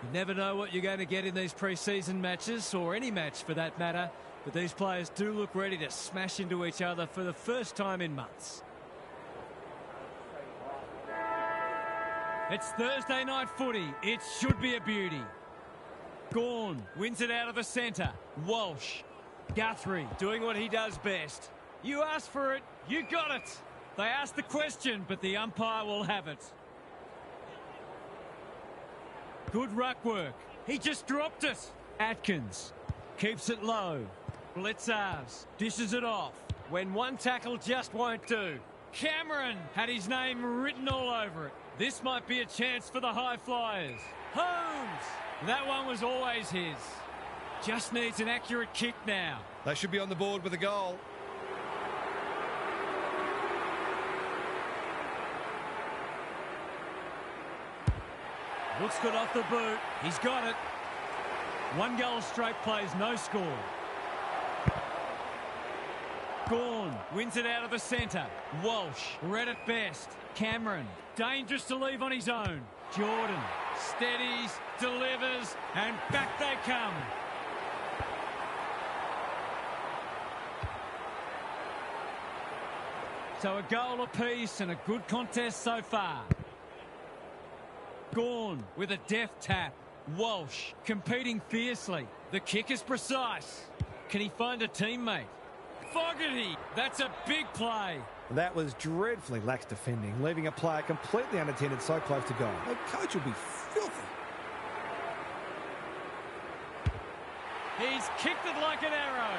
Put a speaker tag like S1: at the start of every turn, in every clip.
S1: You never know what you're going to get in these pre-season matches, or any match for that matter, but these players do look ready to smash into each other for the first time in months. It's Thursday night footy. It should be a beauty. Gawn wins it out of the centre. Walsh. Guthrie doing what he does best. You asked for it, you got it. They asked the question, but the umpire will have it. Good ruck work. He just dropped it. Atkins keeps it low. Blitzars dishes it off when one tackle just won't do. Cameron had his name written all over it. This might be a chance for the high flyers. Holmes, that one was always his. Just needs an accurate kick now.
S2: They should be on the board with a goal.
S1: Looks good off the boot. He's got it. 1 goal straight plays, no score. Gawn wins it out of the centre. Walsh read it best. Cameron dangerous to leave on his own. Jordan steadies, delivers, and back they come. So a goal apiece and a good contest so far. Gawn with a deft tap. Walsh competing fiercely. The kick is precise. Can he find a teammate? Fogarty, that's a big play.
S3: That was dreadfully lax defending, leaving a player completely unattended so close to goal. The coach will be filthy.
S1: He's kicked it like an arrow.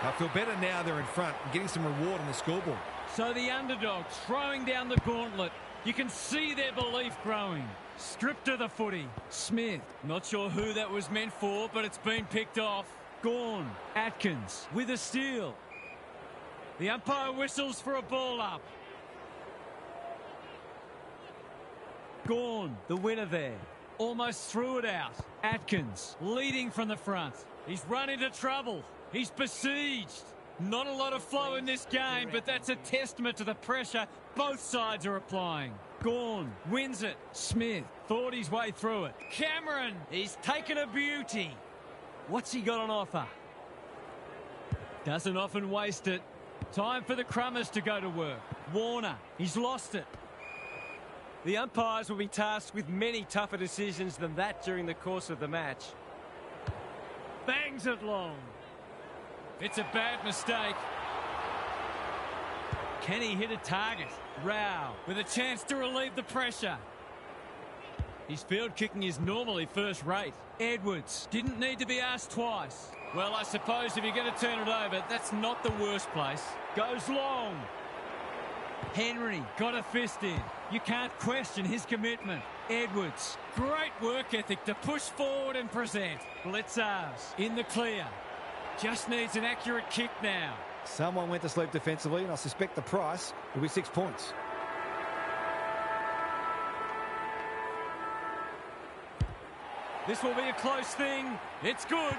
S2: I feel better now they're in front and getting some reward on the scoreboard.
S1: So the underdog throwing down the gauntlet. You can see their belief growing. Stripped of the footy. Smith, not sure who that was meant for, but it's been picked off. Gawn, Atkins with a steal. The umpire whistles for a ball up. Gawn, the winner there. Almost threw it out. Atkins leading from the front. He's run into trouble. He's besieged. Not a lot of flow in this game, but that's a testament to the pressure both sides are applying. Gawn wins it. Smith thought his way through it. Cameron, he's taken a beauty. What's he got on offer? Doesn't often waste it. Time for the Crummers to go to work. Warner, he's lost it.
S4: The umpires will be tasked with many tougher decisions than that during the course of the match.
S1: Bangs it long. It's a bad mistake. Can he hit a target? Rao with a chance to relieve the pressure. His field kicking is normally first rate. Edwards didn't need to be asked twice. Well, I suppose if you're going to turn it over, that's not the worst place. Goes long. Henry got a fist in. You can't question his commitment. Edwards, great work ethic to push forward and present. Blitzars in the clear. Just needs an accurate kick now.
S3: Someone went to sleep defensively, and I suspect the price will be 6 points.
S1: This will be a close thing. It's good.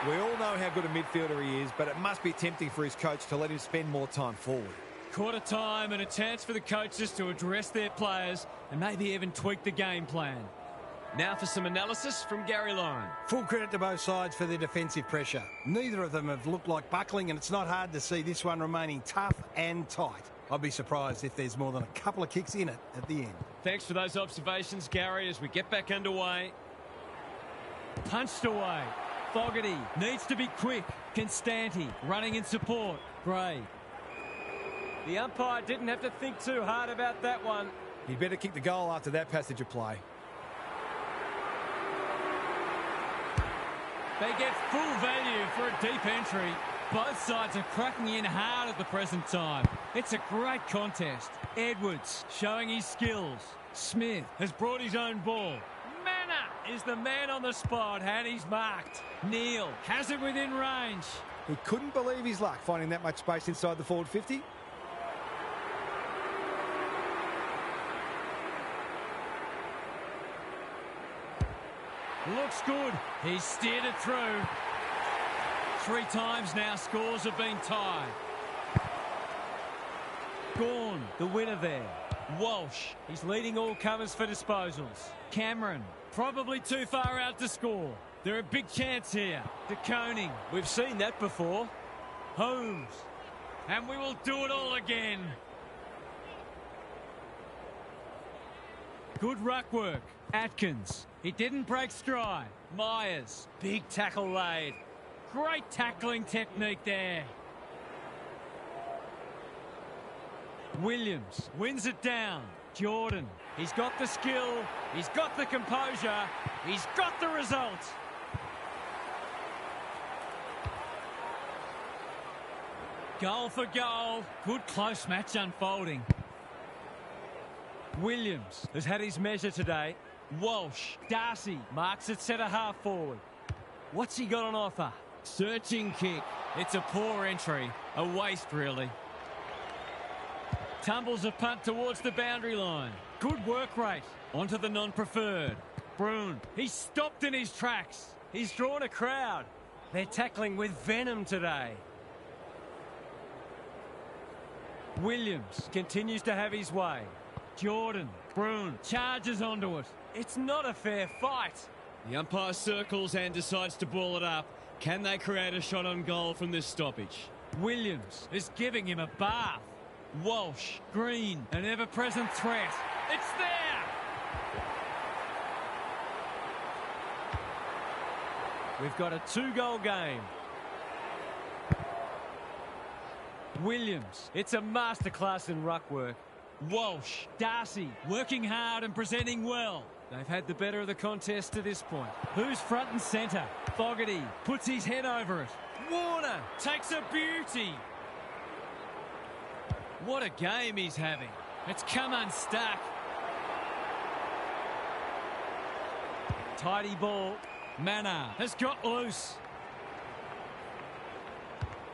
S3: We all know how good a midfielder he is, but it must be tempting for his coach to let him spend more time forward.
S1: Quarter time and a chance for the coaches to address their players and maybe even tweak the game plan.
S4: Now for some analysis from Gary Lyon.
S5: Full credit to both sides for their defensive pressure. Neither of them have looked like buckling, and it's not hard to see this one remaining tough and tight. I'd be surprised if there's more than a couple of kicks in it at the end.
S4: Thanks for those observations, Gary, as we get back underway.
S1: Punched away. Fogarty needs to be quick. Constanti running in support. Gray.
S4: The umpire didn't have to think too hard about that one.
S3: He'd better kick the goal after that passage of play.
S1: They get full value for a deep entry. Both sides are cracking in hard at the present time. It's a great contest. Edwards showing his skills. Smith has brought his own ball. Manor is the man on the spot, and he's marked. Neal has it within range.
S3: He couldn't believe his luck finding that much space inside the forward 50.
S1: Looks good. He steered it through. 3 times now scores have been tied. Gawn, the winner there. Walsh.
S4: He's leading all comers for disposals.
S1: Cameron. Probably too far out to score. They're a big chance here. De Koning.
S4: We've seen that before.
S1: Holmes. And we will do it all again. Good ruck work. Atkins. He didn't break stride. Myers. Big tackle laid. Great tackling technique there. Williams wins it down. Jordan. He's got the skill. He's got the composure. He's got the result. Goal for goal. Good close match unfolding. Williams has had his measure today. Walsh. Darcy marks it centre half forward. What's he got on offer? Searching kick. It's a poor entry. A waste, really. Tumbles a punt towards the boundary line. Good work rate. Onto the non-preferred. Bruin. He's stopped in his tracks.
S4: He's drawn a crowd. They're tackling with venom today.
S1: Williams
S4: Continues to have his way.
S1: Jordan. Bruin charges onto it.
S4: It's not a fair fight.
S1: The umpire circles and decides to ball it up. Can they create a shot on goal from this stoppage? Williams is giving him a bath. Walsh. Green. An ever-present threat. It's there!
S4: We've got a 2-goal game.
S1: Williams.
S4: It's a masterclass in ruck work.
S1: Walsh. Darcy working hard and presenting well.
S4: They've had the better of the contest to this point.
S1: Who's front and centre? Fogarty puts his head over it. Warner takes a beauty. What a game he's having. It's come unstuck. Tidy ball. Manor has got loose.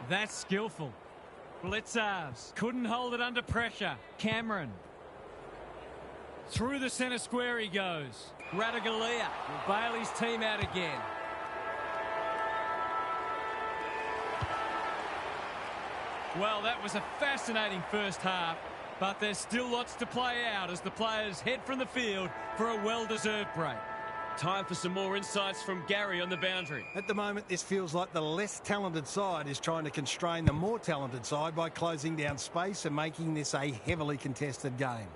S1: That's skillful. Blitzars couldn't hold it under pressure. Cameron. Through the centre square he goes. Ratagalia will bail his team out again. Well, that was a fascinating first half, but there's still lots to play out as the players head from the field for a well-deserved break. Time for some more insights from Gary on the boundary.
S5: At the moment, this feels like the less talented side is trying to constrain the more talented side by closing down space and making this a heavily contested game.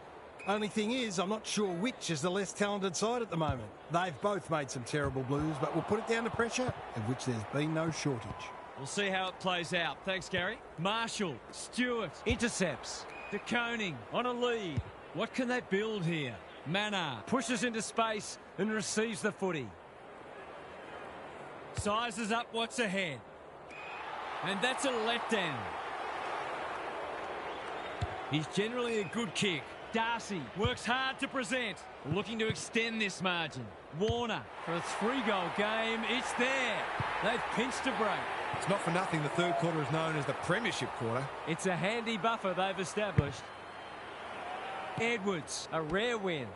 S5: Only thing is, I'm not sure which is the less talented side at the moment. They've both made some terrible blues, but we'll put it down to pressure, of which there's been no shortage.
S1: We'll see how it plays out. Thanks, Gary. Marshall. Stewart. Intercepts. De Koning on a lead. What can they build here? Manor pushes into space and receives the footy. Sizes up what's ahead. And that's a letdown. He's generally a good kick. Darcy works hard to present. Looking to extend this margin. Warner for a 3-goal game. It's there. They've pinched a break.
S2: It's not for nothing the third quarter is known as the premiership quarter.
S4: It's a handy buffer they've established.
S1: Edwards, a rare win.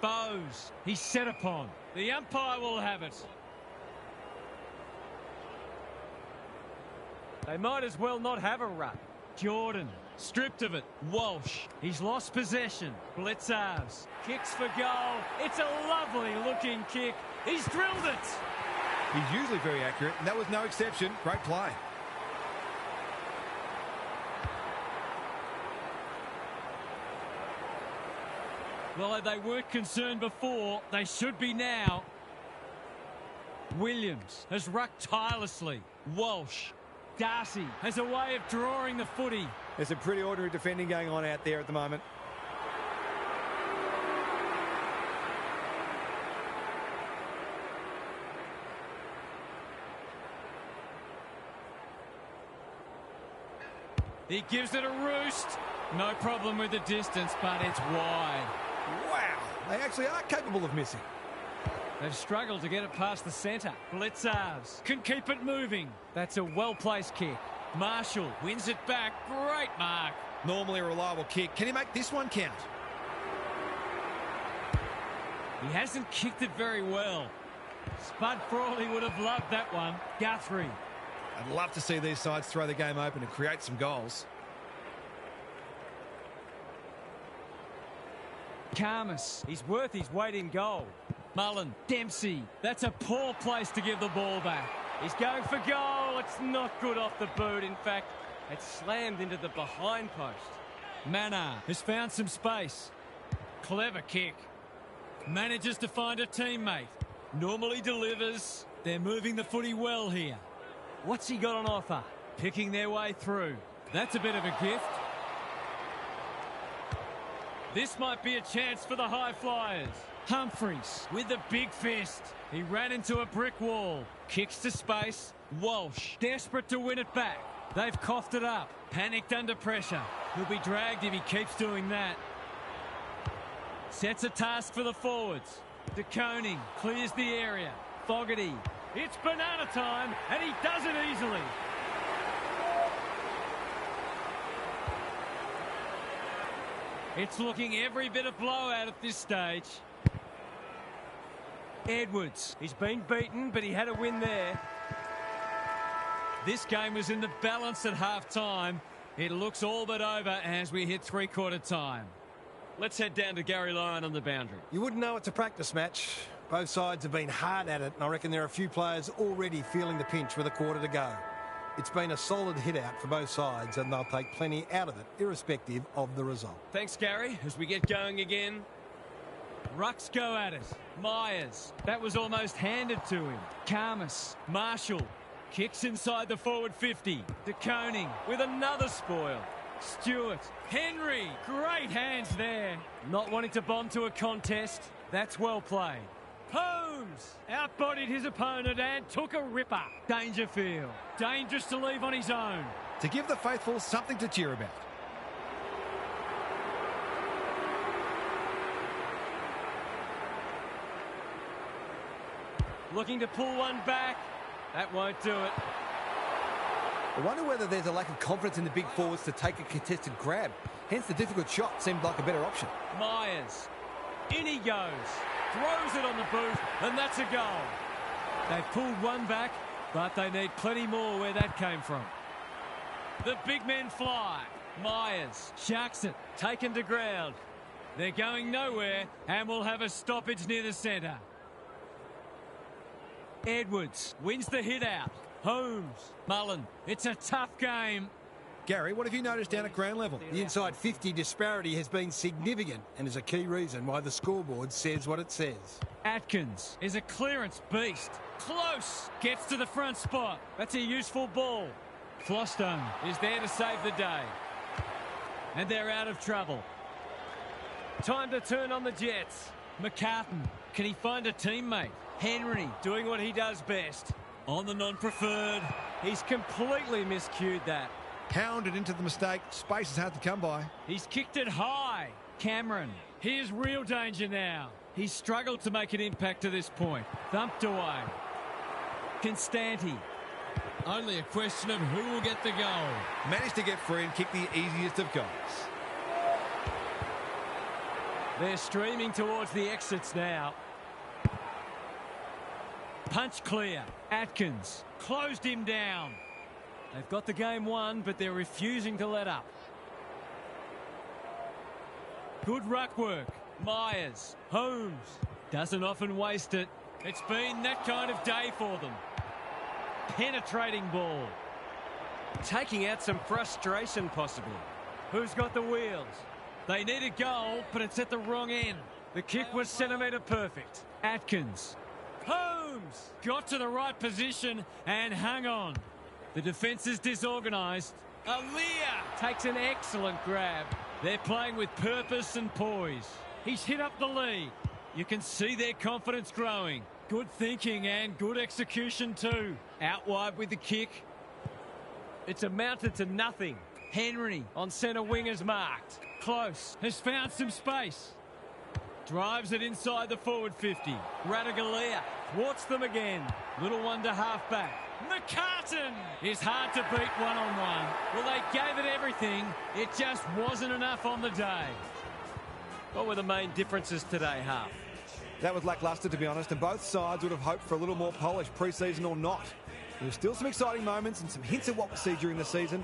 S1: Bowes, he's set upon. The umpire will have it.
S4: They might as well not have a ruck.
S1: Jordan, stripped of it. Walsh, he's lost possession. Blitzars, kicks for goal. It's a lovely looking kick. He's drilled it.
S2: He's usually very accurate, and that was no exception. Great play.
S1: Well, they weren't concerned before. They should be now. Williams has rucked tirelessly. Walsh. Darcy has a way of drawing the footy.
S3: There's a pretty ordinary defending going on out there at the moment.
S1: He gives it a roost. No problem with the distance, but it's wide.
S3: Wow, they actually are capable of missing.
S1: They've struggled to get it past the centre. Blitzars can keep it moving. That's a well-placed kick. Marshall wins it back. Great mark.
S2: Normally a reliable kick. Can he make this one count?
S1: He hasn't kicked it very well. Spud Frawley would have loved that one. Guthrie.
S2: I'd love to see these sides throw the game open and create some goals.
S1: Karmas.
S4: He's worth his weight in gold.
S1: Mullen. Dempsey. That's a poor place to give the ball back.
S4: He's going for goal. It's not good off the boot. In fact, it's slammed into the behind post.
S1: Mannar has found some space. Clever kick. Manages to find a teammate. Normally delivers. They're moving the footy well here.
S4: What's he got on offer?
S1: Picking their way through. That's a bit of a gift. This might be a chance for the high flyers. Humphreys with the big fist. He ran into a brick wall. Kicks to space. Walsh desperate to win it back. They've coughed it up. Panicked under pressure. He'll be dragged if he keeps doing that. Sets a task for the forwards. De Koning clears the area. Fogarty. It's banana time, and he does it easily. It's looking every bit of blowout at this stage. Edwards.
S4: He's been beaten, but he had a win there.
S1: This game was in the balance at half-time. It looks all but over as we hit three-quarter time.
S4: Let's head down to Gary Lyon on the boundary.
S5: You wouldn't know it's a practice match. Both sides have been hard at it, and I reckon there are a few players already feeling the pinch with a quarter to go. It's been a solid hit-out for both sides, and they'll take plenty out of it, irrespective of the result.
S4: Thanks, Gary. As we get going again.
S1: Rucks go at it. Myers. That was almost handed to him. Karmas. Marshall. Kicks inside the forward 50. De Koning with another spoil. Stewart. Henry. Great hands there. Not wanting to bomb to a contest. That's well played. Holmes outbodied his opponent and took a ripper. Dangerfield. Dangerous to leave on his own.
S2: To give the faithful something to cheer about.
S4: Looking to pull one back. That won't do it.
S3: I wonder whether there's a lack of confidence in the big forwards to take a contested grab. Hence the difficult shot seemed like a better option.
S1: Myers. In he goes. Throws it on the boot, and that's a goal. They've pulled one back, but they need plenty more where that came from. The big men fly. Myers sharks it, taken to ground. They're going nowhere, and we'll have a stoppage near the centre. Edwards wins the hit out. Holmes. Mullen. It's a tough game.
S2: Gary, what have you noticed down at ground level?
S5: The inside 50 disparity has been significant and is a key reason why the scoreboard says what it says.
S1: Atkins is a clearance beast. Close. Gets to the front spot. That's a useful ball. Flostone is there to save the day. And they're out of trouble.
S4: Time to turn on the Jets.
S1: McCartan. Can he find a teammate? Henry
S4: Doing what he does best.
S1: on the non-preferred.
S4: He's completely miscued that.
S2: Pounded into the mistake. Space is hard to come by.
S1: He's kicked it high. Cameron. Here's real danger now. He's struggled to make an impact to this point. Thumped away. Constanti. Only a question of who will get the goal.
S2: Managed to get free and kick the easiest of goals.
S4: They're streaming towards the exits now.
S1: Punch clear. Atkins closed him down. They've got the game won, but they're refusing to let up. Good ruck work. Myers. Holmes. Doesn't often waste it. It's been that kind of day for them. Penetrating ball.
S4: Taking out some frustration, possibly.
S1: Who's got the wheels? They need a goal, but it's at the wrong end. The kick was centimetre perfect. Atkins. Holmes got to the right position and hung on. The defence is disorganised. Aaliyah takes an excellent grab. They're playing with purpose and poise. He's hit up the lead. You can see their confidence growing. Good thinking and good execution too. Out wide with the kick.
S4: It's amounted to nothing.
S1: Henry on centre wing is marked. Close. Has found some space. Drives it inside the forward 50. Radaglia thwarts them again. Little one to half back. McCartan is hard to beat one-on-one. Well, they gave it everything. It just wasn't enough on the day.
S4: What were the main differences today, Half?
S3: That was lacklustre, to be honest, and both sides would have hoped for a little more polish, pre-season or not. There were still some exciting moments and some hints of what we'll see during the season.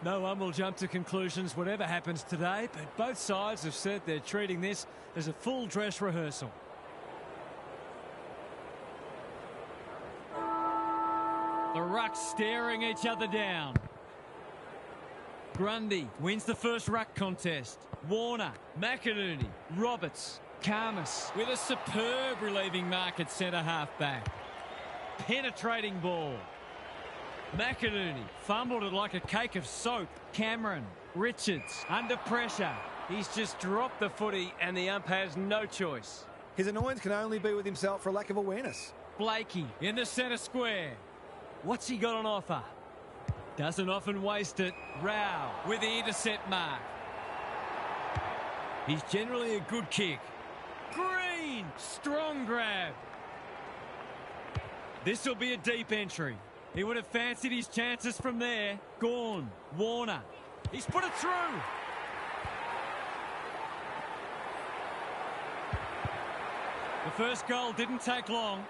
S4: No one will jump to conclusions whatever happens today, but both sides have said they're treating this as a full dress rehearsal.
S1: The rucks staring each other down. Grundy wins the first ruck contest. Warner, McInerney, Roberts, Karmas with a superb relieving mark at centre half back. Penetrating ball. McInerney fumbled it like a cake of soap. Cameron, Richards under pressure.
S4: He's just dropped the footy and the ump has no choice.
S3: His annoyance can only be with himself for a lack of awareness.
S1: Blakey in the centre square.
S4: What's he got on offer?
S1: Doesn't often waste it. Rao with the intercept mark. He's generally a good kick. Green, strong grab. This will be a deep entry. He would have fancied his chances from there. Gawn, Warner. He's put it through. The first goal didn't take long.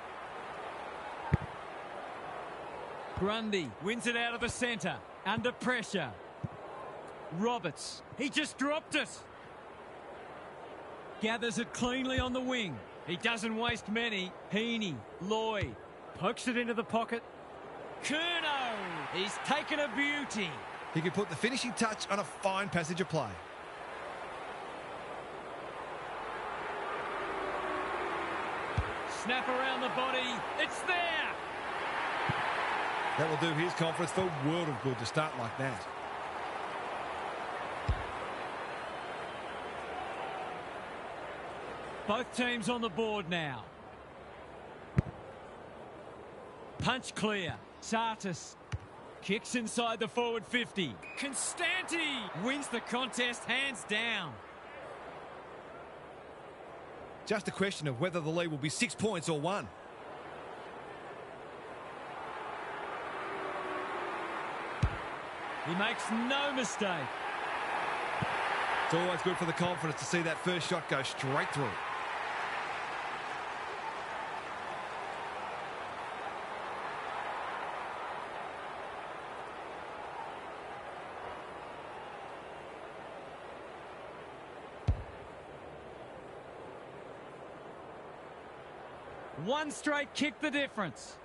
S1: Grundy wins it out of the centre. Under pressure. Roberts. He just dropped it. Gathers it cleanly on the wing. He doesn't waste many. Heaney. Lloyd. Pokes it into the pocket. Curnow. He's taken a beauty.
S2: He could put the finishing touch on a fine passage of play.
S1: Snap around the body. It's there.
S2: That will do his conference the world of good to start like that.
S1: Both teams on the board now. Punch clear. Sartis kicks inside the forward 50. Constanti wins the contest hands down.
S2: Just a question of whether the lead will be 6 points or 1.
S1: He makes no mistake.
S2: It's always good for the confidence to see that first shot go straight through.
S1: One straight kick the difference.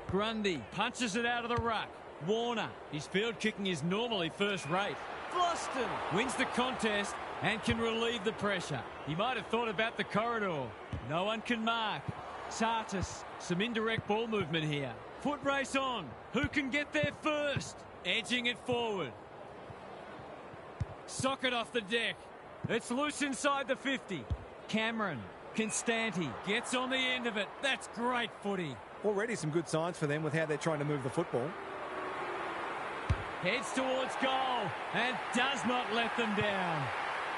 S1: Grundy punches it out of the ruck. Warner, his field kicking is normally first rate. Boston wins the contest and can relieve the pressure. He might have thought about the corridor. No one can mark. Sartis, some indirect ball movement here. Foot race on. Who can get there first? Edging it forward. Socket off the deck. It's loose inside the 50. Cameron, Constanti gets on the end of it. That's great footy.
S3: Already some good signs for them with how they're trying to move the football.
S1: Heads towards goal and does not let them down.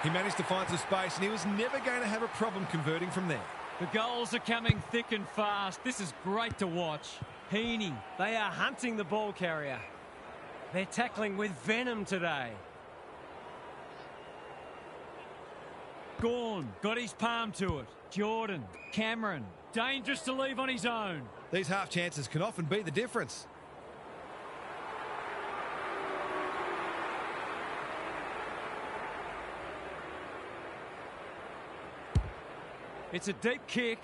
S2: He managed to find some space and he was never going to have a problem converting from there.
S1: The goals are coming thick and fast. This is great to watch. Heaney.
S4: They are hunting the ball carrier. They're tackling with venom today.
S1: Gawn got his palm to it. Jordan, Cameron, dangerous to leave on his own.
S2: These half chances can often be the difference.
S1: It's a deep kick.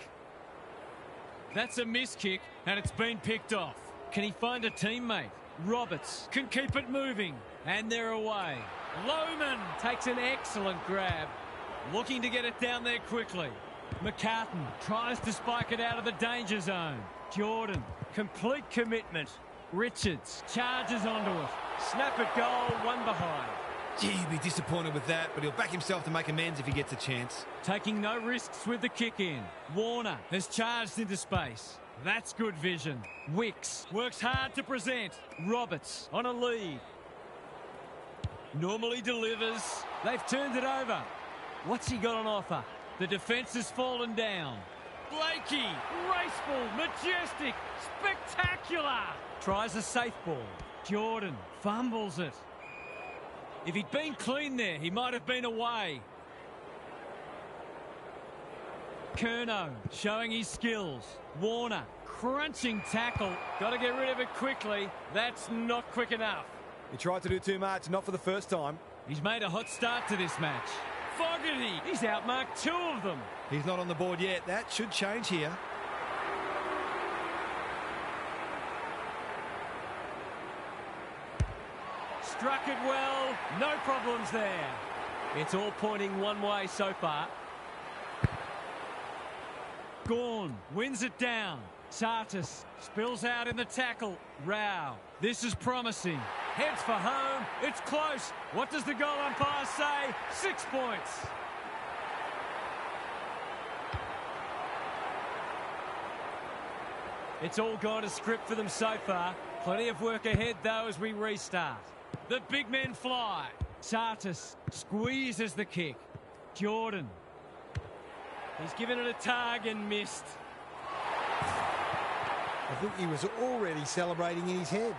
S1: That's a miss kick, and it's been picked off. Can he find a teammate? Roberts can keep it moving, and they're away. Lohman takes an excellent grab. Looking to get it down there quickly. McCartan tries to spike it out of the danger zone. Jordan, complete commitment. Richards charges onto it. Snap at goal, one behind.
S2: Gee, he'd be disappointed with that, but he'll back himself to make amends if he gets a chance.
S1: Taking no risks with the kick in. Warner has charged into space. That's good vision. Wicks works hard to present. Roberts on a lead. Normally delivers. They've turned it over. What's he got on offer? The defence has fallen down. Blakey, raceful, majestic, spectacular. Tries a safe ball. Jordan fumbles it. If he'd been clean there, he might have been away. Curnow showing his skills. Warner
S4: Crunching tackle. Got to get rid of it quickly. That's not quick enough.
S3: He tried to do too much, not for the first time.
S4: He's made a hot start to this match. Fogarty, he's outmarked 2 of them.
S2: He's not on the board yet. That should change here.
S4: Struck it well. No problems there. It's all pointing one way so far. Gawn wins it down. Sartis spills out in the tackle. Rao. This is promising. Heads for home. It's close. What does the goal umpire say? 6 points. It's all gone to script for them so far. Plenty of work ahead, though, as we restart. The big men fly. Sartis squeezes the kick. Jordan. He's given it a tug and missed.
S5: I think he was already celebrating in his head.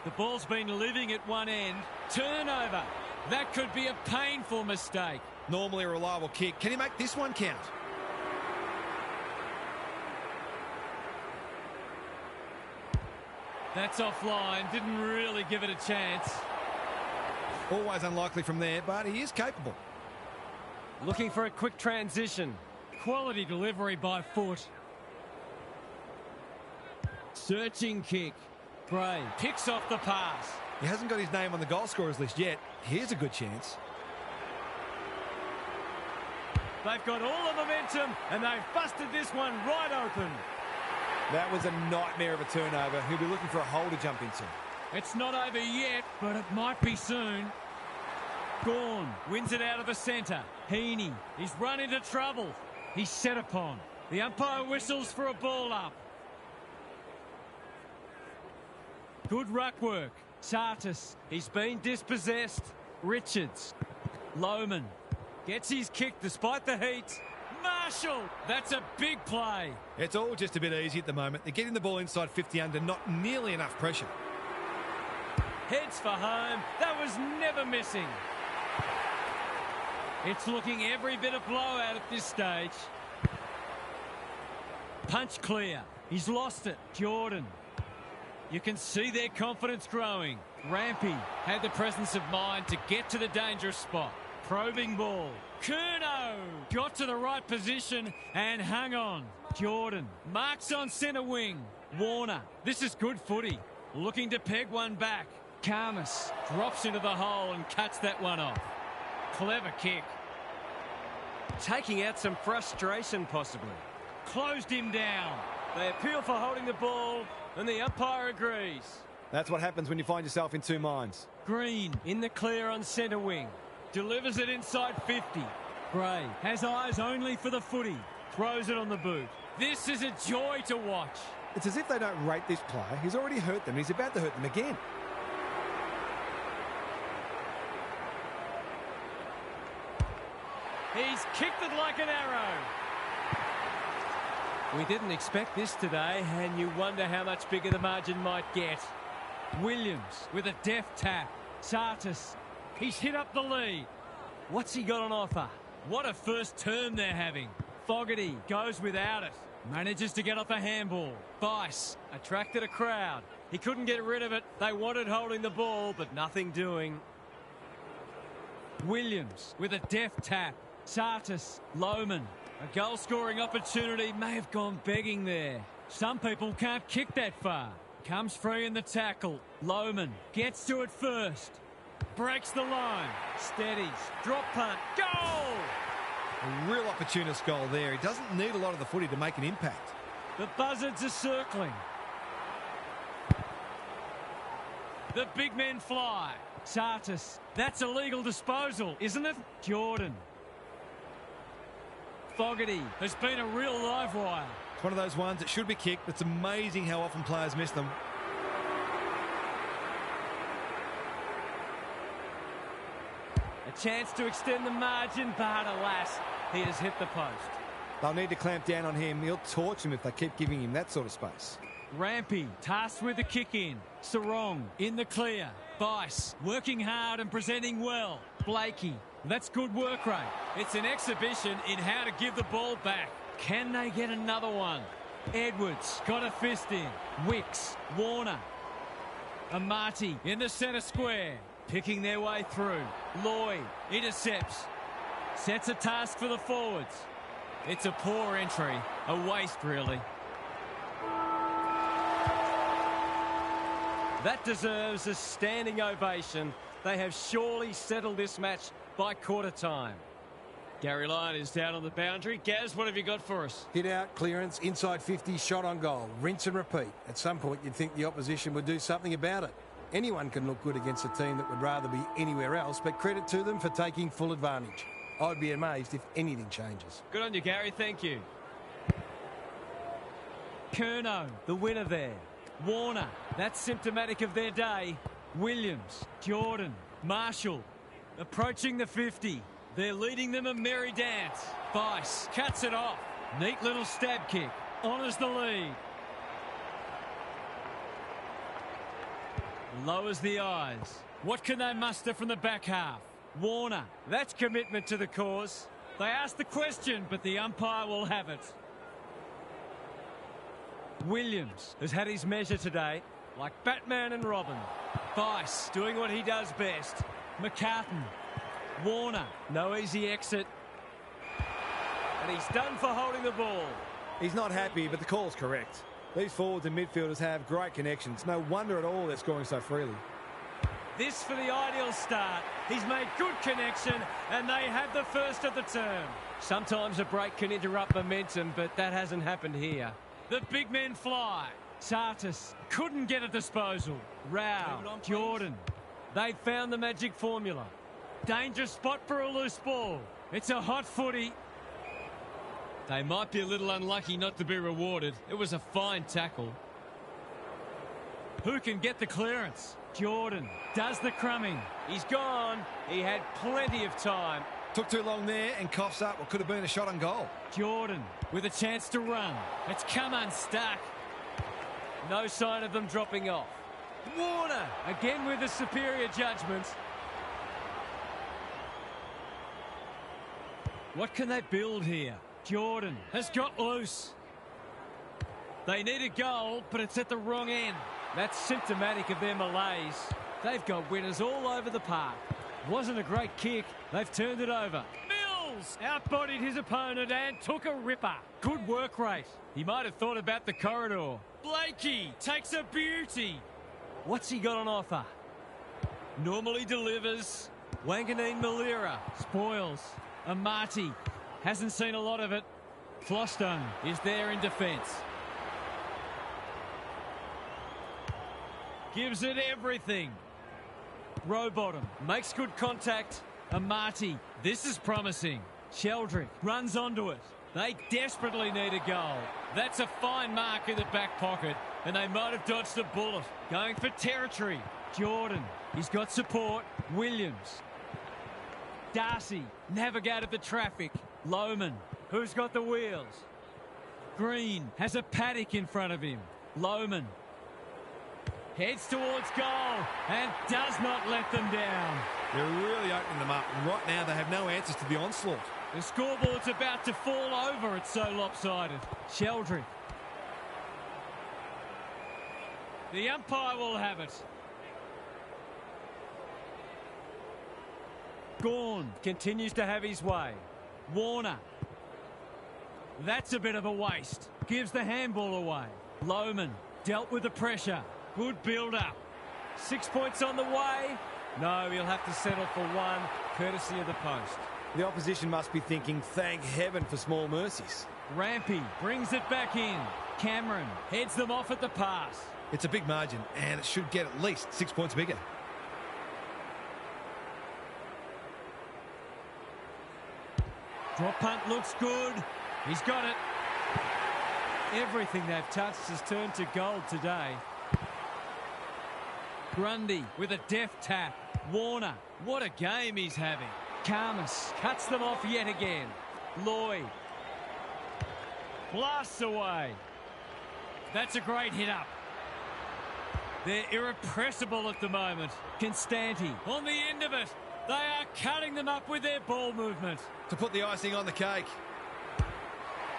S4: The ball's been living at one end. Turnover. That could be a painful mistake.
S2: Normally a reliable kick. Can he make this one count?
S4: That's offline. Didn't really give it a chance.
S2: Always unlikely from there, but he is capable.
S4: Looking for a quick transition. Quality delivery by foot. Searching kick. Gray picks off the pass.
S2: He hasn't got his name on the goal scorers list yet. Here's a good chance.
S4: They've got all the momentum and they've busted this one right open.
S3: That was a nightmare of a turnover. He'll be looking for a hole to jump into.
S4: It's not over yet, but it might be soon. Gawn wins it out of the centre. Heaney, he's run into trouble. He's set upon. The umpire whistles for a ball up. Good ruck work. Sartis, he's been dispossessed. Richards. Lohman gets his kick despite the heat. Marshall, that's a big play.
S2: It's all just a bit easy at the moment. They're getting the ball inside 50 under, not nearly enough pressure.
S4: Heads for home. That was never missing. It's looking every bit a blowout at this stage. Punch clear. He's lost it. Jordan. You can see their confidence growing. Rampy had the presence of mind to get to the dangerous spot. Probing ball. Curnow got to the right position and hung on. Jordan marks on centre wing. Warner. This is good footy. Looking to peg one back. Karmas drops into the hole and cuts that one off. Clever kick. Taking out some frustration possibly. Closed him down. They appeal for holding the ball and the umpire agrees.
S3: That's what happens when you find yourself in two minds.
S4: Green in the clear on centre wing. Delivers it inside 50. Gray has eyes only for the footy. Throws it on the boot. This is a joy to watch.
S3: It's as if they don't rate this player. He's already hurt them. He's about to hurt them again.
S4: He's kicked it like an arrow. We didn't expect this today, and you wonder how much bigger the margin might get. Williams with a deft tap. Sartis, he's hit up the lead. What's he got on offer? What a first term they're having. Fogarty goes without it. Manages to get off a handball. Bice attracted a crowd. He couldn't get rid of it. They wanted holding the ball, but nothing doing. Williams with a deft tap. Sartis, Lohman. A goal-scoring opportunity may have gone begging there. Some people can't kick that far. Comes free in the tackle. Lohman gets to it first. Breaks the line. Steadies. Drop punt. Goal!
S2: A real opportunist goal there. He doesn't need a lot of the footy to make an impact.
S4: The buzzards are circling. The big men fly. Sartis. That's a legal disposal, isn't it? Jordan. Fogarty has been a real live wire.
S2: It's one of those ones that should be kicked. It's amazing how often players miss them.
S4: A chance to extend the margin, but alas, he has hit the post.
S3: They'll need to clamp down on him. He'll torch him if they keep giving him that sort of space.
S4: Rampy tasked with the kick in. Sarong in the clear. Bice working hard and presenting well. Blakey. That's good work rate. It's an exhibition in how to give the ball back. Can they get another one?
S1: Edwards got a fist in. Wicks, Warner. Amati in the centre square. Picking their way through. Lloyd intercepts. Sets a task for the forwards. It's a poor entry. A waste, really.
S4: That deserves a standing ovation. They have surely settled this match by quarter time.
S1: Gary Lyon is down on the boundary. Gaz, what have you got for us?
S5: Hit out, clearance, inside 50, shot on goal. Rinse and repeat. At some point, you'd think the opposition would do something about it. Anyone can look good against a team that would rather be anywhere else, but credit to them for taking full advantage. I'd be amazed if anything changes.
S1: Good on you, Gary. Thank you. Curnow, the winner there. Warner, that's symptomatic of their day. Williams, Jordan, Marshall, approaching the 50. They're leading them a merry dance. Vice cuts it off. Neat little stab kick. Honours the lead. Lowers the eyes. What can they muster from the back half? Warner, that's commitment to the cause. They asked the question, but the umpire will have it. Williams has had his measure today, like Batman and Robin. Vice doing what he does best. McCartan. Warner, no easy exit. And he's done for holding the ball.
S3: He's not happy, but the call's correct. These forwards and midfielders have great connections. No wonder at all they're scoring so freely.
S1: This for the ideal start. He's made good connection, and they have the first of the term.
S4: Sometimes a break can interrupt momentum, but that hasn't happened here.
S1: The big men fly. Sartis couldn't get a disposal. Rao, Jordan.
S4: They've found the magic formula.
S1: Dangerous spot for a loose ball. It's a hot footy. They might be a little unlucky not to be rewarded. It was a fine tackle. Who can get the clearance? Jordan does the crumbing. He's gone. He had plenty of time.
S3: Took too long there and coughs up what could have been a shot on goal.
S1: Jordan with a chance to run. It's come unstuck.
S4: No sign of them dropping off.
S1: Warner again with the superior judgment. What can they build here? Jordan has got loose. They need a goal, but it's at the wrong end. That's symptomatic of their malaise. They've got winners all over the park. Wasn't a great kick. They've turned it over. Mills outbodied his opponent and took a ripper. Good work rate. He might have thought about the corridor. Blakey takes a beauty. What's he got on offer? Normally delivers. Wanganeen Malira spoils. Amati hasn't seen a lot of it. Flostone is there in defence. Gives it everything. Rowbottom makes good contact. Amati, this is promising. Sheldrick runs onto it. They desperately need a goal. That's a fine mark in the back pocket, and they might have dodged a bullet. Going for territory. Jordan, he's got support. Williams. Darcy navigated the traffic. Lohman, who's got the wheels? Green has a paddock in front of him. Lohman heads towards goal and does not let them down.
S3: They're really opening them up. And right now they have no answers to the onslaught.
S1: The scoreboard's about to fall over. It's so lopsided. Sheldrick. The umpire will have it. Gawn continues to have his way. Warner. That's a bit of a waste. Gives the handball away. Lohman dealt with the pressure. Good build-up. 6 points on the way. No, he'll have to settle for one, courtesy of the post.
S3: The opposition must be thinking, thank heaven for small mercies.
S1: Rampy brings it back in. Cameron heads them off at the pass.
S3: It's a big margin, and it should get at least 6 points bigger.
S1: Drop punt looks good. He's got it. Everything they've touched has turned to gold today. Grundy with a deft tap. Warner, what a game he's having. Karmas cuts them off yet again. Lloyd blasts away. That's a great hit up. They're irrepressible at the moment. Constanti on the end of it. They are cutting them up with their ball movement.
S3: To put the icing on the cake.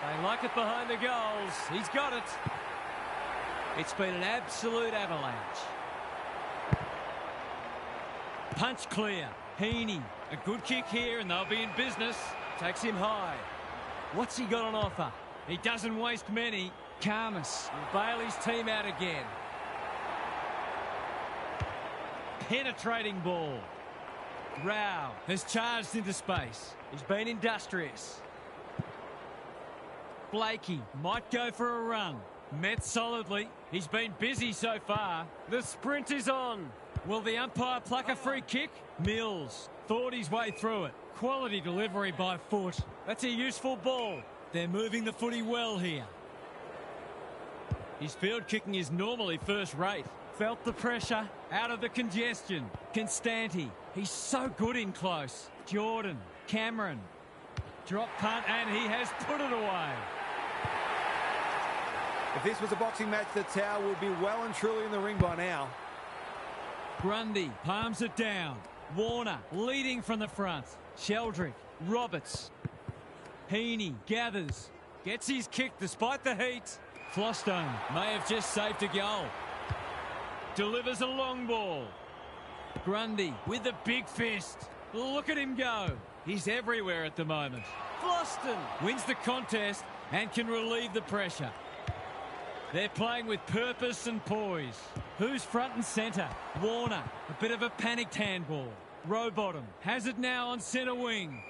S4: They like it behind the goals. He's got it. It's been an absolute avalanche. Punch clear. Heaney. A good kick here and they'll be in business. Takes him high. What's he got on offer? He doesn't waste many. Karmas will bail his team out again. Penetrating ball. Rao has charged into space. He's been industrious. Blakey might go for a run. Met solidly. He's been busy so far. The sprint is on. Will the umpire pluck a free kick? Mills thought his way through it. Quality delivery by foot. That's a useful ball. They're moving the footy well here. His field kicking is normally first rate. Felt the pressure, out of the congestion. Constanti, he's so good in close. Jordan, Cameron. Drop punt and he has put it away.
S3: If this was a boxing match, the towel would be well and truly in the ring by now.
S4: Grundy palms it down. Warner leading from the front. Sheldrick, Roberts. Heaney gathers. Gets his kick despite the heat. Flostone may have just saved a goal. Delivers a long ball. Grundy with a big fist. Look at him go. He's everywhere at the moment. Floston wins the contest and can relieve the pressure. They're playing with purpose and poise. Who's front and centre? Warner. A bit of a panicked handball. Rowbottom has it now on centre wing.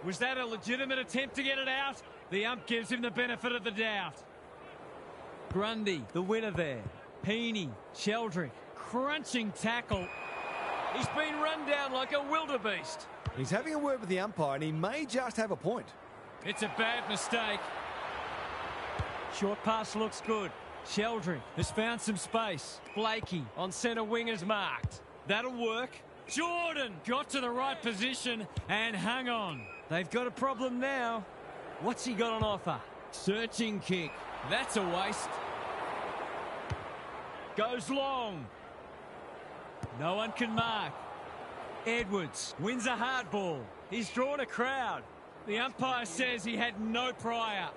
S4: Was that a legitimate attempt to get it out? The ump gives him the benefit of the doubt. Grundy, the winner there. Heaney, Sheldrick, crunching tackle. He's been run down like a wildebeest.
S3: He's having a word with the umpire and he may just have a point.
S4: It's a bad mistake. Short pass looks good. Sheldrick has found some space. Blakey on centre wing is marked. That'll work. Jordan got to the right position and hung on. They've got a problem now. What's he got on offer? Searching kick. That's a waste. Goes long. No one can mark. Edwards wins a hard ball. He's drawn a crowd. The umpire says he had no prior.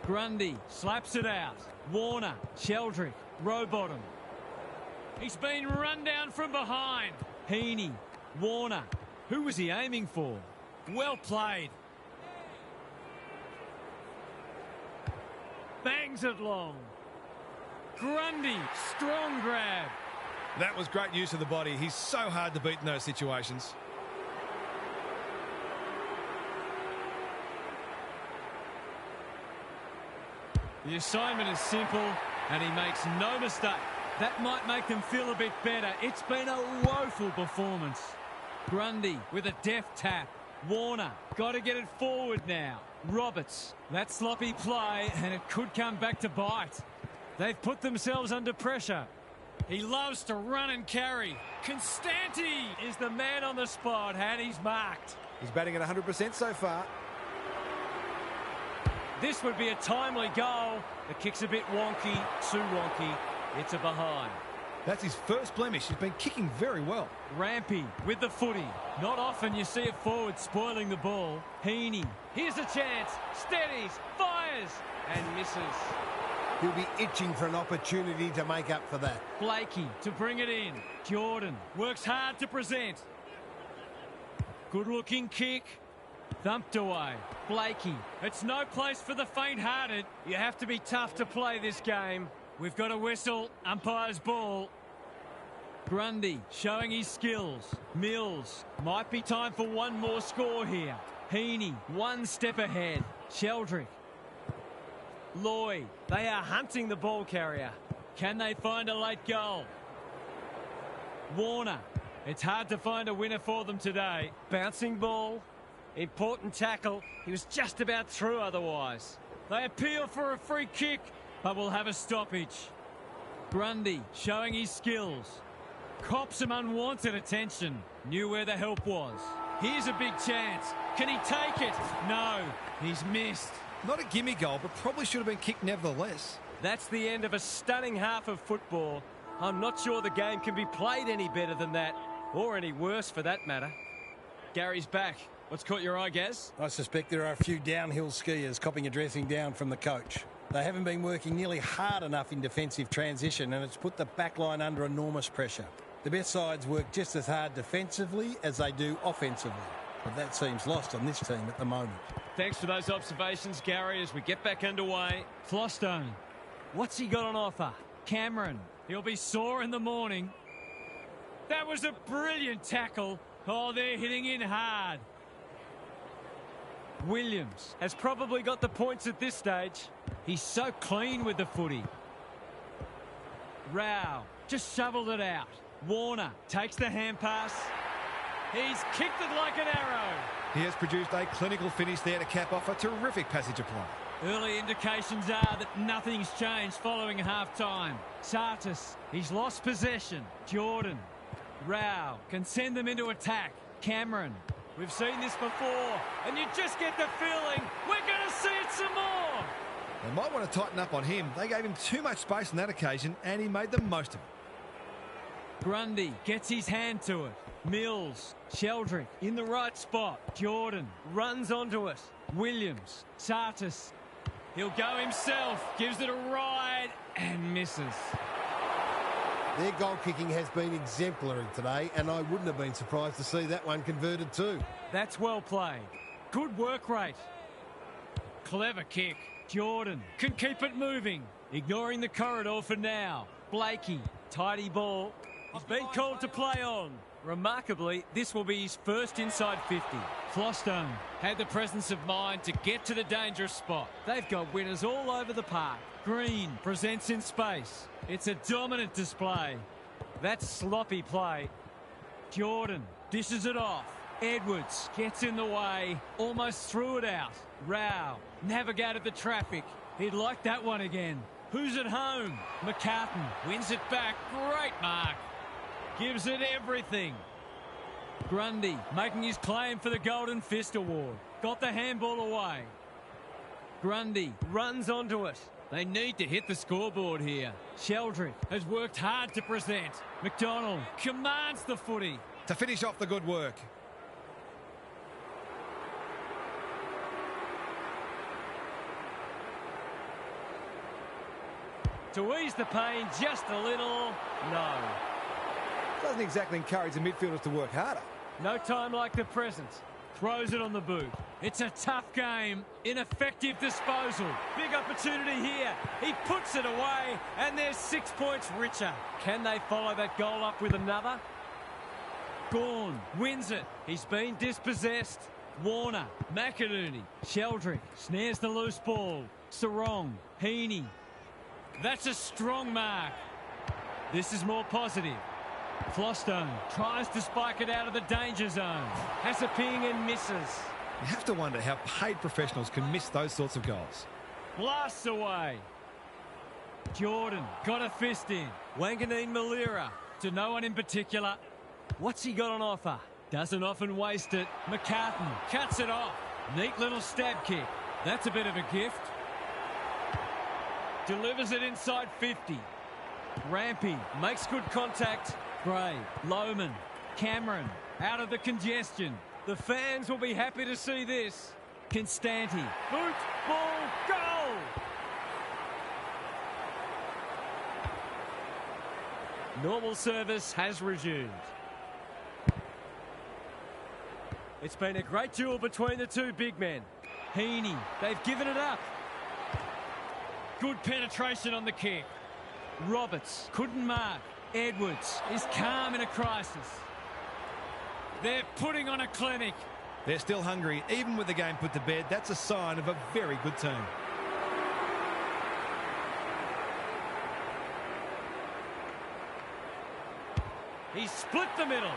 S4: Grundy slaps it out. Warner, Sheldrick, Rowbottom. He's been run down from behind. Heaney, Warner. Who was he aiming for? Well played. Bangs it long. Grundy, strong grab.
S2: That was great use of the body. He's so hard to beat in those situations.
S4: The assignment is simple and he makes no mistake. That might make them feel a bit better. It's been a woeful performance. Grundy with a deft tap. Warner got to get it forward now. Roberts, that sloppy play and it could come back to bite. They've put themselves under pressure. He loves to run and carry. Constanti is the man on the spot and he's marked.
S3: He's batting at 100% so far.
S4: This would be a timely goal. The kick's a bit wonky, too wonky. It's a behind.
S2: That's his first blemish. He's been kicking very well.
S4: Rampy with the footy. Not often you see a forward spoiling the ball. Heaney. Here's a chance. Steadies. Fires. And misses.
S5: He'll be itching for an opportunity to make up for that.
S4: Blakey to bring it in. Jordan works hard to present. Good looking kick. Thumped away. Blakey. It's no place for the faint-hearted. You have to be tough to play this game. We've got a whistle. Umpire's ball. Grundy showing his skills. Mills. Might be time for one more score here. Heaney. One step ahead. Sheldrick. Lloyd. They are hunting the ball carrier. Can they find a late goal? Warner. It's hard to find a winner for them today. Bouncing ball. Important tackle. He was just about through otherwise. They appeal for a free kick, but will have a stoppage. Grundy showing his skills. Cops some unwanted attention. Knew where the help was. Here's a big chance. Can he take it? No, he's missed.
S2: Not a gimme goal, but probably should have been kicked nevertheless.
S4: That's the end of a stunning half of football. I'm not sure the game can be played any better than that, or any worse for that matter. Gary's back.
S1: What's caught your eye, Gaz?
S5: I suspect there are a few downhill skiers copping a dressing down from the coach. They haven't been working nearly hard enough in defensive transition, and it's put the back line under enormous pressure. The best sides work just as hard defensively as they do offensively. But that seems lost on this team at the moment.
S1: Thanks for those observations, Gary, as we get back underway.
S4: Flostone. What's he got on offer? Cameron.
S1: He'll be sore in the morning. That was a brilliant tackle. Oh, they're hitting in hard.
S4: Williams has probably got the points at this stage. He's so clean with the footy. Rao just shoveled it out. Warner takes the hand pass.
S1: He's kicked it like an arrow.
S2: He has produced a clinical finish there to cap off a terrific passage of play.
S4: Early indications are that nothing's changed following half-time. Sartis, he's lost possession. Jordan. Rao can send them into attack. Cameron.
S1: We've seen this before, and you just get the feeling we're going to see it some more.
S2: They might want to tighten up on him. They gave him too much space on that occasion, and he made the most of it.
S4: Grundy gets his hand to it. Mills. Sheldrick in the right spot. Jordan runs onto it. Williams. Sartis.
S1: He'll go himself. Gives it a ride and misses.
S5: Their goal kicking has been exemplary today, and I wouldn't have been surprised to see that one converted too.
S4: That's well played. Good work rate.
S1: Clever kick.
S4: Jordan can keep it moving. Ignoring the corridor for now. Blakey. Tidy ball. He's been called to play on. Remarkably, this will be his first inside 50. Flostone
S1: had the presence of mind to get to the dangerous spot.
S4: They've got winners all over the park. Green presents in space. It's a dominant display. That's sloppy play. Jordan dishes it off. Edwards gets in the way. Almost threw it out. Rao navigated the traffic. He'd like that one again. Who's at home? McCartan
S1: wins it back. Great mark.
S4: Gives it everything. Grundy making his claim for the Golden Fist Award. Got the handball away. Grundy runs onto it.
S1: They need to hit the scoreboard here.
S4: Sheldrick has worked hard to present. McDonald commands the footy.
S2: To finish off the good work.
S4: To ease the pain just a little. No.
S3: Doesn't exactly encourage the midfielders to work harder.
S4: No time like the present. Throws it on the boot. It's a tough game. Ineffective disposal. Big opportunity here. He puts it away, and they're 6 points richer. Can they follow that goal up with another? Gawn wins it. He's been dispossessed. Warner, McInerney, Sheldrick snares the loose ball. Sarong, Heaney. That's a strong mark. This is more positive. Flostone tries to spike it out of the danger zone. Has a ping and misses.
S2: You have to wonder how paid professionals can miss those sorts of goals.
S4: Blasts away. Jordan got a fist in. Wanganeen Malira to no one in particular. What's he got on offer? Doesn't often waste it. McCartan cuts it off. Neat little stab kick. That's a bit of a gift. Delivers it inside 50. Rampy makes good contact. Gray, Lohman, Cameron out of the congestion. The fans will be happy to see this. Constanti, boot, ball, goal! Normal service has resumed. It's been a great duel between the two big men. Heaney, they've given it up. Good penetration on the kick. Roberts couldn't mark. Edwards is calm in a crisis. They're putting on a clinic.
S2: They're still hungry, even with the game put to bed. That's a sign of a very good team.
S4: He split the middle.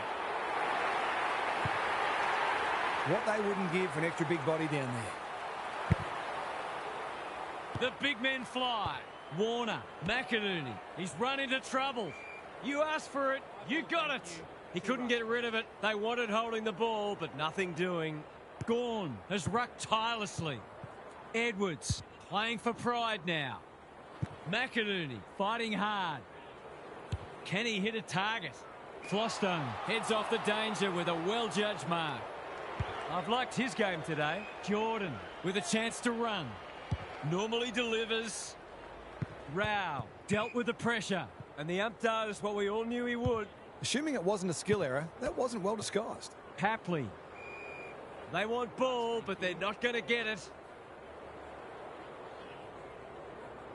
S3: What they wouldn't give for an extra big body down there.
S4: The big men fly. Warner, McInerney. He's run into trouble. You asked for it, you got it. He couldn't get rid of it. They wanted holding the ball, but nothing doing. Gawn has rucked tirelessly. Edwards playing for pride now. McInerney fighting hard. Can he hit a target? Flostone heads off the danger with a well-judged mark. I've liked his game today. Jordan with a chance to run. Normally delivers. Rao dealt with the pressure. And the ump does what we all knew he would.
S3: Assuming it wasn't a skill error, that wasn't well disguised.
S4: Hapley. They want ball, but they're not going to get it.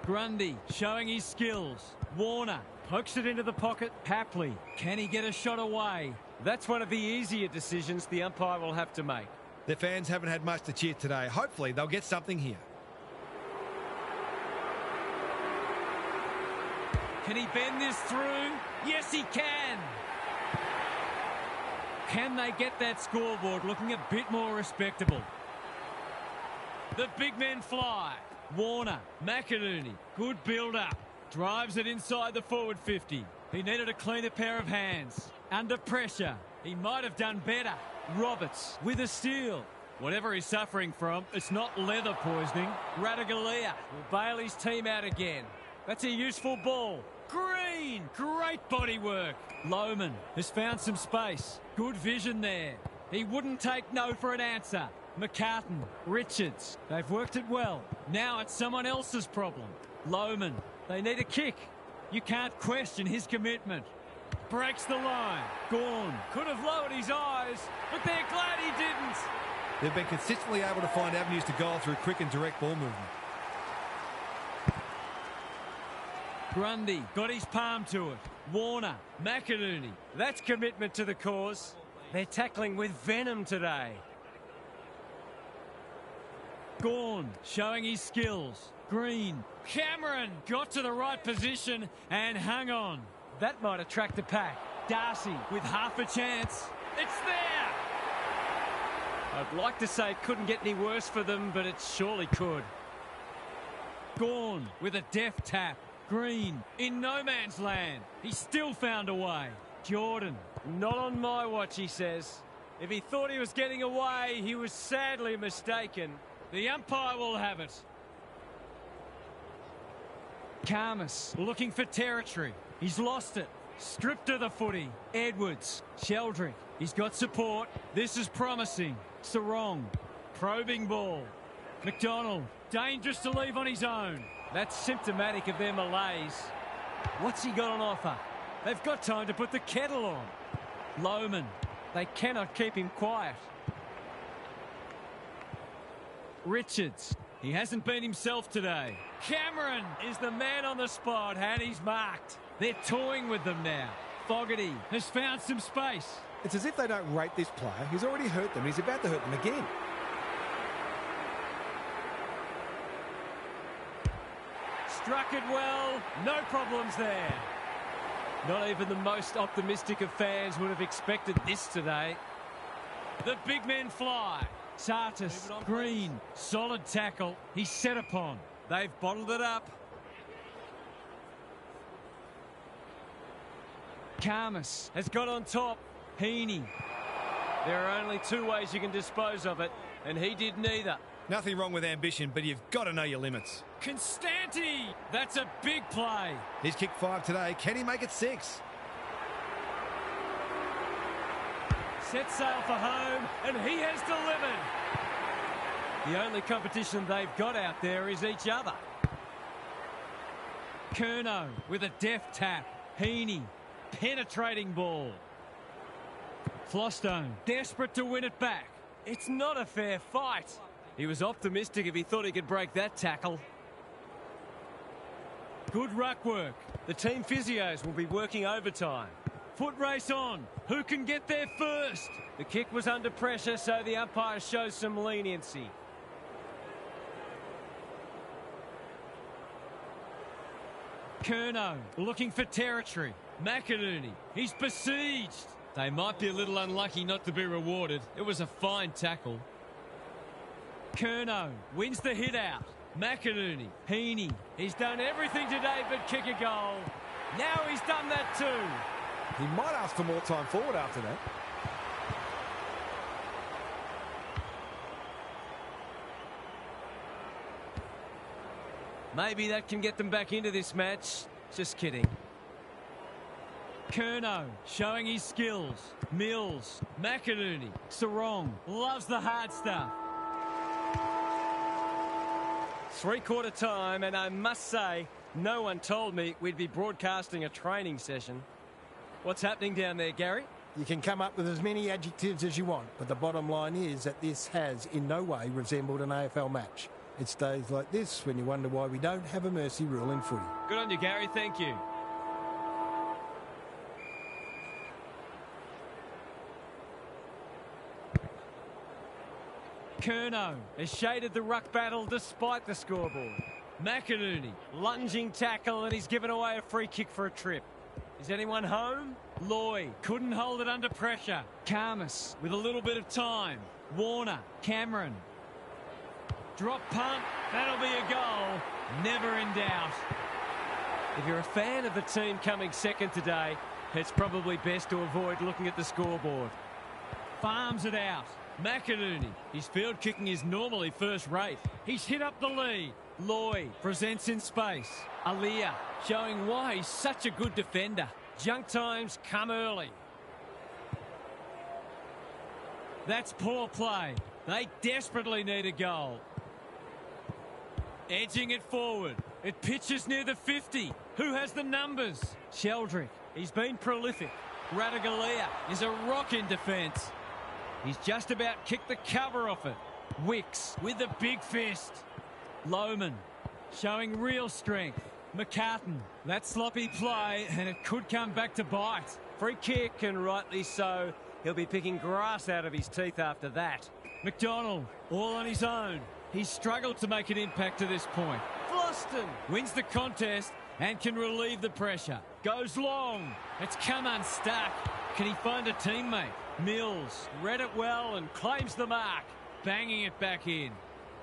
S4: Grundy showing his skills. Warner pokes it into the pocket. Hapley. Can he get a shot away? That's one of the easier decisions the umpire will have to make.
S2: Their fans haven't had much to cheer today. Hopefully they'll get something here.
S4: Can he bend this through? Yes, he can. Can they get that scoreboard looking a bit more respectable? The big men fly. Warner, McInerney, good build-up. Drives it inside the forward 50. He needed a cleaner pair of hands. Under pressure. He might have done better. Roberts with a steal. Whatever he's suffering from, it's not leather poisoning. Ratugolea will bail his team out again. That's a useful ball. Green! Great body work. Lohman has found some space. Good vision there. He wouldn't take no for an answer. McCartan, Richards, they've worked it well. Now it's someone else's problem. Lohman, they need a kick. You can't question his commitment. Breaks the line. Gawn could have lowered his eyes, but they're glad he didn't.
S2: They've been consistently able to find avenues to goal through quick and direct ball movement.
S4: Grundy got his palm to it. Warner, McInerney. That's commitment to the cause. They're tackling with venom today. Gawn showing his skills. Green. Cameron got to the right position and hung on. That might attract the pack. Darcy with half a chance. It's there! I'd like to say it couldn't get any worse for them, but it surely could. Gawn with a deft tap. Green in no man's land. He still found a way. Jordan, not on my watch, he says. If he thought he was getting away, he was sadly mistaken. The umpire will have it. Karmas looking for territory. He's lost it. Stripped of the footy. Edwards. Sheldrick. He's got support. This is promising. Sarong. Probing ball. McDonald. Dangerous to leave on his own. That's symptomatic of their malaise. What's he got on offer? They've got time to put the kettle on. Lohman. They cannot keep him quiet. Richards. He hasn't been himself today. Cameron is the man on the spot and he's marked. They're toying with them now. Fogarty has found some space.
S3: It's as if they don't rate this player. He's already hurt them. He's about to hurt them again.
S4: Struck it well. No problems there. Not even the most optimistic of fans would have expected this today. The big men fly. Sartis, Green, solid tackle. He's set upon. They've bottled it up. Karmas has got on top. Heaney. There are only two ways you can dispose of it, and he did neither.
S2: Nothing wrong with ambition, but you've got to know your limits.
S4: Constanti! That's a big play.
S2: He's kicked 5 today. Can he make it 6?
S4: Set sail for home, and he has delivered. The only competition they've got out there is each other. Curnow with a deft tap. Heaney, penetrating ball. Flostone, desperate to win it back. It's not a fair fight. He was optimistic if he thought he could break that tackle. Good ruck work. The team physios will be working overtime. Foot race on. Who can get there first? The kick was under pressure, so the umpire shows some leniency. Curnow looking for territory. McInerney, he's besieged. They might be a little unlucky not to be rewarded. It was a fine tackle. Curnow wins the hit out. McInerney, Heaney, he's done everything today but kick a goal. Now he's done that too.
S3: He might ask for more time forward after that.
S4: Maybe that can get them back into this match. Just kidding.
S1: Curnow showing his skills. Mills, McInerney, Sarong loves the hard stuff.
S4: Three-quarter time, and I must say, no one told me we'd be broadcasting a training session. What's happening down there, Gary?
S5: You can come up with as many adjectives as you want, but the bottom line is that this has in no way resembled an AFL match. It's days like this when you wonder why we don't have a mercy rule in footy.
S1: Good on you, Gary. Thank you. Curnow has shaded the ruck battle despite the scoreboard. McInerney, lunging tackle, and he's given away a free kick for a trip. Is anyone home? Lloyd couldn't hold it under pressure. Karmas with a little bit of time. Warner, Cameron. Drop punt, that'll be a goal. Never in doubt.
S4: If you're a fan of the team coming second today, it's probably best to avoid looking at the scoreboard.
S1: Farms it out. McInerney, his field kicking is normally first rate. He's hit up the lead. Lloyd presents in space. Aaliyah showing why he's such a good defender. Junk times come early. That's poor play. They desperately need a goal. Edging it forward. It pitches near the 50. Who has the numbers? Sheldrick, he's been prolific. Radaglia is a rock in defence. He's just about kicked the cover off it. Wicks with the big fist. Lohman showing real strength. McCartan, that sloppy play, and it could come back to bite.
S4: Free kick, and rightly so. He'll be picking grass out of his teeth after that.
S1: McDonald, all on his own. He's struggled to make an impact to this point. Floston wins the contest and can relieve the pressure. Goes long. It's come unstuck. Can he find a teammate? Mills read it well and claims the mark. Banging it back in.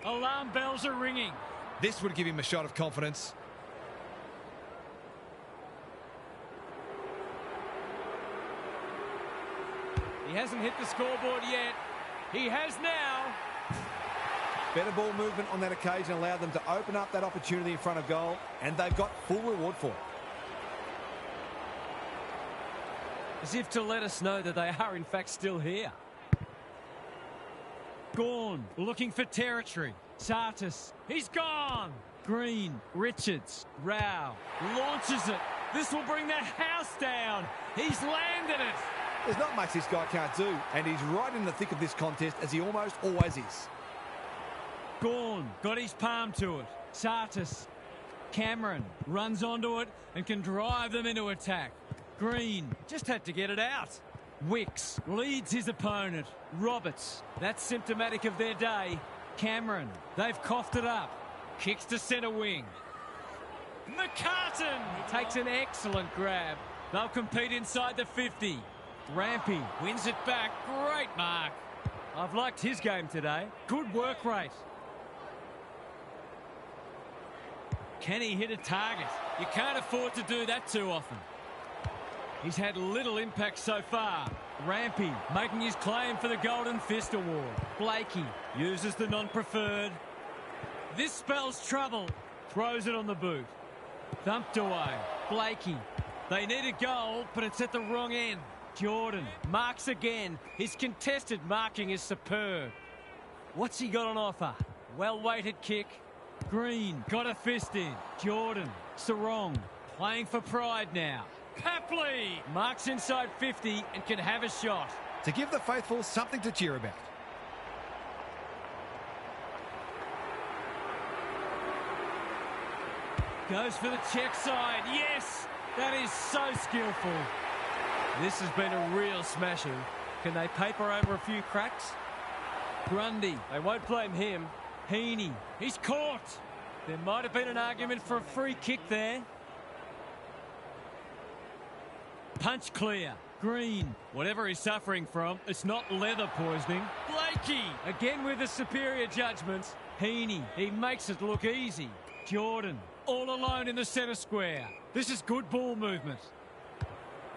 S1: Alarm bells are ringing.
S2: This would give him a shot of confidence.
S1: He hasn't hit the scoreboard yet. He has now.
S3: Better ball movement on that occasion allowed them to open up that opportunity in front of goal, and they've got full reward for it.
S1: As if to let us know that they are in fact still here. Gawn looking for territory. Sartis, he's gone. Green, Richards, Rao launches it. This will bring the house down. He's landed it.
S3: There's not much this guy can't do, and he's right in the thick of this contest, as he almost always is.
S1: Gawn got his palm to it. Sartis, Cameron runs onto it and can drive them into attack. Green just had to get it out. Wicks leads his opponent. Roberts, that's symptomatic of their day. Cameron, they've coughed it up. Kicks to centre wing. McCartan takes an excellent grab. They'll compete inside the 50. Rampy wins it back. Great mark. I've liked his game today. Good work rate. Can he hit a target? You can't afford to do that too often. He's had little impact so far. Rampy making his claim for the Golden Fist Award. Blakey uses the non-preferred. This spells trouble. Throws it on the boot. Thumped away. Blakey. They need a goal, but it's at the wrong end. Jordan marks again. His contested marking is superb. What's he got on offer? Well-weighted kick. Green got a fist in. Jordan. Sarong playing for pride now. Papley marks inside 50 and can have a shot.
S2: To give the faithful something to cheer about.
S1: Goes for the check side. Yes, that is so skillful. This has been a real smashing. Can they paper over a few cracks? Grundy. They won't blame him. Heaney. He's caught. There might have been an argument for a free kick there. Punch clear. Green. Whatever he's suffering from, it's not leather poisoning. Blakey. Again with the superior judgment. Heaney. He makes it look easy. Jordan. All alone in the centre square. This is good ball movement.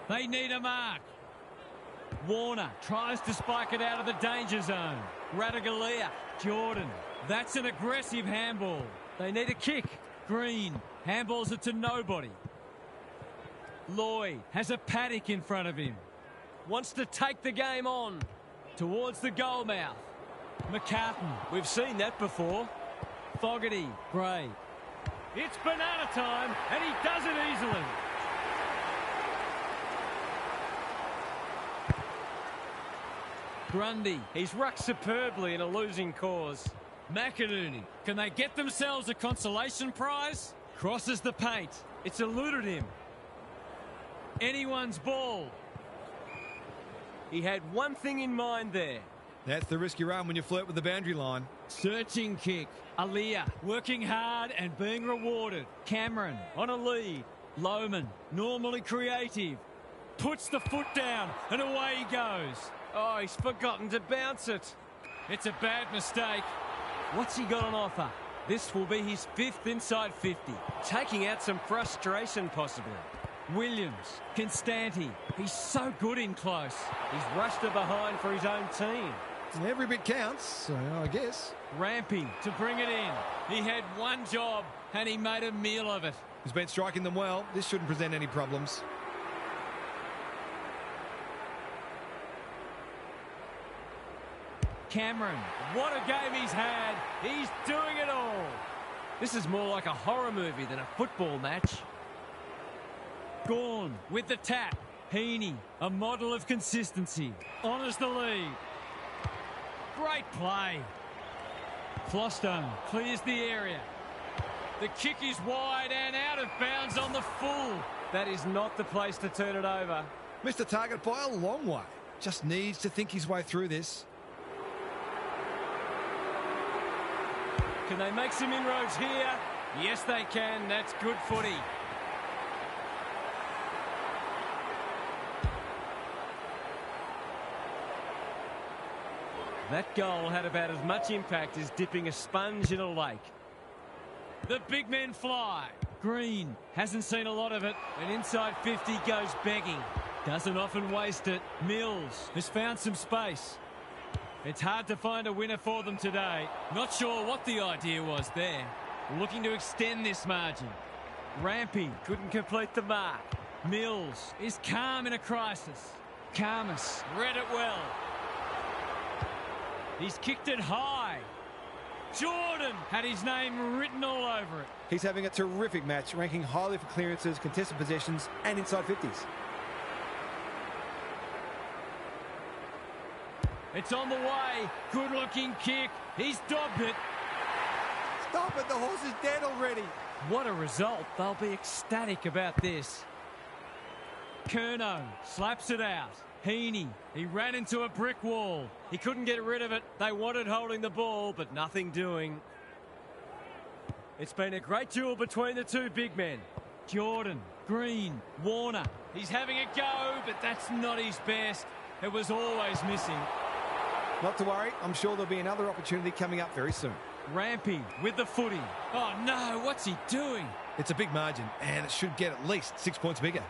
S1: They need a mark. Warner tries to spike it out of the danger zone. Radaglia. Jordan. That's an aggressive handball. They need a kick. Green handballs it to nobody. Lloyd has a paddock in front of him. Wants to take the game on towards the goal mouth. McCartan, we've seen that before. Fogarty, Gray. It's banana time, and he does it easily. Grundy, he's rucked superbly in a losing cause. McInerney, can they get themselves a consolation prize? Crosses the paint. It's eluded him. Anyone's ball. He had one thing in mind there.
S2: That's the risk you run when you flirt with the boundary line.
S1: Searching kick. Aaliyah working hard and being rewarded. Cameron on a lead. Lohman, normally creative. Puts the foot down and away he goes. Oh, he's forgotten to bounce it. It's a bad mistake. What's he got on offer? This will be his 5th inside 50. Taking out some frustration possibly. Williams, Constanti. He's so good in close. He's rushed it behind for his own team.
S2: Every bit counts, so I guess.
S1: Rampy to bring it in. He had one job and he made a meal of it.
S2: He's been striking them well. This shouldn't present any problems.
S1: Cameron, what a game he's had. He's doing it all. This is more like a horror movie than a football match. Gawn with the tap. Heaney, a model of consistency. Honours the lead. Great play. Flostone clears the area. The kick is wide and out of bounds on the full. That is not the place to turn it over.
S2: Missed the target by a long way. Just needs to think his way through this.
S1: Can they make some inroads here? Yes, they can. That's good footy. That goal had about as much impact as dipping a sponge in a lake. The big men fly. Green hasn't seen a lot of it. And inside 50 goes begging. Doesn't often waste it. Mills has found some space. It's hard to find a winner for them today. Not sure what the idea was there. Looking to extend this margin. Rampy couldn't complete the mark. Mills is calm in a crisis. Karmas read it well. He's kicked it high. Jordan had his name written all over it.
S3: He's having a terrific match, ranking highly for clearances, contested possessions and inside 50s.
S1: It's on the way. Good-looking kick. He's dobbed it.
S3: Stop it, the horse is dead already.
S1: What a result. They'll be ecstatic about this. Curnow slaps it out. Heaney, he ran into a brick wall. He couldn't get rid of it. They wanted holding the ball, but nothing doing. It's been a great duel between the two big men. Jordan, Green, Warner. He's having a go, but that's not his best. It was always missing.
S3: Not to worry, I'm sure there'll be another opportunity coming up very soon.
S1: Rampy with the footy. Oh no, what's he doing?
S2: It's a big margin, and it should get at least 6 points bigger.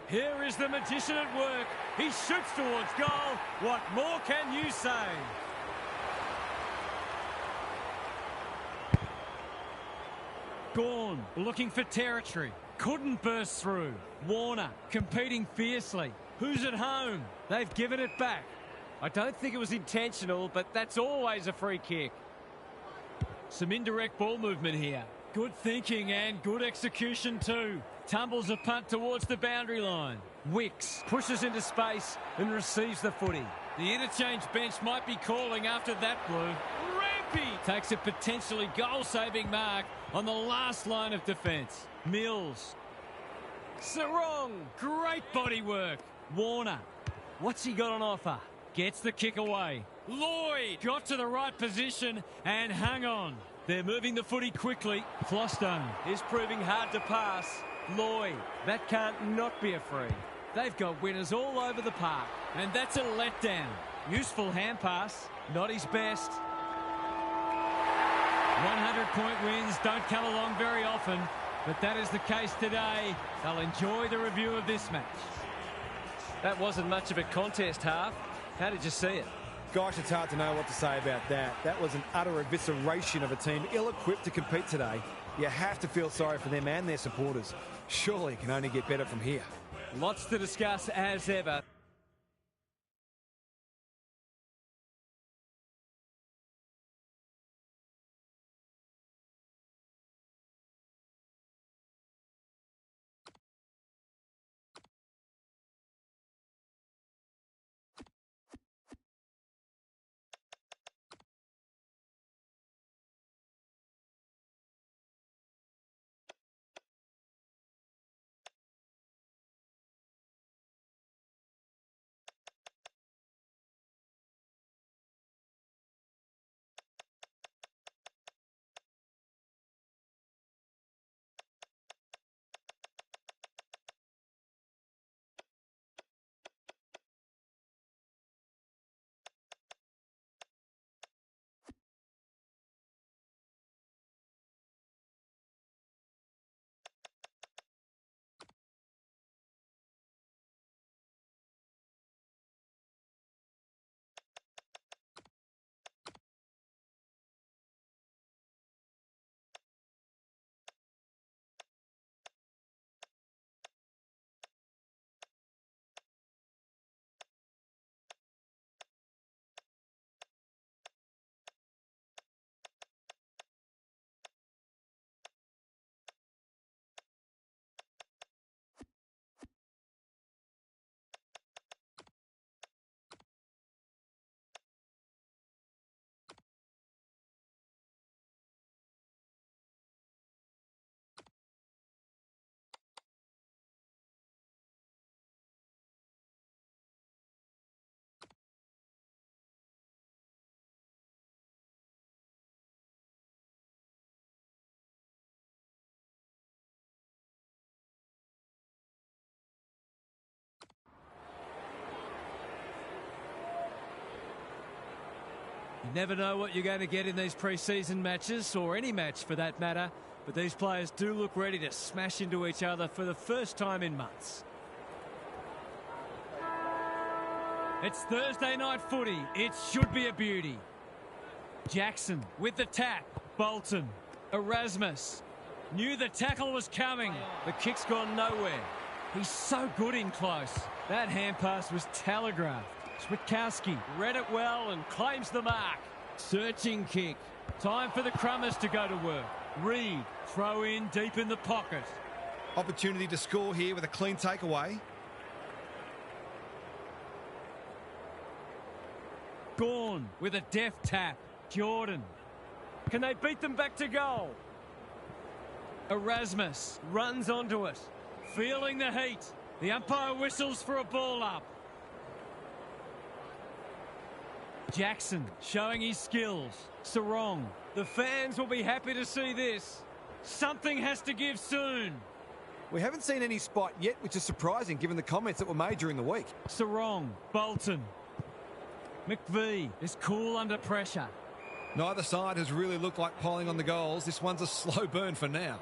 S1: Here is the magician at work. He shoots towards goal. What more can you say? Gawn looking for territory. Couldn't burst through. Warner competing fiercely. Who's at home? They've given it back. I don't think it was intentional, but that's always a free kick. Some indirect ball movement here. Good thinking and good execution too. Tumbles a punt towards the boundary line. Wicks pushes into space and receives the footy. The interchange bench might be calling after that blue. Rampy takes a potentially goal-saving mark on the last line of defence. Mills. Sarong. Great body work. Warner. What's he got on offer? Gets the kick away. Lloyd got to the right position and hung on. They're moving the footy quickly. Flostone is proving hard to pass. Lloyd, that can't not be a free. They've got winners all over the park. And that's a letdown. Useful hand pass, not his best. 100-point wins don't come along very often, but that is the case today. They'll enjoy the review of this match. That wasn't much of a contest, Half. How did you see it?
S3: Gosh, it's hard to know what to say about that. That was an utter evisceration of a team ill-equipped to compete today. You have to feel sorry for them and their supporters. Surely it can only get better from here.
S1: Lots to discuss as ever. You never know what you're going to get in these pre-season matches, or any match for that matter, but these players do look ready to smash into each other for the first time in months. It's Thursday night footy. It should be a beauty. Jackson with the tap. Bolton. Erasmus. Knew the tackle was coming. The kick's gone nowhere. He's so good in close. That hand pass was telegraphed. Switkowski read it well and claims the mark. Searching kick. Time for the Crummers to go to work. Reed, throw in deep in the pocket.
S2: Opportunity to score here with a clean takeaway.
S1: Gawn with a deft tap. Jordan. Can they beat them back to goal? Erasmus runs onto it. Feeling the heat. The umpire whistles for a ball up. Jackson showing his skills. Sarong. The fans will be happy to see this. Something has to give soon.
S3: We haven't seen any spot yet, which is surprising given the comments that were made during the week.
S1: Sarong. Bolton. McVee is cool under pressure.
S2: Neither side has really looked like piling on the goals. This one's a slow burn for now.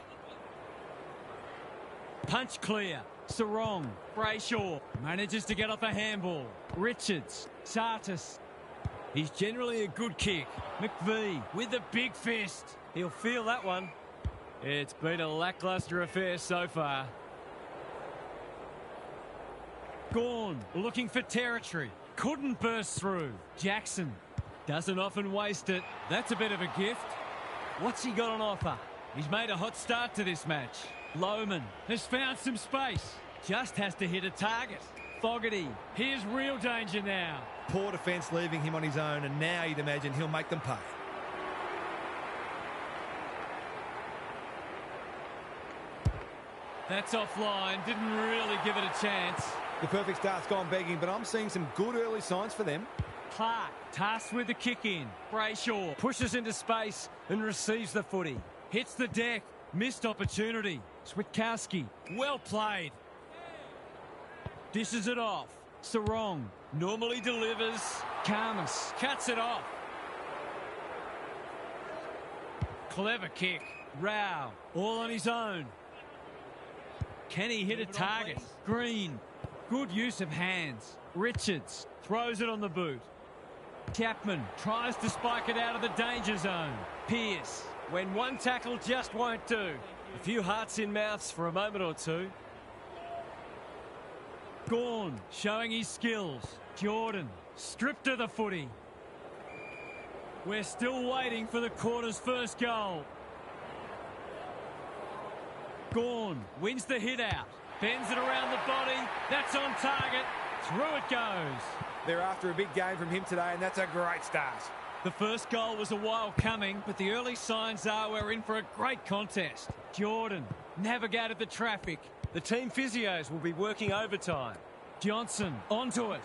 S1: Punch clear. Sarong. Brayshaw manages to get off a handball. Richards. Sartis. He's generally a good kick. McVee with the big fist. He'll feel that one. It's been a lacklustre affair so far. Gawn looking for territory. Couldn't burst through. Jackson doesn't often waste it. That's a bit of a gift. What's he got on offer? He's made a hot start to this match. Lohman has found some space. Just has to hit a target. Fogarty, here's real danger now.
S2: Poor defence leaving him on his own, and now you'd imagine he'll make them pay.
S1: That's offline. Didn't really give it a chance.
S3: The perfect start's gone begging, but I'm seeing some good early signs for them.
S1: Clark tasked with the kick in. Brayshaw pushes into space and receives the footy. Hits the deck. Missed opportunity. Switkowski, well played. Dishes it off. Sarong normally delivers. Karmas cuts it off. Clever kick. Rao all on his own. Can he hit a target? Green. Good use of hands. Richards throws it on the boot. Chapman tries to spike it out of the danger zone. Pearce, when one tackle just won't do. A few hearts in mouths for a moment or two. Gawn showing his skills. Jordan stripped of the footy. We're still waiting for the quarter's first goal. Gawn wins the hit out. Bends it around the body. That's on target. Through it goes.
S3: They're after a big game from him today, and that's a great start.
S1: The first goal was a while coming, but the early signs are we're in for a great contest. Jordan navigated the traffic. The team physios will be working overtime. Johnson onto it.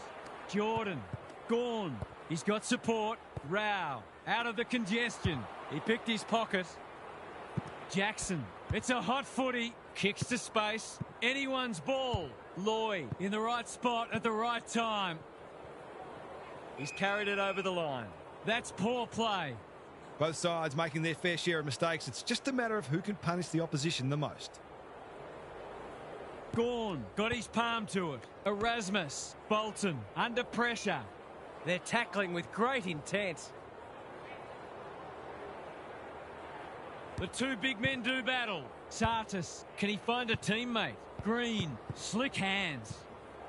S1: Jordan. Gawn. He's got support. Rao out of the congestion. He picked his pocket. Jackson. It's a hot footy. Kicks to space. Anyone's ball. Lloyd in the right spot at the right time. He's carried it over the line. That's poor play.
S2: Both sides making their fair share of mistakes. It's just a matter of who can punish the opposition the most.
S1: Gawn got his palm to it. Erasmus. Bolton under pressure. They're tackling with great intent. The two big men do battle. Sartis, can he find a teammate? Green, slick hands.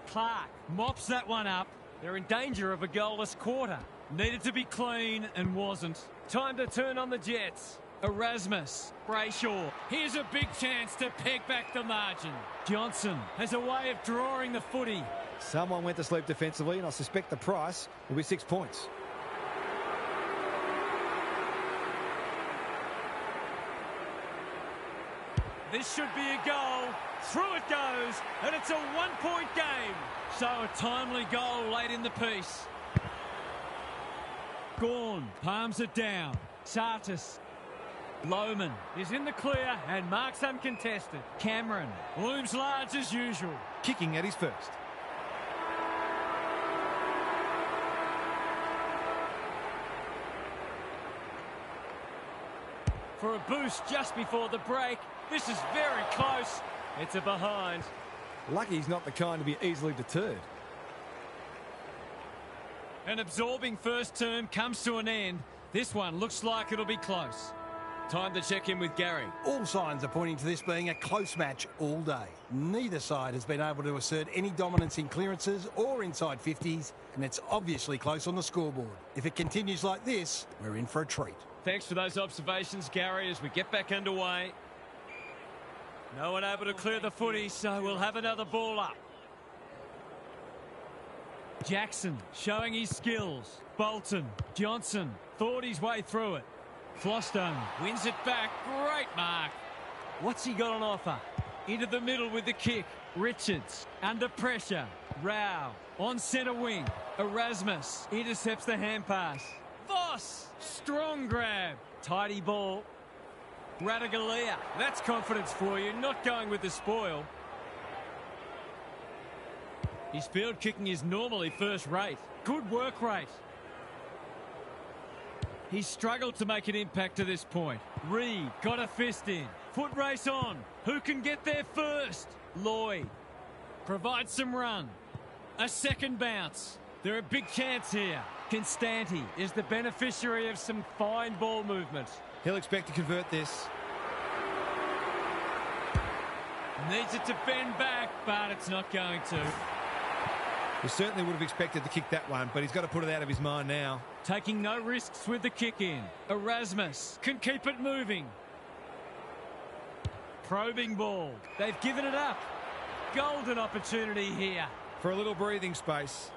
S1: Clark mops that one up. They're in danger of a goalless quarter. Needed to be clean and wasn't. Time to turn on the Jets. Erasmus, Brayshaw. Here's a big chance to peg back the margin. Johnson has a way of drawing the footy.
S3: Someone went to sleep defensively, and I suspect the price will be 6 points.
S1: This should be a goal. Through it goes, and it's a one-point game. So a timely goal late in the piece. Gawn palms it down. Sartis. Lohman is in the clear and marks uncontested. Cameron looms large as usual.
S2: Kicking at his first.
S1: For a boost just before the break. This is very close. It's a behind.
S3: Lucky he's not the kind to be easily deterred.
S1: An absorbing first term comes to an end. This one looks like it'll be close. Time to check in with Gary.
S5: All signs are pointing to this being a close match all day. Neither side has been able to assert any dominance in clearances or inside 50s, and it's obviously close on the scoreboard. If it continues like this, we're in for a treat.
S1: Thanks for those observations, Gary, as we get back underway. No one able to clear the footy, so we'll have another ball up. Jackson showing his skills. Bolton, Johnson thought his way through it. Flostone wins it back. Great mark. What's he got on offer? Into the middle with the kick. Richards under pressure. Rao on centre wing. Erasmus intercepts the hand pass. Voss, strong grab. Tidy ball. Ratugolea, that's confidence for you, not going with the spoil. His field kicking is normally first rate. Good work rate. He's struggled to make an impact to this point. Reed got a fist in. Foot race on. Who can get there first? Lloyd provides some run. A second bounce. They're a big chance here. Constanti is the beneficiary of some fine ball movement.
S2: He'll expect to convert this.
S1: Needs it to bend back, but it's not going to.
S2: He certainly would have expected to kick that one, but he's got to put it out of his mind now.
S1: Taking no risks with the kick in. Erasmus can keep it moving. Probing ball. They've given it up. Golden opportunity here.
S2: For a little breathing space.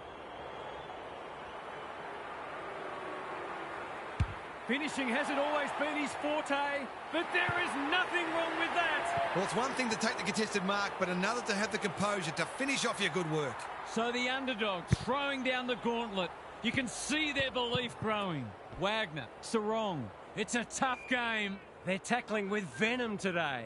S1: Finishing hasn't always been his forte, but there is nothing wrong with that.
S2: Well, it's one thing to take the contested mark, but another to have the composure to finish off your good work.
S1: So the underdog throwing down the gauntlet. You can see their belief growing. Wagner, Sarong. It's a tough game. They're tackling with venom today.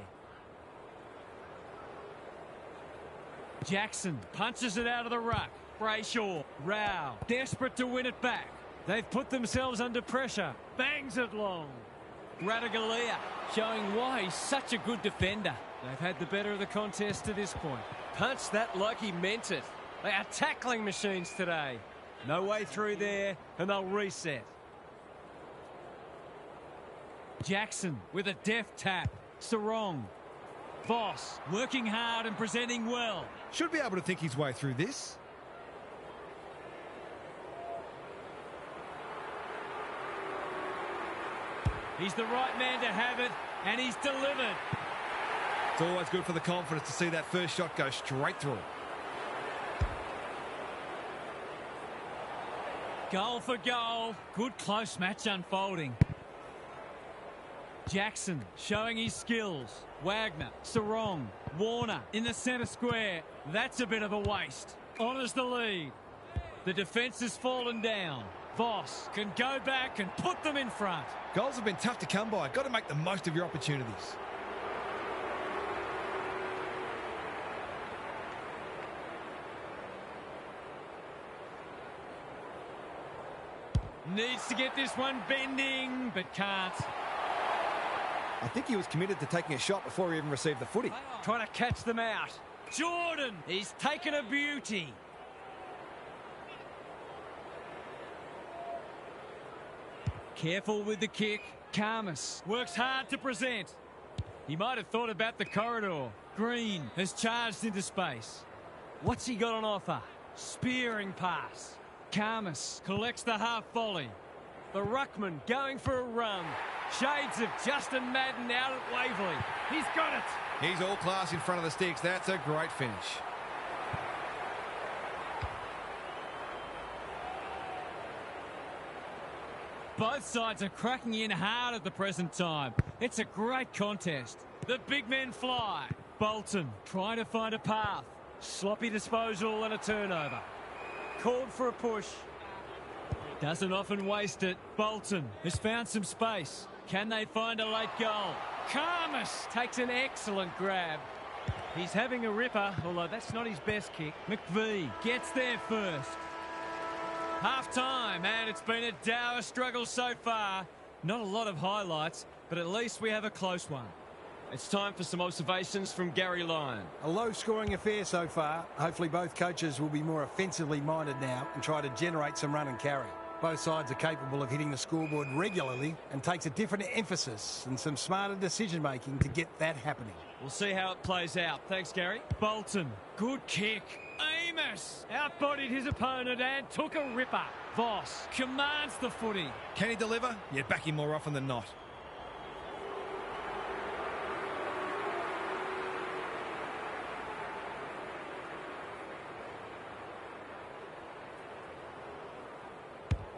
S1: Jackson punches it out of the ruck. Brayshaw, Rao, desperate to win it back. They've put themselves under pressure. Bangs it long. Ratugolea showing why he's such a good defender. They've had the better of the contest to this point. Punched that like he meant it. They are tackling machines today.
S4: No way through there, and they'll reset.
S1: Jackson with a deft tap. Sarong. Voss working hard and presenting well.
S2: Should be able to think his way through this.
S1: He's the right man to have it, and he's delivered.
S2: It's always good for the confidence to see that first shot go straight through.
S1: Goal for goal. Good close match unfolding. Jackson showing his skills. Wagner, Sarong, Warner in the centre square. That's a bit of a waste. Honours the lead. The defence has fallen down. Voss can go back and put them in front.
S2: Goals have been tough to come by. Got to make the most of your opportunities.
S1: Needs to get this one bending, but can't.
S3: I think he was committed to taking a shot before he even received the footy.
S1: Trying to catch them out. Jordan, he's taken a beauty. Careful with the kick. Karmas works hard to present. He might have thought about the corridor. Green has charged into space. What's he got on offer? Spearing pass. Karmas collects the half volley. The ruckman going for a run. Shades of Justin Madden out at Waverley. He's got it.
S2: He's all class in front of the sticks. That's a great finish.
S1: Both sides are cracking in hard at the present time. It's a great contest. The big men fly. Bolton trying to find a path. Sloppy disposal and a turnover. Called for a push. Doesn't often waste it. Bolton has found some space. Can they find a late goal? Karmas takes an excellent grab. He's having a ripper, although that's not his best kick. McVie gets there first. Half-time, and it's been a dour struggle so far. Not a lot of highlights, but at least we have a close one.
S4: It's time for some observations from Gary Lyon.
S5: A low-scoring affair so far. Hopefully both coaches will be more offensively minded now and try to generate some run and carry. Both sides are capable of hitting the scoreboard regularly and takes a different emphasis and some smarter decision-making to get that happening.
S1: We'll see how it plays out. Thanks, Gary. Bolton, good kick. Amos outbodied his opponent and took a ripper. Voss commands the footy.
S2: Can he deliver? Yeah, back him more often than not.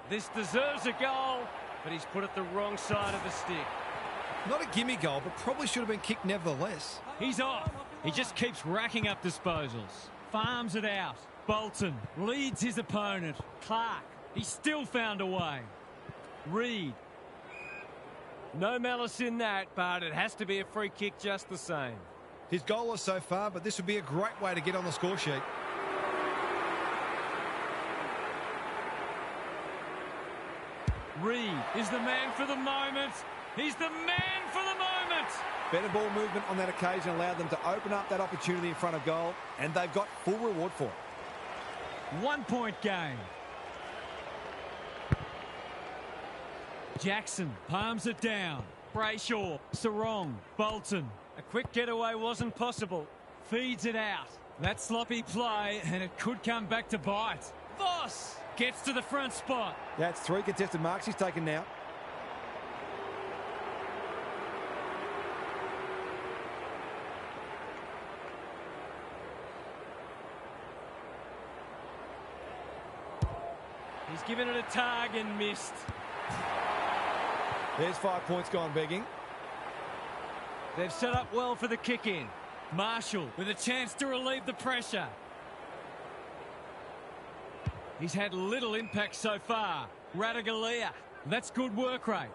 S1: This deserves a goal, but he's put it the wrong side of the stick.
S2: Not a gimme goal, but probably should have been kicked nevertheless.
S1: He's off. He just keeps racking up disposals. Farms it out. Bolton leads his opponent. Clark, he's still found a way. Reed. No malice in that, but it has to be a free kick just the same.
S2: He's goalless so far, but this would be a great way to get on the score sheet.
S1: Reed is the man for the moment. He's the man for the moment.
S3: Better ball movement on that occasion allowed them to open up that opportunity in front of goal, and they've got full reward for it.
S1: 1 point game. Jackson palms it down. Brayshaw, Sarong, Bolton. A quick getaway wasn't possible. Feeds it out. That sloppy play, and it could come back to bite. Voss gets to the front spot.
S3: That's 3 contested marks he's taken now.
S1: He's given it a tug and missed.
S3: There's 5 points gone begging.
S1: They've set up well for the kick-in. Marshall with a chance to relieve the pressure. He's had little impact so far. Radaglia. That's good work rate.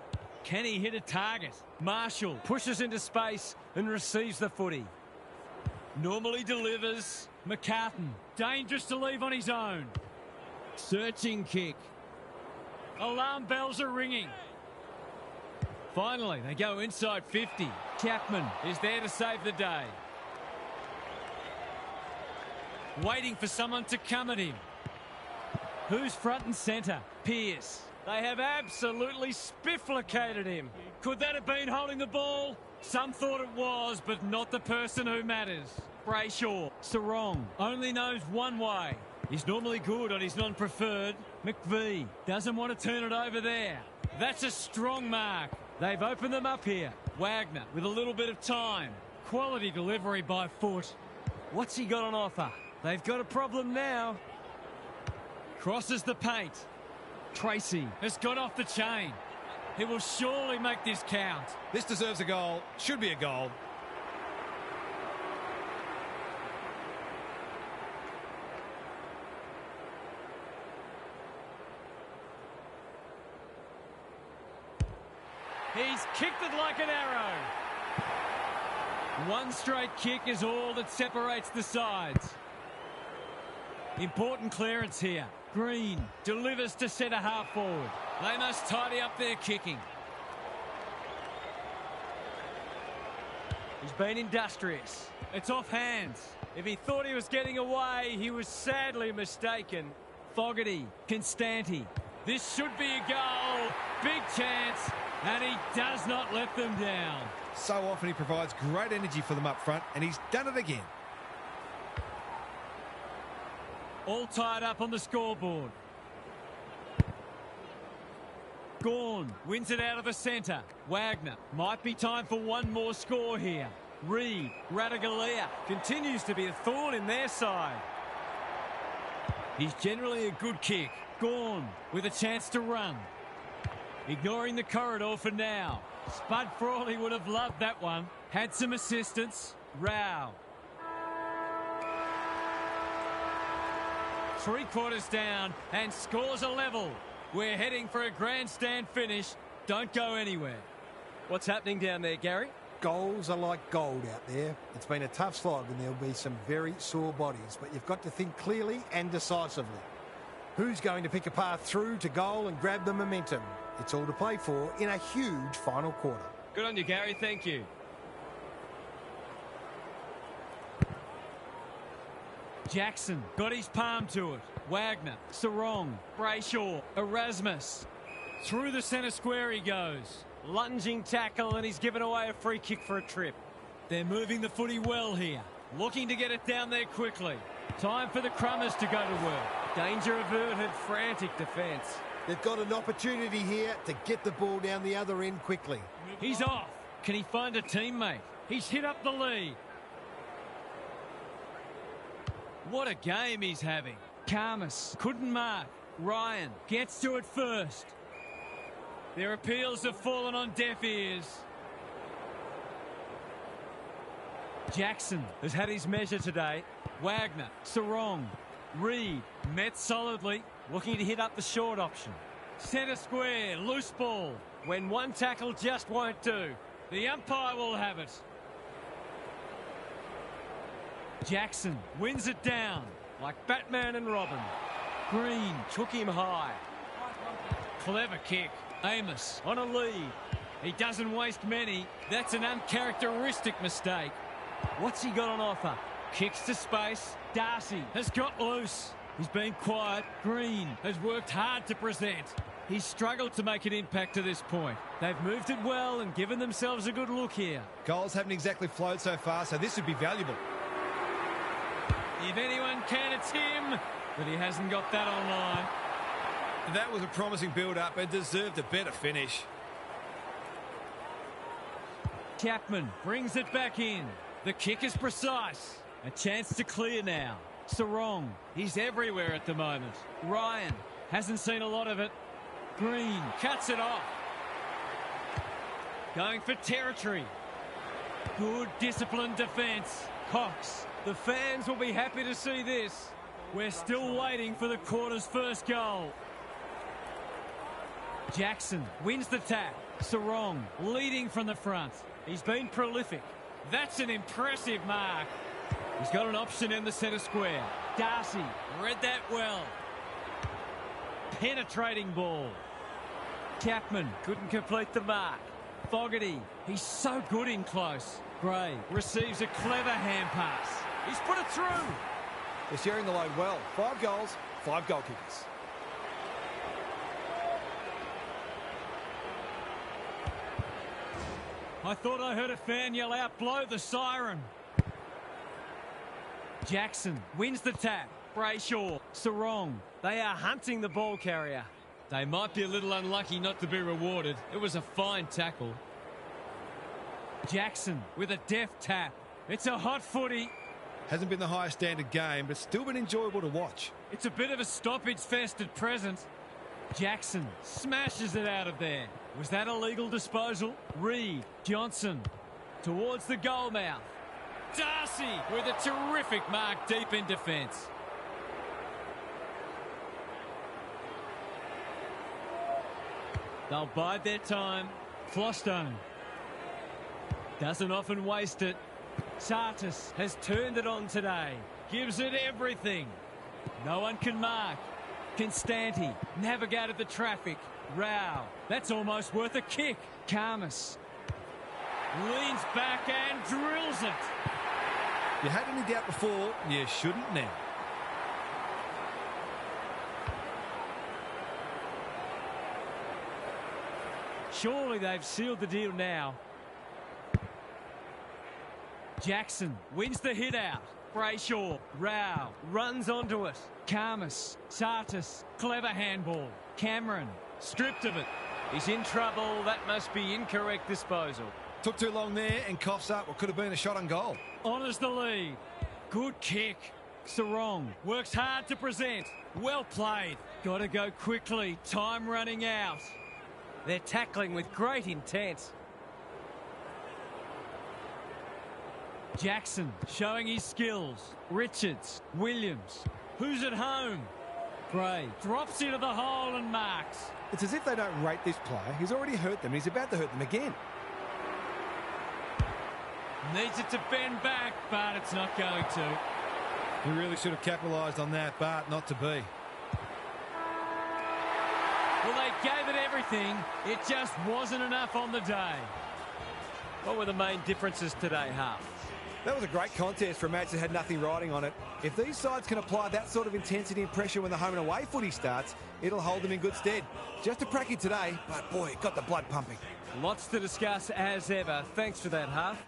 S1: Can he hit a target? Marshall pushes into space and receives the footy. Normally delivers. McCartan. Dangerous to leave on his own. Searching kick. Alarm bells are ringing. Finally, they go inside 50. Chapman is there to save the day. Waiting for someone to come at him.
S4: Who's front and centre? Pearce. They have absolutely spifflicated him. Could that have been holding the ball? Some thought it was, but not the person who matters. Brayshaw. Sarong only knows one way. He's normally good on his non-preferred. McVie doesn't want to turn it over there. That's a strong mark. They've opened them up here. Wagner with a little bit of time. Quality delivery by foot. What's he got on offer? They've got a problem now. Crosses the paint. Tracy has got off the chain. He will surely make this count.
S2: This deserves a goal. Should be a goal.
S4: He's kicked it like an arrow. One straight kick is all that separates the sides. Important clearance here. Green delivers to centre half forward. They must tidy up their kicking. He's been industrious. It's off hands. If he thought he was getting away, he was sadly mistaken. Fogarty, Constanti. This should be a goal. Big chance. And he does not let them down.
S2: So often he provides great energy for them up front, and he's done it again.
S4: All tied up on the scoreboard. Gawn wins it out of the centre. Wagner. Might be time for one more score here. Reed. Radaglia continues to be a thorn in their side. He's generally a good kick. Gawn with a chance to run. Ignoring the corridor for now. Spud Frawley would have loved that one. Had some assistance. Rao. 3/4 down and scores a level. We're heading for a grandstand finish. Don't go anywhere. What's happening down there, Gary?
S5: Goals are like gold out there. It's been a tough slog and there'll be some very sore bodies, but you've got to think clearly and decisively. Who's going to pick a path through to goal and grab the momentum? It's all to play for in a huge final quarter.
S4: Good on you, Gary. Thank you. Jackson got his palm to it. Wagner, Sarong, Brayshaw, Erasmus. Through the centre square he goes. Lunging tackle, and he's given away a free kick for a trip. They're moving the footy well here. Looking to get it down there quickly. Time for the Crummers to go to work. Danger averted, frantic defence.
S5: They've got an opportunity here to get the ball down the other end quickly.
S4: He's off. Can he find a teammate? He's hit up the lead. What a game he's having. Karmas couldn't mark. Ryan gets to it first. Their appeals have fallen on deaf ears. Jackson has had his measure today. Wagner, Sarong, Reed met solidly, looking to hit up the short option. Centre square, loose ball. When one tackle just won't do, the umpire will have it. Jackson wins it down like Batman and Robin. Green took him high. Clever kick. Amos on a lead. He doesn't waste many. That's an uncharacteristic mistake. What's he got on offer? Kicks to space. Darcy has got loose. He's been quiet. Green has worked hard to present. He's struggled to make an impact to this point. They've moved it well and given themselves a good look here.
S2: Goals haven't exactly flowed so far, so this would be valuable.
S4: If anyone can, it's him. But he hasn't got that online.
S2: That was a promising build-up and deserved a better finish.
S4: Chapman brings it back in. The kick is precise. A chance to clear now. Sarong, he's everywhere at the moment. Ryan hasn't seen a lot of it. Green cuts it off. Going for territory. Good disciplined defence. Cox. The fans will be happy to see this. We're still waiting for the quarter's first goal. Jackson wins the tap. Sarong leading from the front. He's been prolific. That's an impressive mark. He's got an option in the centre square. Darcy read that well. Penetrating ball. Chapman couldn't complete the mark. Fogarty, he's so good in close. Gray receives a clever hand pass. He's put it through.
S3: They're sharing the load well. 5 goals, 5 goal kickers.
S1: I thought I heard a fan yell out, blow the siren. Jackson wins the tap. Brayshaw, Sarong. They are hunting the ball carrier. They might be a little unlucky not to be rewarded. It was a fine tackle. Jackson with a deft tap. It's a hot footy.
S2: Hasn't been the highest standard game, but still been enjoyable to watch.
S1: It's a bit of a stoppage fest at present. Jackson smashes it out of there. Was that a legal disposal? Reed, Johnson, towards the goal mouth. Darcy with a terrific mark deep in defence. They'll bide their time. Flostone doesn't often waste it. Sartis has turned it on today. Gives it everything. No one can mark. Constanti navigated the traffic. Rao. That's almost worth a kick. Karmas leans back and drills it.
S2: You had any doubt before, you shouldn't now.
S1: Surely they've sealed the deal now. Jackson wins the hit out. Brayshaw, Rao runs onto it. Karmas, Sartis, clever handball. Cameron stripped of it. He's in trouble. That must be incorrect disposal.
S2: Took too long there and coughs up what could have been a shot on goal.
S1: Honours the lead. Good kick. Sarong works hard to present. Well played. Got to go quickly. Time running out. They're tackling with great intent. Jackson showing his skills. Richards, Williams. Who's at home? Gray drops into the hole and marks.
S3: It's as if they don't rate this player. He's already hurt them and he's about to hurt them again.
S1: Needs it to bend back, but it's not going to.
S2: He really should have capitalised on that, but not to be.
S1: Well, they gave it everything. It just wasn't enough on the day. What were the main differences today, Huff?
S3: That was a great contest for a match that had nothing riding on it. If these sides can apply that sort of intensity and pressure when the home and away footy starts, it'll hold them in good stead. Just a pracky today, but boy, it got the blood pumping.
S1: Lots to discuss as ever. Thanks for that, Huff.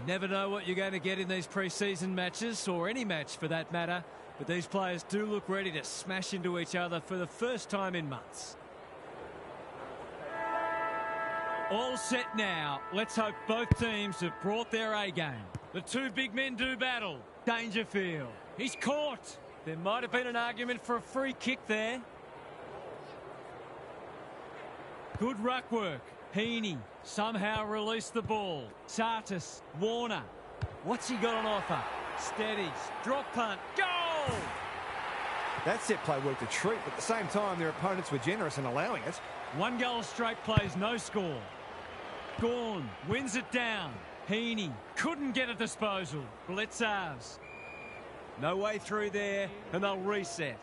S4: never know what you're going to get in these pre-season matches, or any match for that matter, but these players do look ready to smash into each other for the first time in months. All set now. Let's hope both teams have brought their A-game. The two big men do battle. Dangerfield. He's caught. There might have been an argument for a free kick there. Good ruck work. Heaney somehow released the ball. Sartis. Warner. What's he got on offer? Steadies. Drop punt. Goal!
S3: That set play worked a treat, but at the same time, their opponents were generous in allowing it.
S4: 1 goal straight plays, no score. Gawn wins it down. Heaney couldn't get a disposal. Blitzars. No way through there, and they'll reset.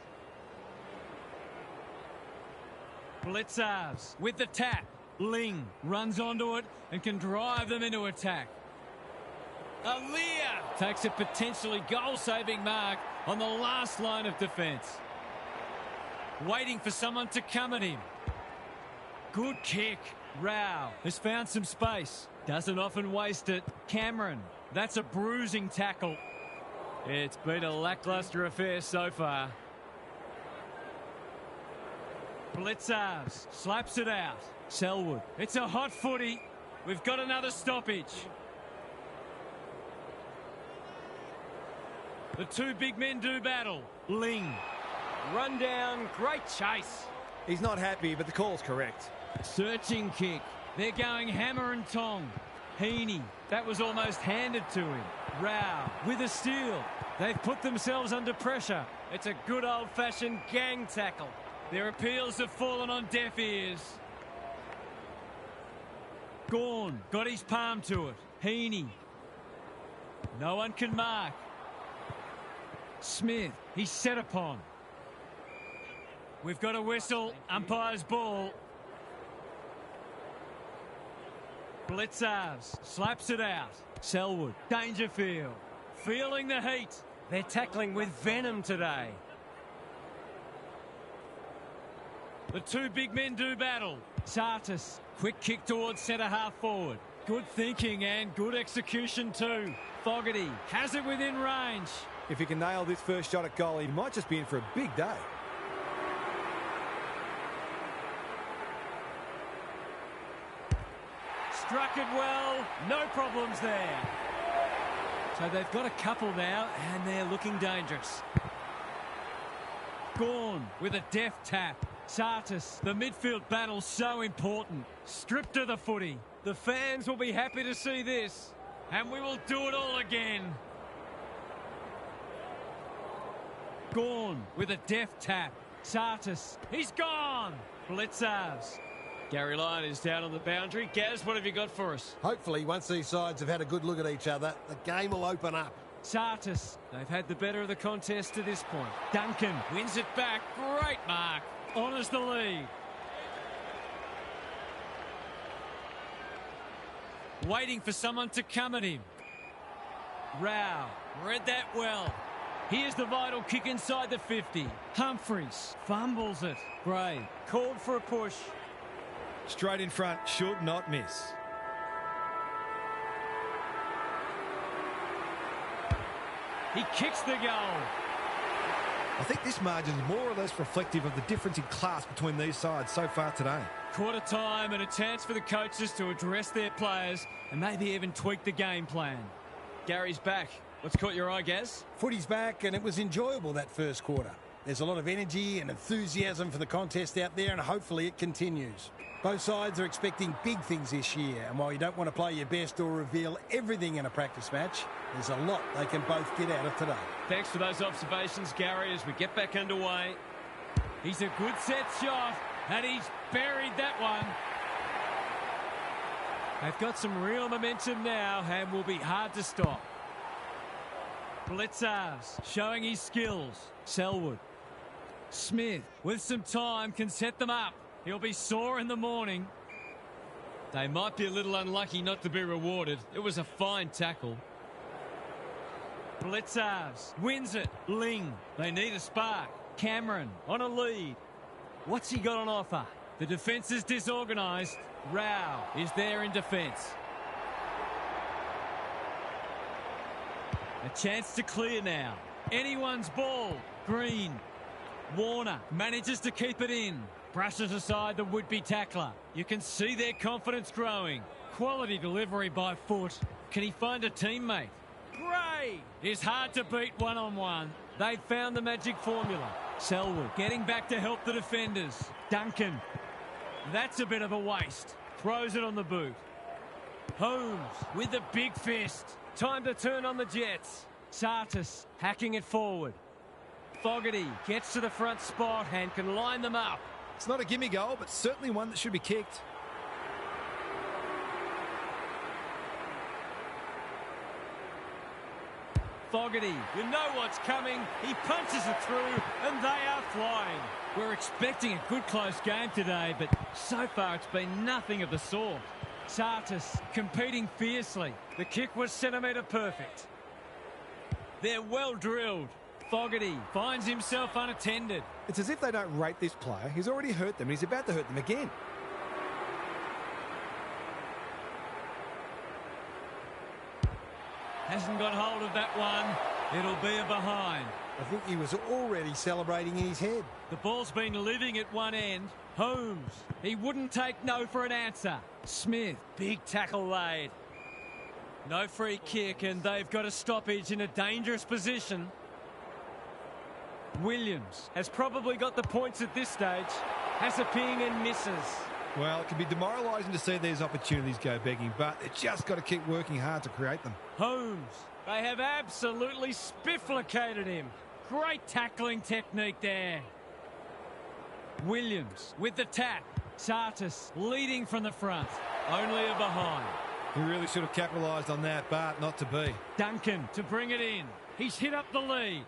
S4: Blitzars with the tap. Ling runs onto it and can drive them into attack. Aaliyah takes a potentially goal-saving mark on the last line of defence. Waiting for someone to come at him. Good kick. Rao has found some space. Doesn't often waste it. Cameron. That's a bruising tackle. It's been a lacklustre affair so far. Blitzars slaps it out. Selwood. It's a hot footy. We've got another stoppage. The two big men do battle. Ling. Run down. Great chase.
S3: He's not happy, but the call's correct.
S4: Searching kick. They're going hammer and tong. Heaney. That was almost handed to him. Rao with a steal. They've put themselves under pressure. It's a good old-fashioned gang tackle. Their appeals have fallen on deaf ears. Gawn got his palm to it. Heaney. No one can mark. Smith. He's set upon. We've got a whistle. Umpire's ball. Blitzars slaps it out. Selwood. Dangerfield. Feeling the heat. They're tackling with venom today. The two big men do battle. Sartis. Quick kick towards centre half forward. Good thinking and good execution too. Fogarty has it within range.
S3: If he can nail this first shot at goal, he might just be in for a big day.
S4: Struck it well. No problems there. So they've got a couple now, and they're looking dangerous. Gawn with a deft tap. Sartis, the midfield battle so important. Stripped of the footy. The fans will be happy to see this, and we will do it all again. Gawn with a deft tap. Sartis, he's gone. Blitzars. Gary Lyon is down on the boundary. Gaz, what have you got for us?
S5: Hopefully, once these sides have had a good look at each other, the game will open up.
S4: Sartis, they've had the better of the contest to this point. Duncan wins it back. Great mark. Honours the lead. Waiting for someone to come at him. Rao read that well. Here's the vital kick inside the 50. Humphreys fumbles it. Gray called for a push.
S2: Straight in front, should not miss.
S4: He kicks the goal.
S2: I think this margin is more or less reflective of the difference in class between these sides so far today.
S4: Quarter time and a chance for the coaches to address their players and maybe even tweak the game plan. Gary's back. What's caught your eye, Gaz?
S5: Footy's back, and it was enjoyable that first quarter. There's a lot of energy and enthusiasm for the contest out there, and hopefully it continues. Both sides are expecting big things this year, and while you don't want to play your best or reveal everything in a practice match, there's a lot they can both get out of today.
S4: Thanks for those observations, Gary, as we get back underway. He's a good set shot, and he's buried that one. They've got some real momentum now, and will be hard to stop. Blitzars showing his skills. Selwood. Smith, with some time, can set them up. He'll be sore in the morning. They might be a little unlucky not to be rewarded. It was a fine tackle. Blitzars wins it. Ling. They need a spark. Cameron on a lead. What's he got on offer? The defence is disorganised. Rao is there in defence.
S1: A chance to clear now. Anyone's ball. Green. Warner manages to keep it in. Brushes aside the would-be tackler. You can see their confidence growing. Quality delivery by foot. Can he find a teammate? Gray is hard to beat one-on-one. They've found the magic formula. Selwood getting back to help the defenders. Duncan. That's a bit of a waste. Throws it on the boot. Holmes with a big fist. Time to turn on the Jets. Sartis hacking it forward. Fogarty gets to the front spot and can line them up.
S2: It's not a gimme goal, but certainly one that should be kicked.
S1: Fogarty, you know what's coming. He punches it through and they are flying. We're expecting a good close game today, but so far it's been nothing of the sort. Sartis competing fiercely. The kick was centimetre perfect. They're well drilled. Fogarty finds himself unattended.
S3: It's as if they don't rate this player. He's already hurt them and he's about to hurt them again.
S1: Hasn't got hold of that one. It'll be a behind.
S5: I think he was already celebrating in his head.
S1: The ball's been living at one end. Holmes, he wouldn't take no for an answer. Smith, big tackle laid. No free kick and they've got a stoppage in a dangerous position. Williams has probably got the points at this stage. Has a ping and misses.
S2: Well, it can be demoralising to see these opportunities go begging, but they've just got to keep working hard to create them.
S1: Holmes, they have absolutely spifflicated him. Great tackling technique there. Williams with the tap. Sartis leading from the front. Only a behind.
S2: He really should have capitalised on that, but not to be.
S1: Duncan to bring it in. He's hit up the lead.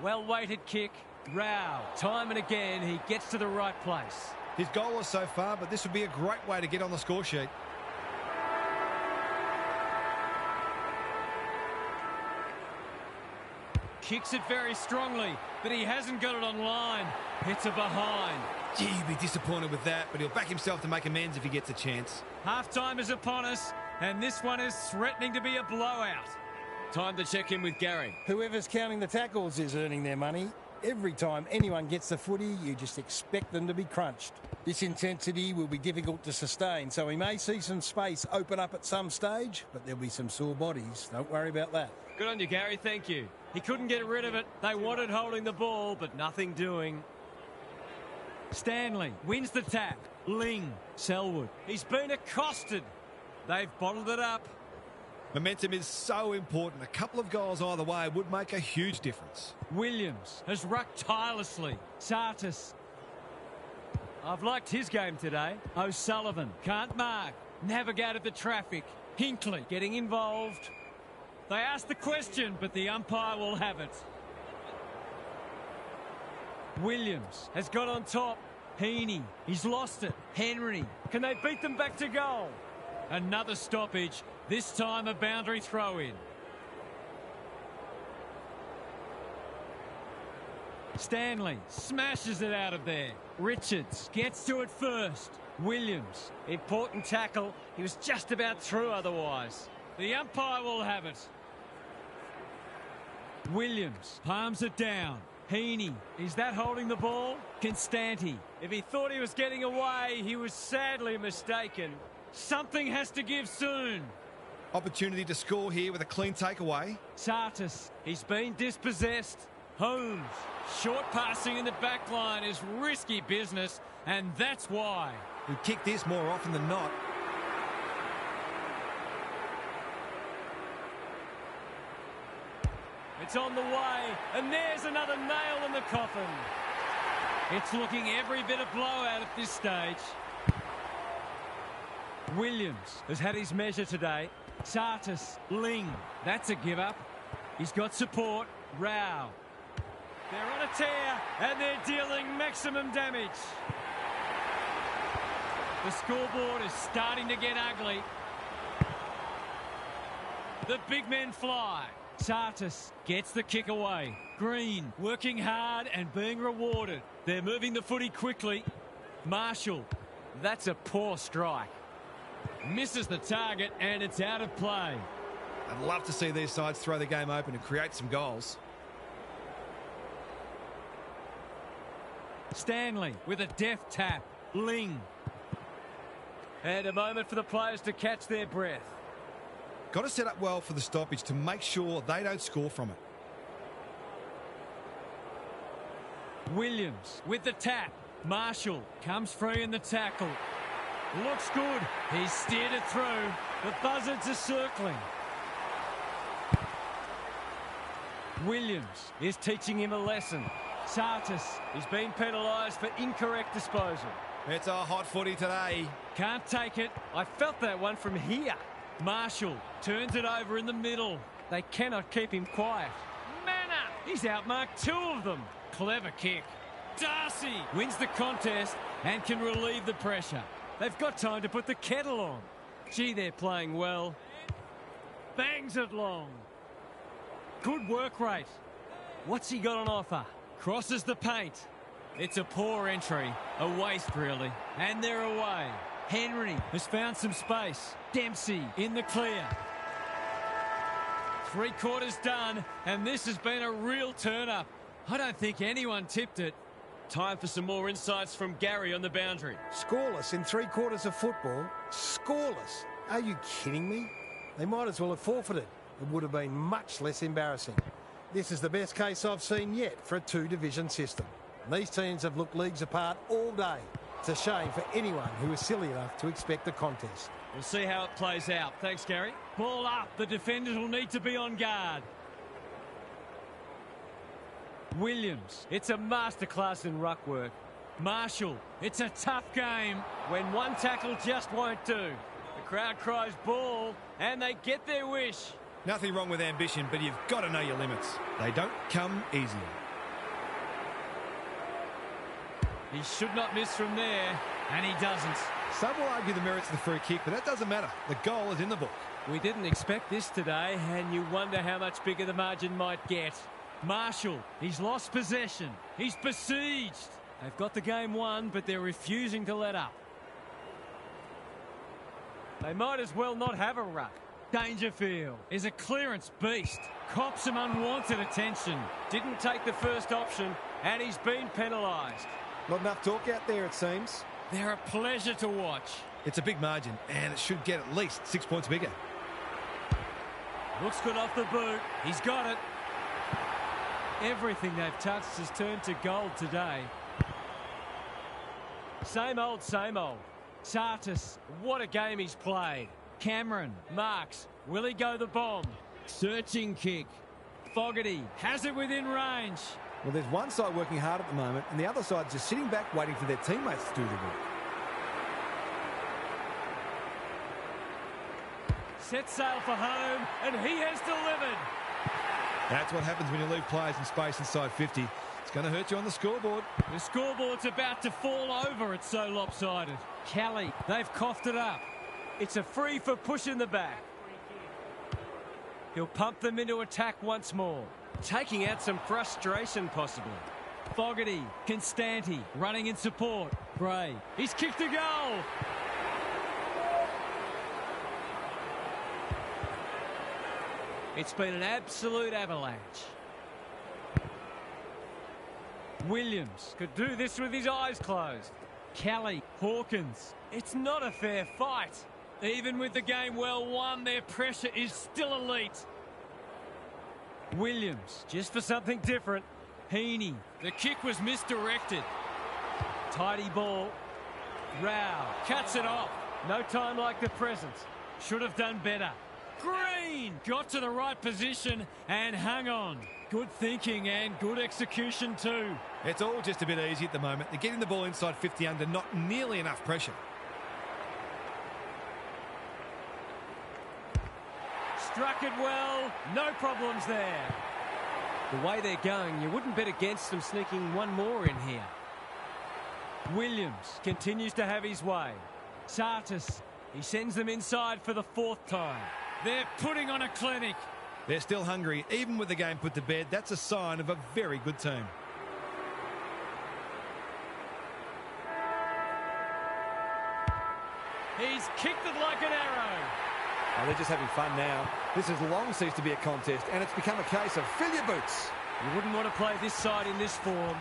S1: Well-weighted kick. Rao, time and again, he gets to the right place.
S2: His goalless so far, but this would be a great way to get on the score sheet.
S1: Kicks it very strongly, but he hasn't got it on line. Hits a behind.
S2: Gee, he'd be disappointed with that, but he'll back himself to make amends if he gets a chance.
S1: Half-time is upon us, and this one is threatening to be a blowout. Time to check in with Gary.
S5: Whoever's counting the tackles is earning their money. Every time anyone gets the footy, you just expect them to be crunched. This intensity will be difficult to sustain, so we may see some space open up at some stage, but there'll be some sore bodies. Don't worry about that.
S1: Good on you, Gary. Thank you. He couldn't get rid of it. They wanted holding the ball, but nothing doing. Stanley wins the tap. Ling, Selwood. He's been accosted. They've bottled it up.
S2: Momentum is so important. A couple of goals either way would make a huge difference.
S1: Williams has rucked tirelessly. Sartis. I've liked his game today. O'Sullivan can't mark. Navigated the traffic. Hinkley getting involved. They asked the question, but the umpire will have it. Williams has got on top. Heaney, he's lost it. Henry, can they beat them back to goal? Another stoppage, this time a boundary throw-in. Stanley smashes it out of there. Richards gets to it first. Williams, important tackle. He was just about through otherwise. The umpire will have it. Williams palms it down. Heaney, is that holding the ball? Constanti, if he thought he was getting away, he was sadly mistaken. Something has to give soon.
S2: Opportunity to score here with a clean takeaway.
S1: Sartis, he's been dispossessed. Holmes, short passing in the back line is risky business, and that's why.
S2: We kick this more often than not.
S1: It's on the way, and there's another nail in the coffin. It's looking every bit a blowout at this stage. Williams has had his measure today. Sartis, Ling, that's a give-up. He's got support. Rao. They're on a tear, and they're dealing maximum damage. The scoreboard is starting to get ugly. The big men fly. Sartis gets the kick away. Green working hard and being rewarded. They're moving the footy quickly. Marshall, that's a poor strike. Misses the target and it's out of play.
S2: I'd love to see these sides throw the game open and create some goals.
S1: Stanley with a deft tap. Ling. And a moment for the players to catch their breath.
S2: Got to set up well for the stoppage to make sure they don't score from it.
S1: Williams with the tap. Marshall comes free in the tackle. Looks good. He's steered it through. The buzzards are circling. Williams is teaching him a lesson. Sartis is being penalised for incorrect disposal.
S2: It's a hot footy today.
S1: Can't take it. I felt that one from here. Marshall turns it over in the middle. They cannot keep him quiet. Manor! He's outmarked two of them. Clever kick. Darcy wins the contest and can relieve the pressure. They've got time to put the kettle on. Gee, they're playing well. Bangs it long. Good work rate. What's he got on offer? Crosses the paint. It's a poor entry. A waste, really. And they're away. Henry has found some space. Dempsey in the clear. 3/4 done, and this has been a real turn-up. I don't think anyone tipped it. Time for some more insights from Gary on the boundary.
S5: Scoreless in 3/4 of football. Scoreless. Are you kidding me? They might as well have forfeited. It would have been much less embarrassing. This is the best case I've seen yet for a two-division system. These teams have looked leagues apart all day. It's a shame for anyone who is silly enough to expect a contest.
S1: We'll see how it plays out. Thanks, Gary. Ball up. The defenders will need to be on guard. Williams. It's a masterclass in ruck work. Marshall. It's a tough game when one tackle just won't do. The crowd cries ball, and they get their wish.
S2: Nothing wrong with ambition, but you've got to know your limits. They don't come easily.
S1: He should not miss from there, and he doesn't.
S2: Some will argue the merits of the free kick, but that doesn't matter. The goal is in the book.
S1: We didn't expect this today, and you wonder how much bigger the margin might get. Marshall, he's lost possession. He's besieged. They've got the game won, but they're refusing to let up. They might as well not have a ruck. Dangerfield is a clearance beast. Cops some unwanted attention. Didn't take the first option, and he's been penalised.
S3: Not enough talk out there, it seems.
S1: They're a pleasure to watch.
S2: It's a big margin, and it should get at least 6 points bigger.
S1: Looks good off the boot. He's got it. Everything they've touched has turned to gold today. Same old, same old. Sartis, what a game he's played. Cameron, marks. Will he go the bomb? Searching kick. Fogarty has it within range.
S3: Well, there's one side working hard at the moment, and the other side just sitting back waiting for their teammates to do the work.
S1: Set sail for home, and he has delivered.
S2: That's what happens when you leave players in space inside 50. It's going to hurt you on the scoreboard.
S1: The scoreboard's about to fall over. It's so lopsided. Kelly, they've coughed it up. It's a free for pushing the back. He'll pump them into attack once more. Taking out some frustration, possibly. Fogarty, Constanti, running in support. Gray, he's kicked a goal. It's been an absolute avalanche. Williams could do this with his eyes closed. Kelly, Hawkins. It's not a fair fight. Even with the game well won, their pressure is still elite. Williams, just for something different. Heaney, the kick was misdirected. Tidy ball. Rao cuts it off. No time like the present. Should have done better. Green got to the right position and hung on. Good thinking and good execution too.
S2: It's all just a bit easy at the moment. They're getting the ball inside 50 under not nearly enough pressure.
S1: Struck it well. No problems there. The way they're going, you wouldn't bet against them sneaking one more in here. Williams continues to have his way. Sartis, he sends them inside for the 4th time. They're putting on a clinic.
S2: They're still hungry. Even with the game put to bed, that's a sign of a very good team.
S1: He's kicked it like an arrow.
S3: Oh, they're just having fun now. This has long ceased to be a contest, and it's become a case of fill your boots.
S4: You wouldn't want to play this side in this form.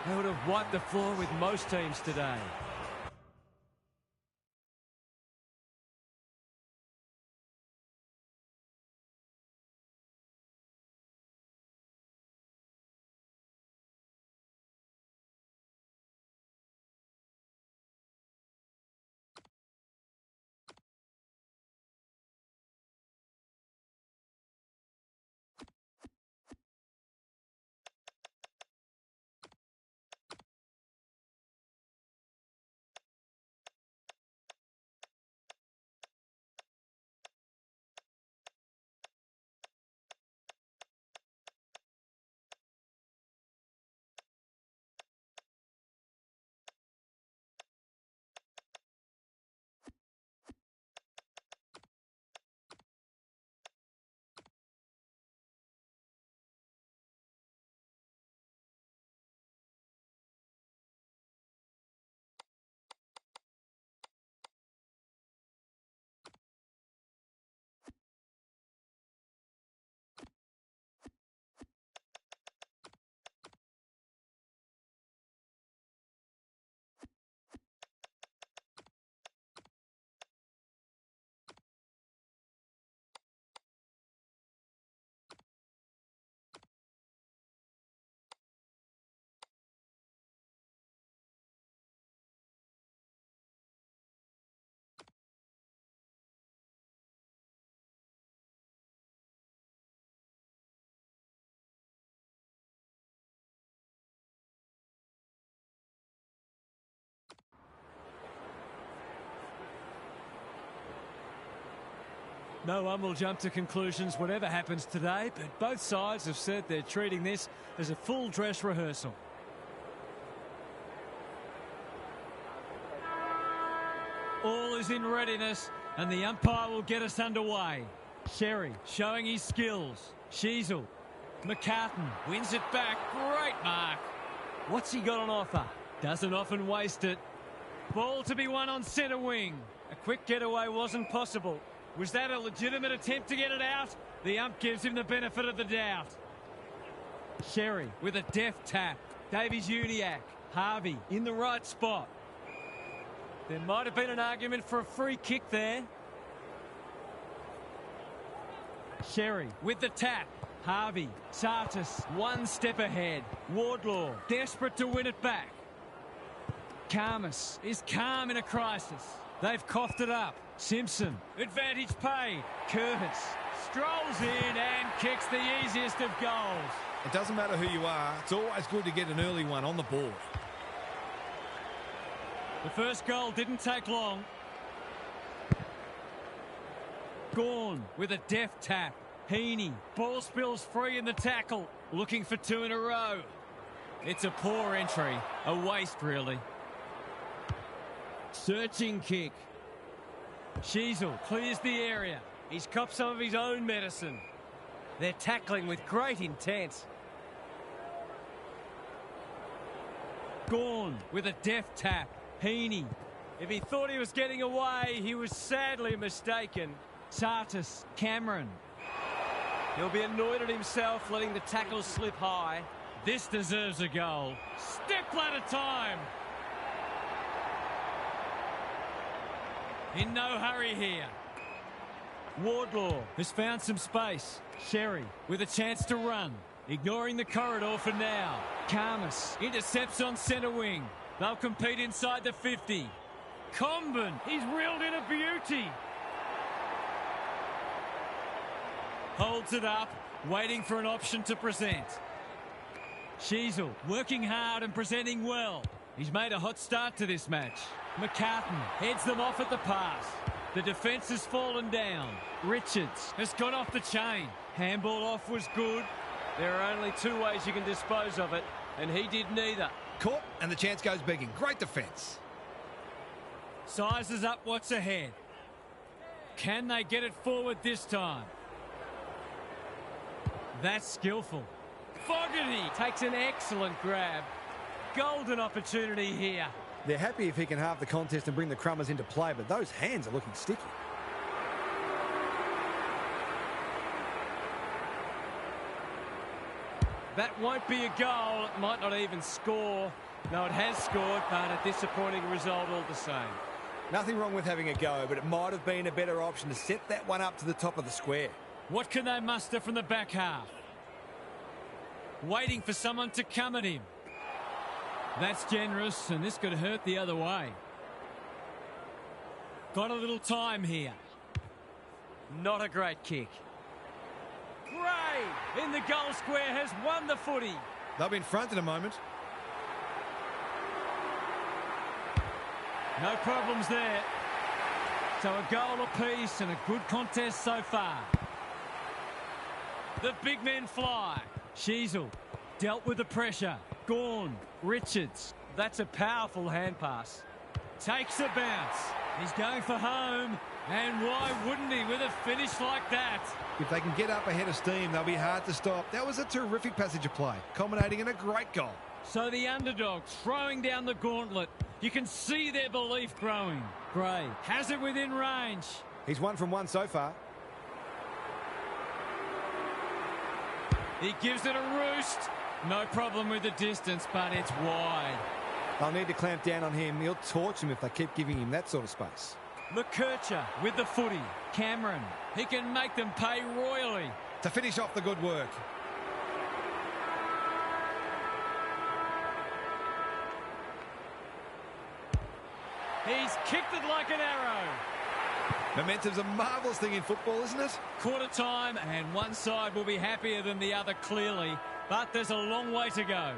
S4: They would have wiped the floor with most teams today. No one will jump to conclusions whatever happens today, but both sides have said they're treating this as a full dress rehearsal. All is in readiness, and the umpire will get us underway. Sherry showing his skills. Sheasel. McCartan wins it back. Great mark. What's he got on offer? Doesn't often waste it. Ball to be won on centre wing. A quick getaway wasn't possible. Was that a legitimate attempt to get it out? The ump gives him the benefit of the doubt. Sherry with a deft tap. Davies-Uniacke. Harvey in the right spot. There might have been an argument for a free kick there. Sherry with the tap. Harvey. Sartis one step ahead. Wardlaw desperate to win it back. Karmas is calm in a crisis. They've coughed it up. Simpson, advantage paid. Curtis strolls in and kicks the easiest of goals.
S2: It doesn't matter who you are, it's always good to get an early one on the board.
S4: The first goal didn't take long. Gawn with a deft tap. Heaney, ball spills free in the tackle. Looking for two in a row. It's a poor entry. A waste, really. Searching kick. Sheasel clears the area. He's copped some of his own medicine. They're tackling with great intent. Gawn with a deft tap. Heaney. If he thought he was getting away, he was sadly mistaken. Sartis, Cameron. He'll be annoyed at himself letting the tackle slip high. This deserves a goal. Step ladder time. In no hurry here. Wardlaw has found some space. Sherry with a chance to run. Ignoring the corridor for now. Karmas intercepts on centre wing. They'll compete inside the 50. Comben, he's reeled in a beauty. Holds it up, waiting for an option to present. Sheasel working hard and presenting well. He's made a hot start to this match. McCartan heads them off at the pass. The defence has fallen down. Richards has gone off the chain. Handball off was good. There are only two ways you can dispose of it, and he did neither.
S2: Caught, and the chance goes begging. Great defence.
S4: Sizes up what's ahead. Can they get it forward this time? That's skillful. Fogarty takes an excellent grab. Golden opportunity here.
S3: They're happy if he can halve the contest and bring the Crummers into play, but those hands are looking sticky.
S4: That won't be a goal. It might not even score. No, it has scored, but a disappointing result all the same.
S3: Nothing wrong with having a go, but it might have been a better option to set that one up to the top of the square.
S1: What can they muster from the back half? Waiting for someone to come at him. That's generous, and this could hurt the other way. Got a little time here. Not a great kick. Gray in the goal square has won the footy.
S2: They'll be in front in a moment.
S1: No problems there. So a goal apiece and a good contest so far. The big men fly. Sheasel dealt with the pressure. Gawn, Richards. That's a powerful hand pass. Takes a bounce. He's going for home. And why wouldn't he with a finish like that?
S2: If they can get up ahead of steam, they'll be hard to stop. That was a terrific passage of play, culminating in a great goal.
S1: So the underdogs throwing down the gauntlet. You can see their belief growing. Gray has it within range.
S3: He's 1 from 1 so far.
S1: He gives it a roost. No problem with the distance, but it's wide.
S3: They'll need to clamp down on him. He'll torch him if they keep giving him that sort of space.
S1: McKercher with the footy. Cameron, he can make them pay royally.
S2: To finish off the good work.
S1: He's kicked it like an arrow.
S2: Momentum's a marvellous thing in football, isn't it?
S1: Quarter time, and one side will be happier than the other, clearly. But there's a long way to go.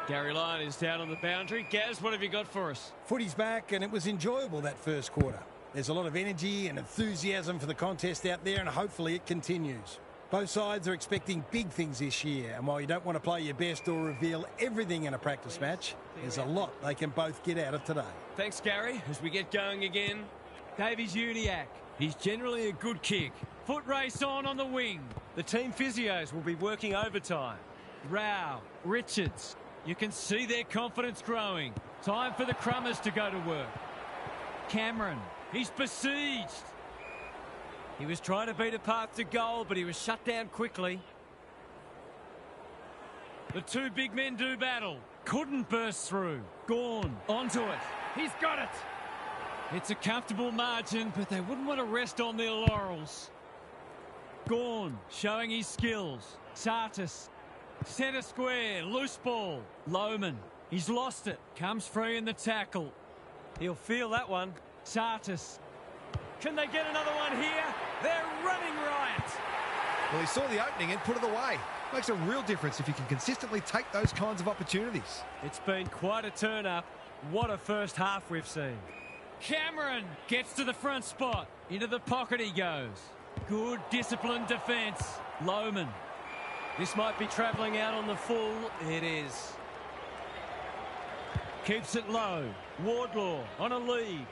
S1: Gary Lyon is down on the boundary. Gaz, what have you got for us?
S5: Footy's back, and it was enjoyable that first quarter. There's a lot of energy and enthusiasm for the contest out there, and hopefully it continues. Both sides are expecting big things this year, and while you don't want to play your best or reveal everything in a practice match, there's a lot they can both get out of today.
S1: Thanks, Gary. As we get going again, Davies Uniacke. He's generally a good kick. Foot race on the wing.
S4: The team physios will be working overtime.
S1: Rao, Richards. You can see their confidence growing. Time for the Crummers to go to work. Cameron, he's besieged.
S4: He was trying to beat a path to goal, but he was shut down quickly.
S1: The two big men do battle. Couldn't burst through. Gawn onto it. He's got it. It's a comfortable margin, but they wouldn't want to rest on their laurels. Gawn showing his skills. Sartis. Centre square. Loose ball. Lohman. He's lost it. Comes free in the tackle.
S4: He'll feel that one.
S1: Sartis. Can they get another one here? They're running riot.
S2: Well, he saw the opening and put it away. Makes a real difference if you can consistently take those kinds of opportunities.
S4: It's been quite a turn-up. What a first half we've seen.
S1: Cameron gets to the front spot. Into the pocket he goes. Good disciplined defence. Lohman.
S4: This might be travelling out on the full. It is.
S1: Keeps it low. Wardlaw on a lead.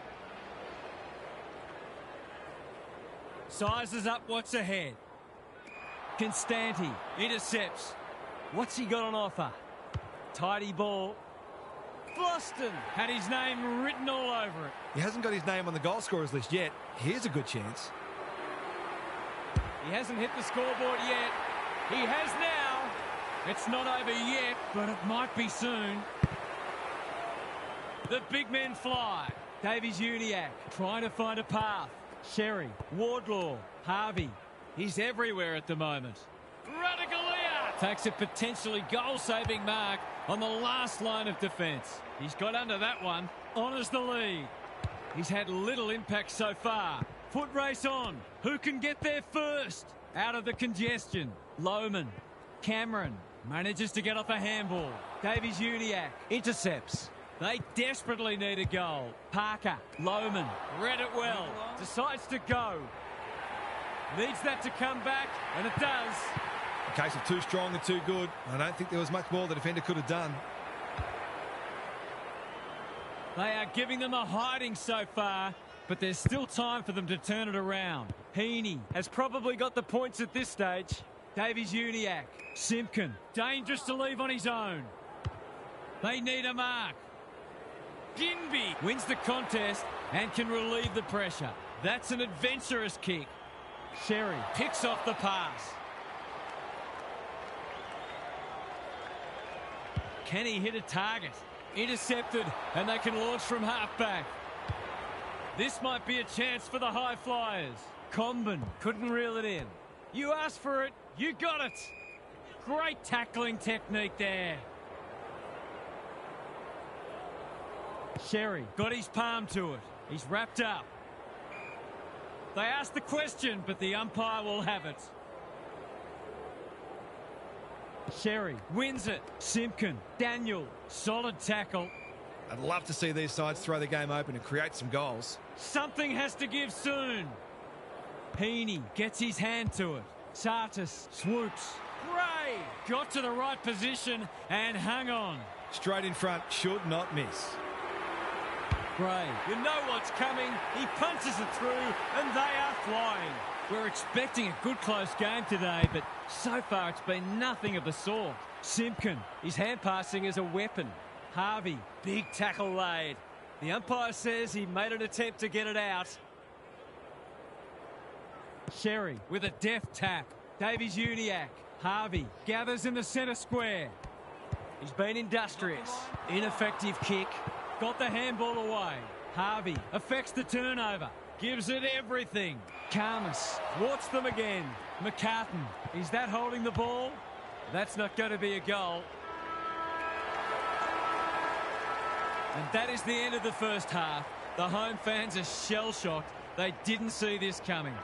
S1: Sizes up what's ahead. Constanti intercepts. What's he got on offer? Tidy ball. Boston had his name written all over it.
S2: He hasn't got his name on the goal scorers list yet. Here's a good chance.
S1: He hasn't hit the scoreboard yet. He has now. It's not over yet, but it might be soon. The big men fly. Davies Uniacke trying to find a path. Sherry, Wardlaw, Harvey. He's everywhere at the moment. Radagalia takes a potentially goal-saving mark on the last line of defence. He's got under that one. Honours the lead. He's had little impact so far. Foot race on. Who can get there first? Out of the congestion. Lohman. Cameron manages to get off a handball. Davies Uniacke intercepts. They desperately need a goal. Parker, Lohman, read it well. Decides to go. Needs that to come back, and it does.
S2: A case of too strong and too good. I don't think there was much more the defender could have done.
S1: They are giving them a hiding so far, but there's still time for them to turn it around. Heaney
S4: has probably got the points at this stage.
S1: Davies Uniacke. Simpkin, dangerous to leave on his own. They need a mark. Ginby wins the contest and can relieve the pressure. That's an adventurous kick. Sherry picks off the pass. Can he hit a target? Intercepted, and they can launch from halfback. This might be a chance for the high flyers. Comben couldn't reel it in. You asked for it, you got it. Great tackling technique there. Sherry got his palm to it. He's wrapped up. They asked the question, but the umpire will have it. Sherry wins it. Simpkin, Daniel, solid tackle.
S2: I'd love to see these sides throw the game open and create some goals.
S1: Something has to give soon. Heaney gets his hand to it. Sartis swoops. Gray got to the right position and hung on.
S2: Straight in front, should not miss.
S1: Gray, you know what's coming. He punches it through and they are flying. We're expecting a good close game today, but so far it's been nothing of the sort. Simpkin, his hand passing is a weapon. Harvey, big tackle laid. The umpire says he made an attempt to get it out. Sherry with a deft tap. Davies-Uniacke. Harvey gathers in the centre square. He's been industrious. Ineffective kick. Got the handball away. Harvey affects the turnover. Gives it everything. Karmas thwarts them again. McCartan, is that holding the ball? That's not going to be a goal. And that is the end of the first half. The home fans are shell-shocked. They didn't see this coming.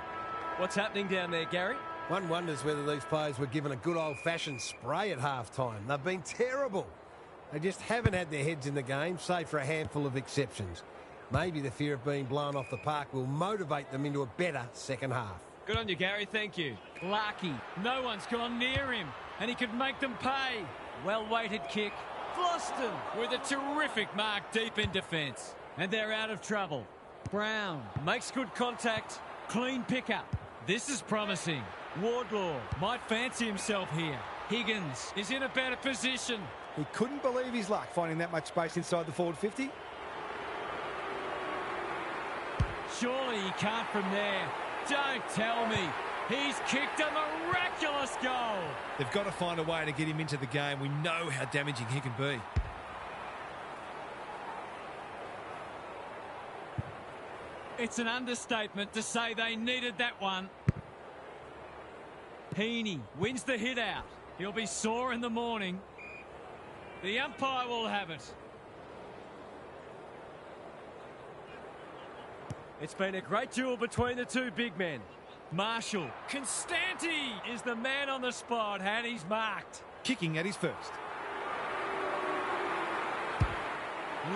S1: What's happening down there, Gary?
S5: One wonders whether these players were given a good old-fashioned spray at half-time. They've been terrible. They just haven't had their heads in the game, save for a handful of exceptions. Maybe the fear of being blown off the park will motivate them into a better second half.
S1: Good on you, Gary. Thank you. Larky. No one's gone near him, and he could make them pay. Well-weighted kick. Floston with a terrific mark deep in defence. And they're out of trouble. Brown makes good contact. Clean pickup. This is promising. Wardlaw might fancy himself here. Higgins is in a better position.
S3: He couldn't believe his luck finding that much space inside the forward 50.
S1: Surely he can't from there. Don't tell me. He's kicked a miraculous goal.
S2: They've got to find a way to get him into the game. We know how damaging he can be.
S1: It's an understatement to say they needed that one. Heaney wins the hit out. He'll be sore in the morning. The umpire will have it. It's been a great duel between the two big men. Marshall, Constanti is the man on the spot, and he's marked.
S2: Kicking at his first.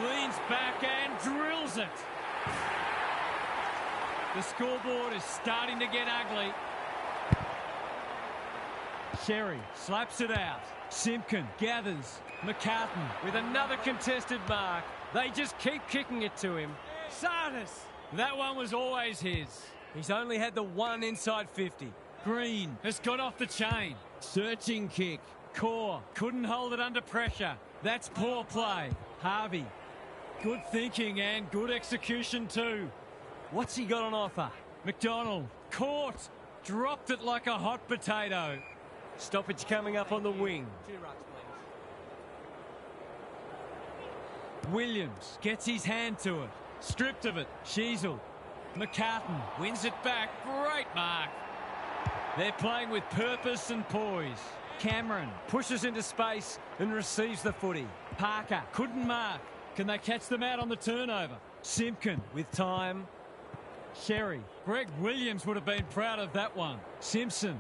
S1: Leans back and drills it. The scoreboard is starting to get ugly. Sherry slaps it out. Simpkin gathers. McCartan with another contested mark. They just keep kicking it to him. Sartis. That one was always his. He's only had the one inside 50. Green has got off the chain. Searching kick. Core couldn't hold it under pressure. That's poor play. Harvey. Good thinking and good execution too. What's he got on offer? McDonald. Caught. Dropped it like a hot potato. Stoppage coming up on the wing. Williams gets his hand to it. Stripped of it. Sheasel. McCartan wins it back. Great mark. They're playing with purpose and poise. Cameron pushes into space and receives the footy. Parker couldn't mark. Can they catch them out on the turnover? Simpkin with time. Sherry. Greg Williams would have been proud of that one. Simpson.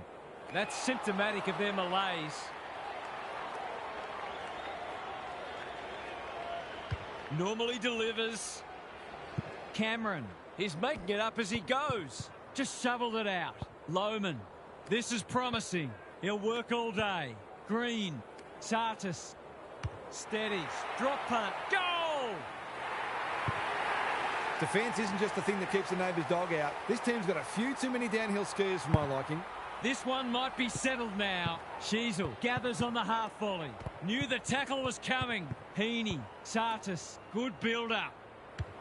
S1: That's symptomatic of their malaise. Normally delivers. Cameron. He's making it up as he goes. Just shoveled it out. Lohman. This is promising. He'll work all day. Green. Sartis. Steadies. Drop punt. Goal!
S3: Defence isn't just the thing that keeps the neighbour's dog out. This team's got a few too many downhill skiers for my liking.
S1: This one might be settled now. Sheasel gathers on the half volley. Knew the tackle was coming. Heaney. Sartis. Good build-up.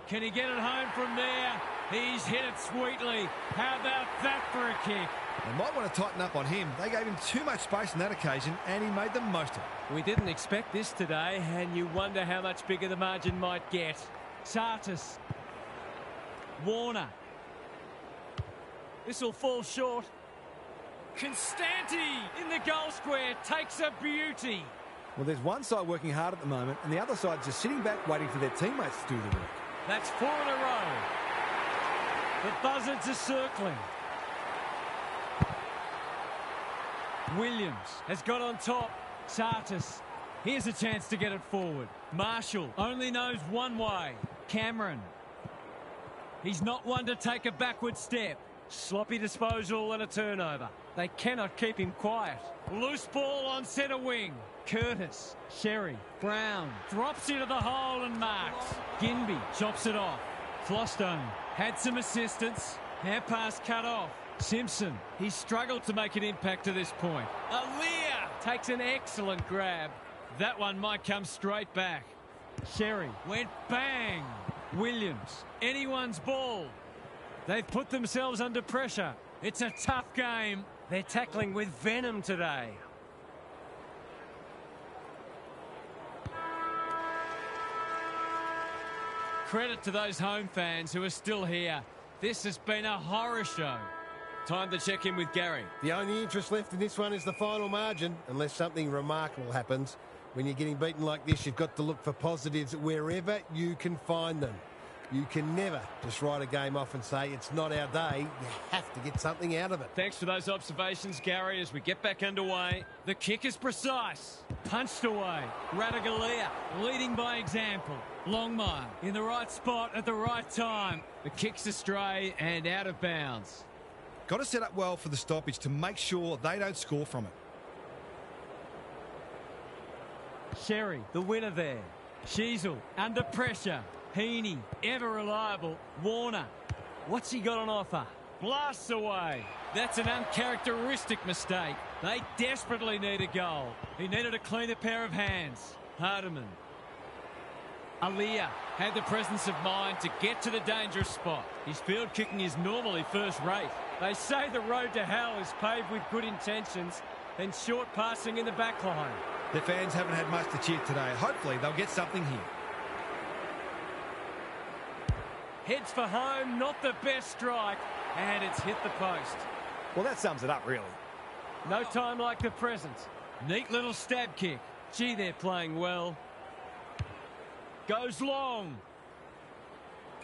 S1: Can he get it home from there? He's hit it sweetly. How about that for a kick?
S2: They might want to tighten up on him. They gave him too much space on that occasion, and he made the most of it.
S1: We didn't expect this today, and you wonder how much bigger the margin might get. Sartis. Warner. This will fall short. Constanti in the goal square takes a beauty.
S3: Well, there's one side working hard at the moment, and the other side just sitting back waiting for their teammates to do the work.
S1: That's 4 in a row. The buzzards are circling. Williams has got on top. Sartis. Here's a chance to get it forward. Marshall only knows one way. Cameron. He's not one to take a backward step. Sloppy disposal and a turnover. They cannot keep him quiet. Loose ball on centre wing. Curtis. Sherry. Brown. Drops into the hole and marks. Ginby chops it off. Flostone had some assistance. Hair pass cut off. Simpson. He struggled to make an impact to this point. Aaliyah takes an excellent grab. That one might come straight back. Sherry went bang. Williams. Anyone's ball. They've put themselves under pressure. It's a tough game. They're tackling with venom today. Credit to those home fans who are still here. This has been a horror show. Time to check in with Gary.
S5: The only interest left in this one is the final margin, unless something remarkable happens. When you're getting beaten like this, you've got to look for positives wherever you can find them. You can never just write a game off and say it's not our day. You have to get something out of it.
S1: Thanks for those observations, Gary, as we get back underway. The kick is precise. Punched away. Radaglia leading by example. Longmire in the right spot at the right time. The kick's astray and out of bounds.
S2: Got to set up well for the stoppage to make sure they don't score from it.
S1: Sherry, the winner there. Sheasel under pressure. Heaney, ever reliable. Warner. What's he got on offer? Blasts away. That's an uncharacteristic mistake. They desperately need a goal. He needed a cleaner pair of hands. Hardiman. Aaliyah had the presence of mind to get to the dangerous spot. His field kicking is normally first rate. They say the road to hell is paved with good intentions and short passing in the back line.
S2: The fans haven't had much to cheer today. Hopefully they'll get something here.
S1: Heads for home, not the best strike, and it's hit the post.
S3: Well, that sums it up, really.
S1: No time like the present. Neat little stab kick. Gee, they're playing well. Goes long.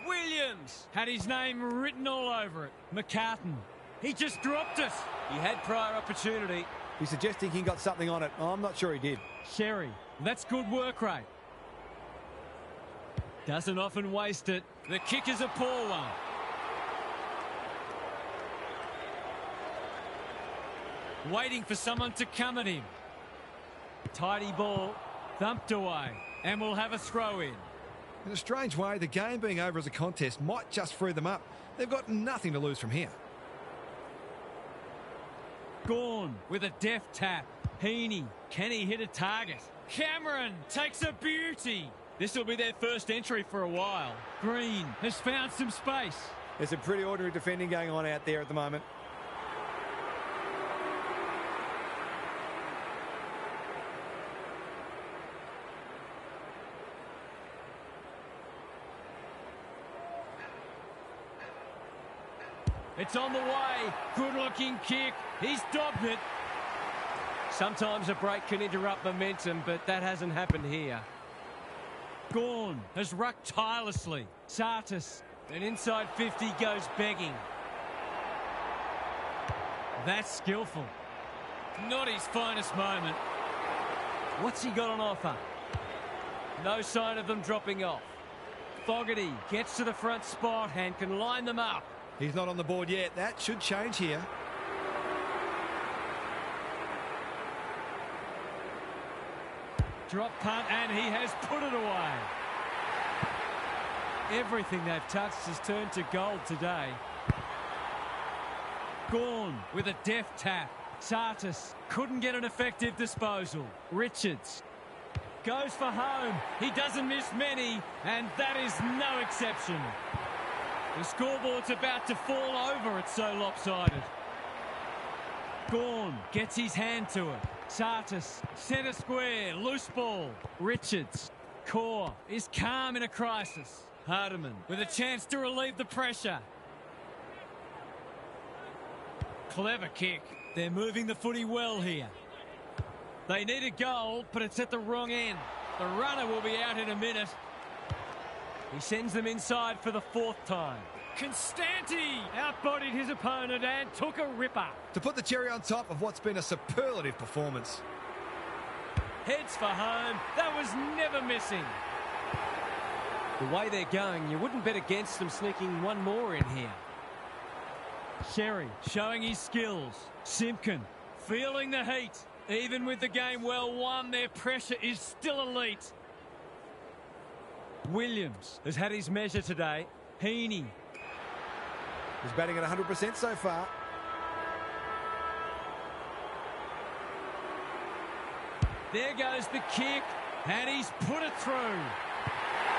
S1: Williams had his name written all over it. McCartan. He just dropped it. He had prior opportunity.
S3: He's suggesting he got something on it. I'm not sure he did.
S1: Sherry. That's good work rate. Doesn't often waste it. The kick is a poor one. Waiting for someone to come at him. Tidy ball. Thumped away. And we'll have a throw in.
S2: In a strange way, the game being over as a contest might just free them up. They've got nothing to lose from here.
S1: Gorn with a deft tap. Heaney. Can he hit a target? Cameron takes a beauty. This will be their first entry for a while. Green has found some space.
S3: There's some pretty ordinary defending going on out there at the moment.
S1: It's on the way. Good-looking kick. He's dobbed it. Sometimes a break can interrupt momentum, but that hasn't happened here. Gorn has rucked tirelessly. Sartis, and inside 50 goes begging. That's skillful. Not his finest moment. What's he got on offer? No sign of them dropping off. Fogarty gets to the front spot and can line them up.
S2: He's not on the board yet. That should change here.
S1: Drop punt, and he has put it away. Everything they've touched has turned to gold today. Gorn with a deft tap. Sartis couldn't get an effective disposal. Richards goes for home. He doesn't miss many, and that is no exception. The scoreboard's about to fall over, it's so lopsided. Gawn gets his hand to it. Sartis, centre square, loose ball. Richards, Core is calm in a crisis. Hardiman with a chance to relieve the pressure. Clever kick. They're moving the footy well here. They need a goal, but it's at the wrong end. The runner will be out in a minute. He sends them inside for the fourth time. Constanti outbodied his opponent and took a ripper.
S2: To put the cherry on top of what's been a superlative performance.
S1: Heads for home. That was never missing.
S4: The way they're going, you wouldn't bet against them sneaking one more in here.
S1: Sherry showing his skills. Simpkin feeling the heat. Even with the game well won, their pressure is still elite. Williams has had his measure today. Heaney.
S3: He's batting at 100% so far.
S1: There goes the kick, and he's put it through.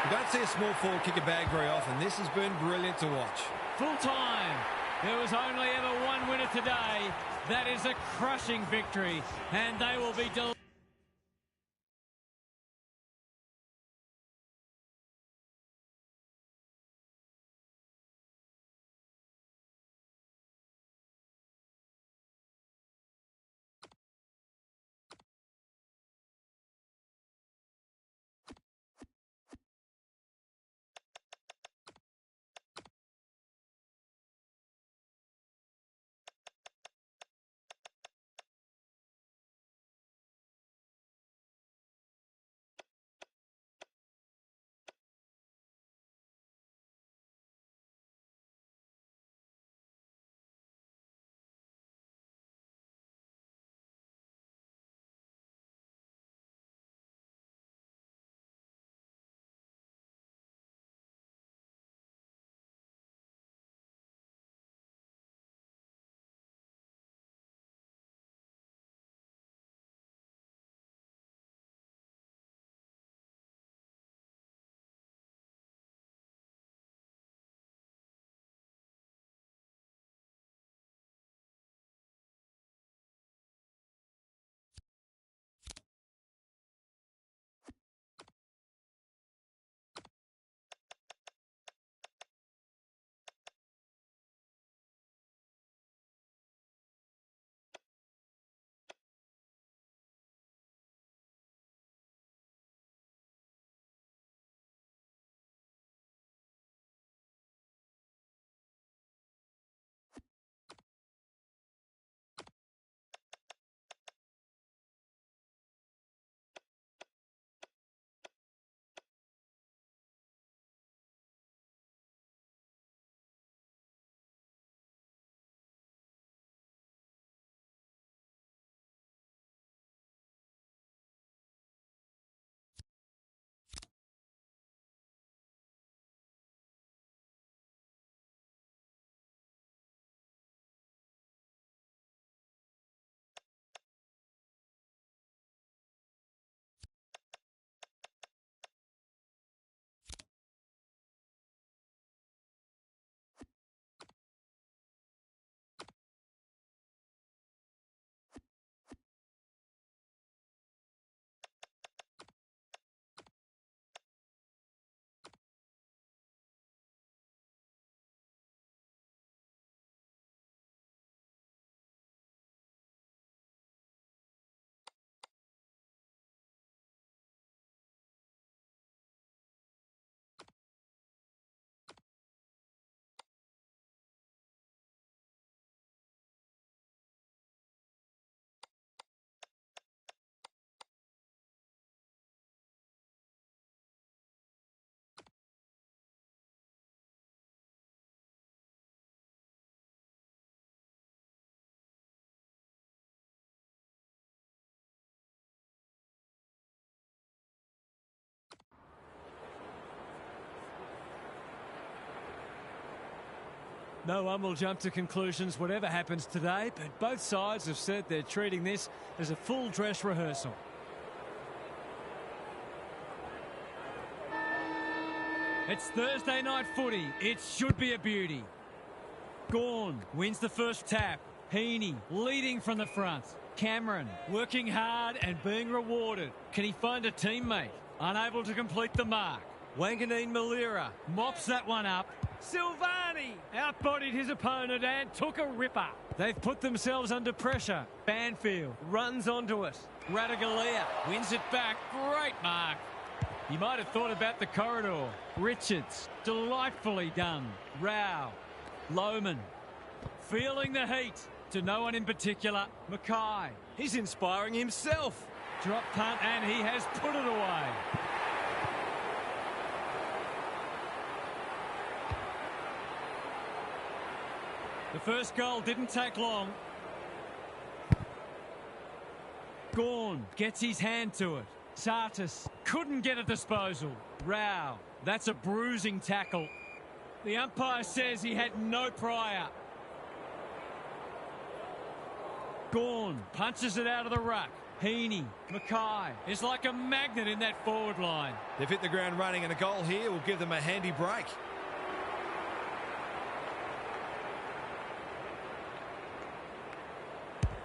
S2: You don't see a small forward kick a bag very often. This has been brilliant to watch.
S1: Full time. There was only ever one winner today. That is a crushing victory, and they will be delighted. No one will jump to conclusions whatever happens today, but both sides have said they're treating this as a full dress rehearsal. It's Thursday night footy. It should be a beauty. Gawn wins the first tap. Heaney leading from the front. Cameron working hard and being rewarded. Can he find a teammate? Unable to complete the mark. Wanganeen Malira mops that one up. Silvani outbodied his opponent and took a ripper. They've put themselves under pressure. Banfield runs onto it. Radaglia wins it back. Great mark. You might have thought about the corridor. Richards, delightfully done. Rao, Lohman, feeling the heat. To no one in particular. Mackay, he's inspiring himself. Drop punt and he has put it away. The first goal didn't take long. Gawn gets his hand to it. Sartis couldn't get a disposal. Rao, that's a bruising tackle. The umpire says he had no prior. Gawn punches it out of the ruck. Heaney, Mackay is like a magnet in that forward line.
S2: They've hit the ground running, and a goal here will give them a handy break.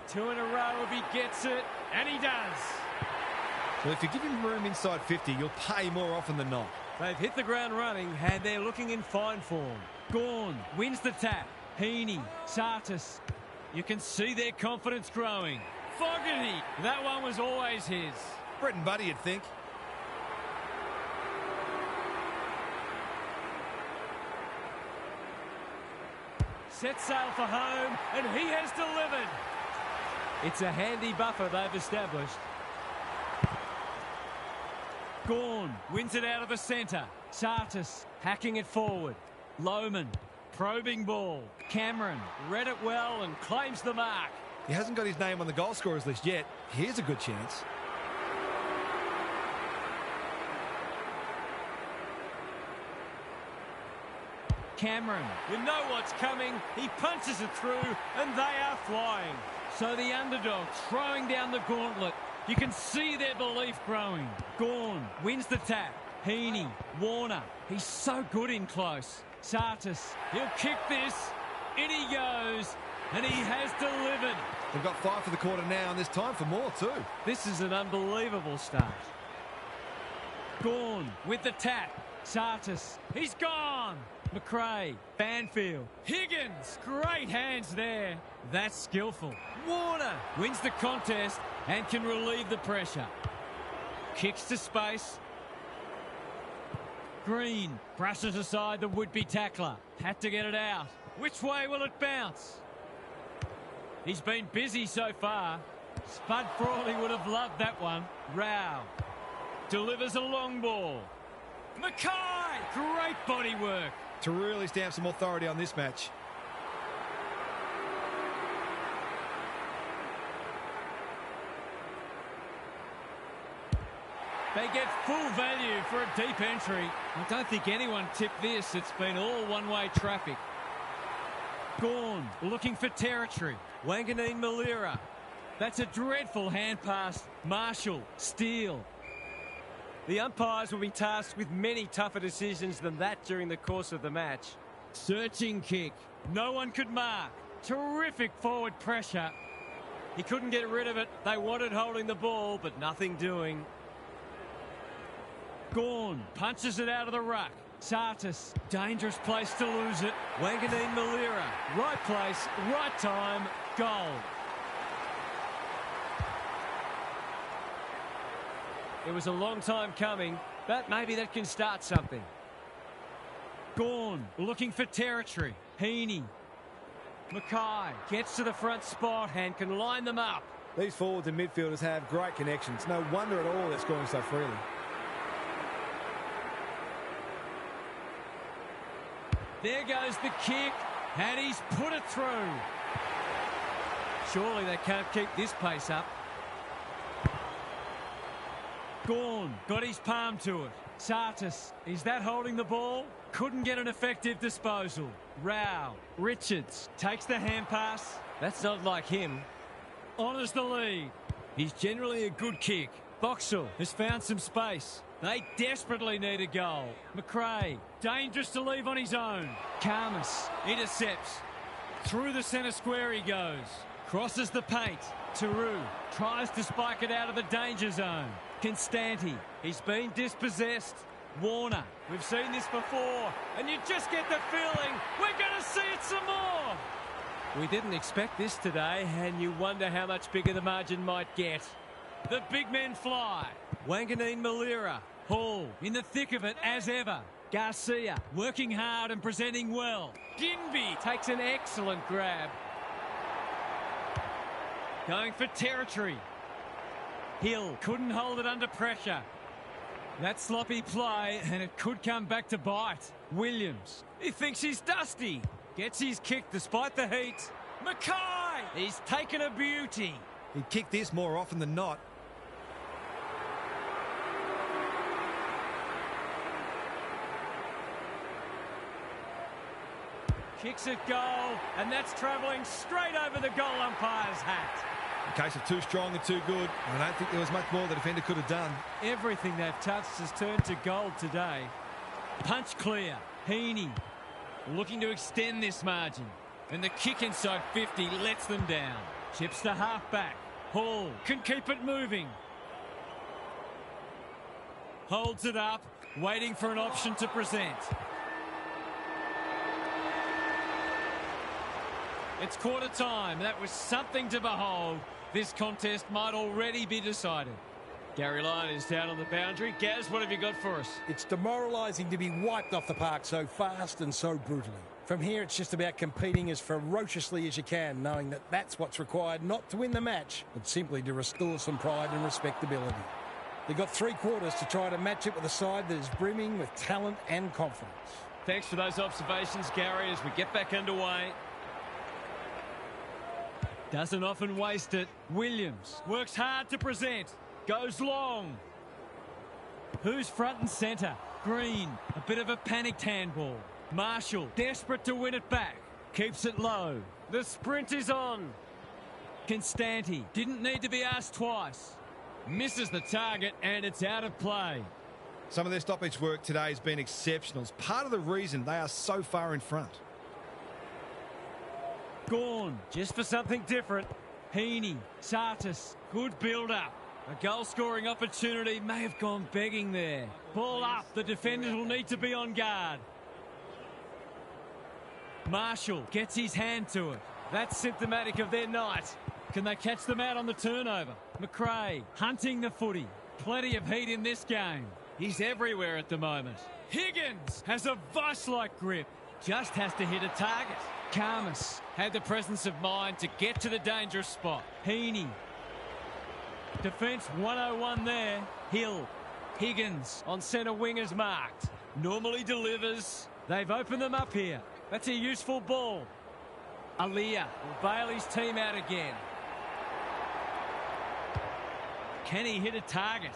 S1: Two in a row if he gets it, and he does.
S2: Well, if you give him room inside 50, you'll pay more often than not.
S1: They've hit the ground running, and they're looking in fine form. Gawn wins the tap. Heaney, Sartis. You can see their confidence growing. Fogarty, that one was always his.
S2: Brett and Buddy, you'd think.
S1: Set sail for home, and he has delivered. It's a handy buffer they've established. Gawn wins it out of the centre. Sartis hacking it forward. Lohman, probing ball. Cameron read it well and claims the mark.
S2: He hasn't got his name on the goal scorers list yet. Here's a good chance.
S1: Cameron, you know what's coming. He punches it through, and they are flying. So the underdog throwing down the gauntlet. You can see their belief growing. Gawn wins the tap. Heaney, Warner, he's so good in close. Sartis, he'll kick this. In he goes, and he has delivered.
S2: They've got 5 for the quarter now, and there's time for more too.
S1: This is an unbelievable start. Gawn with the tap. Sartis, he's gone. McRae, Banfield, Higgins, great hands there. That's skillful. Warner wins the contest and can relieve the pressure. Kicks to space. Green brushes aside the would-be tackler. Had to get it out. Which way will it bounce? He's been busy so far. Spud Frawley would have loved that one. Rao delivers a long ball. Mackay, great body work.
S2: To really stamp some authority on this match.
S1: They get full value for a deep entry. I don't think anyone tipped this. It's been all one-way traffic. Gawn looking for territory. Wanganeen Malira. That's a dreadful hand pass. Marshall, Steele. The umpires will be tasked with many tougher decisions than that during the course of the match. Searching kick. No one could mark. Terrific forward pressure. He couldn't get rid of it. They wanted holding the ball, but nothing doing. Gawn punches it out of the ruck. Sartis, dangerous place to lose it. Wanganeen Malira, right place, right time, goal. It was a long time coming, but maybe that can start something. Gawn looking for territory. Heaney. Mackay gets to the front spot and can line them up.
S3: These forwards and midfielders have great connections. No wonder at all they're scoring so freely.
S1: There goes the kick, and he's put it through. Surely they can't keep this pace up. Gawn got his palm to it. Sartis, is that holding the ball? Couldn't get an effective disposal. Rao, Richards takes the hand pass. That's not like him. Honours the lead. He's generally a good kick. Boxall has found some space. They desperately need a goal. McRae, dangerous to leave on his own. Karmas intercepts. Through the centre square he goes. Crosses the paint. Taru tries to spike it out of the danger zone. Constanti, he's been dispossessed. Warner, we've seen this before, and you just get the feeling we're going to see it some more. We didn't expect this today, and you wonder how much bigger the margin might get. The big men fly. Wanganeen Malira. Hall in the thick of it as ever. Garcia working hard and presenting well. Ginby takes an excellent grab. Going for territory. Hill couldn't hold it under pressure. That sloppy play, and it could come back to bite. Williams, he thinks he's dusty. Gets his kick despite the heat. Mackay, he's taken a beauty.
S2: He'd kick this more often than not.
S1: Kicks it goal, and that's travelling straight over the goal umpire's hat.
S2: A case of too strong and too good. I don't think there was much more the defender could have done.
S1: Everything they've touched has turned to gold today. Punch clear. Heaney looking to extend this margin. And the kick inside 50 lets them down. Chips to half-back. Hall can keep it moving. Holds it up, waiting for an option to present. It's quarter time. That was something to behold. This contest might already be decided. Gary Lyon is down on the boundary. Gaz, what have you got for us?
S5: It's demoralising to be wiped off the park so fast and so brutally. From here, it's just about competing as ferociously as you can, knowing that that's what's required, not to win the match, but simply to restore some pride and respectability. They've got 3 quarters to try to match it with a side that is brimming with talent and confidence.
S1: Thanks for those observations, Gary, as we get back underway. Doesn't often waste it. Williams works hard to present. Goes long. Who's front and centre? Green, a bit of a panicked handball. Marshall, desperate to win it back. Keeps it low. The sprint is on. Constanti didn't need to be asked twice. Misses the target and it's out of play.
S2: Some of their stoppage work today has been exceptional. It's part of the reason they are so far in front.
S1: Gorn, just for something different. Heaney, Sartis, good build-up. A goal-scoring opportunity may have gone begging there. Ball up, the defenders will need to be on guard. Marshall gets his hand to it. That's symptomatic of their night. Can they catch them out on the turnover? McRae hunting the footy. Plenty of heat in this game. He's everywhere at the moment. Higgins has a vice-like grip. Just has to hit a target. Karmas had the presence of mind to get to the dangerous spot. Heaney. Defence 101 there. Hill. Higgins on centre wing is marked. Normally delivers. They've opened them up here. That's a useful ball. Aliyah will bail his team out again. Can he hit a target?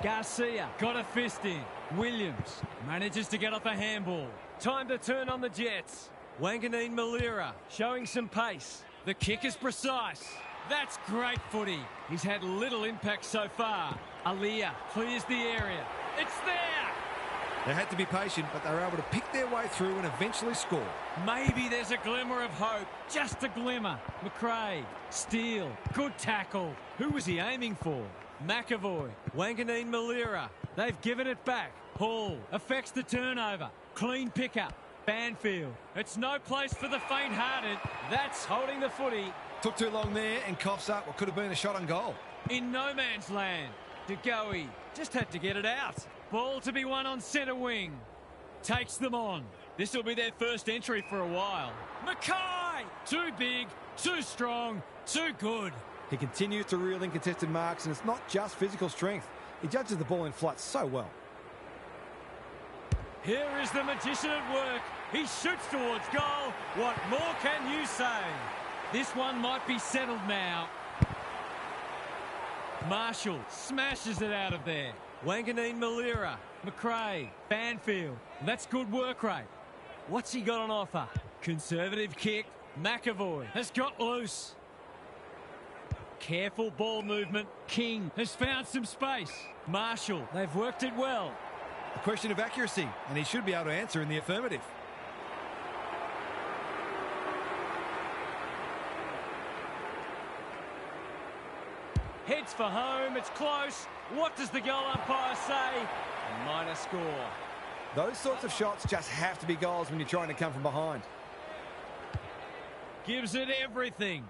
S1: Garcia got a fist in. Williams manages to get off a handball. Time to turn on the Jets. Wanganeen Malira showing some pace. The kick is precise. That's great footy. He's had little impact so far. Aliyah clears the area. It's there!
S2: They had to be patient, but they were able to pick their way through and eventually score.
S1: Maybe there's a glimmer of hope. Just a glimmer. McRae. Steele. Good tackle. Who was he aiming for? McAvoy. Wanganeen Malira. They've given it back. Hall affects the turnover. Clean pickup. Banfield. It's no place for the faint-hearted. That's holding the footy.
S2: Took too long there and coughs up what could have been a shot on goal.
S1: In no man's land. DeGoey just had to get it out. Ball to be won on centre wing. Takes them on. This will be their first entry for a while. Mackay! Too big, too strong, too good.
S2: He continues to reel in contested marks, and it's not just physical strength. He judges the ball in flight so well.
S1: Here is the magician at work. He shoots towards goal. What more can you say? This one might be settled now. Marshall smashes it out of there. Wanganeen Malira. McRae. Banfield. That's good work rate. What's he got on offer? Conservative kick. McAvoy has got loose. Careful ball movement. King has found some space. Marshall, they've worked it well.
S2: A question of accuracy, and he should be able to answer in the affirmative.
S1: Heads for home, it's close. What does the goal umpire say? A minor score.
S3: Those sorts of shots just have to be goals when you're trying to come from behind.
S1: Gives it everything.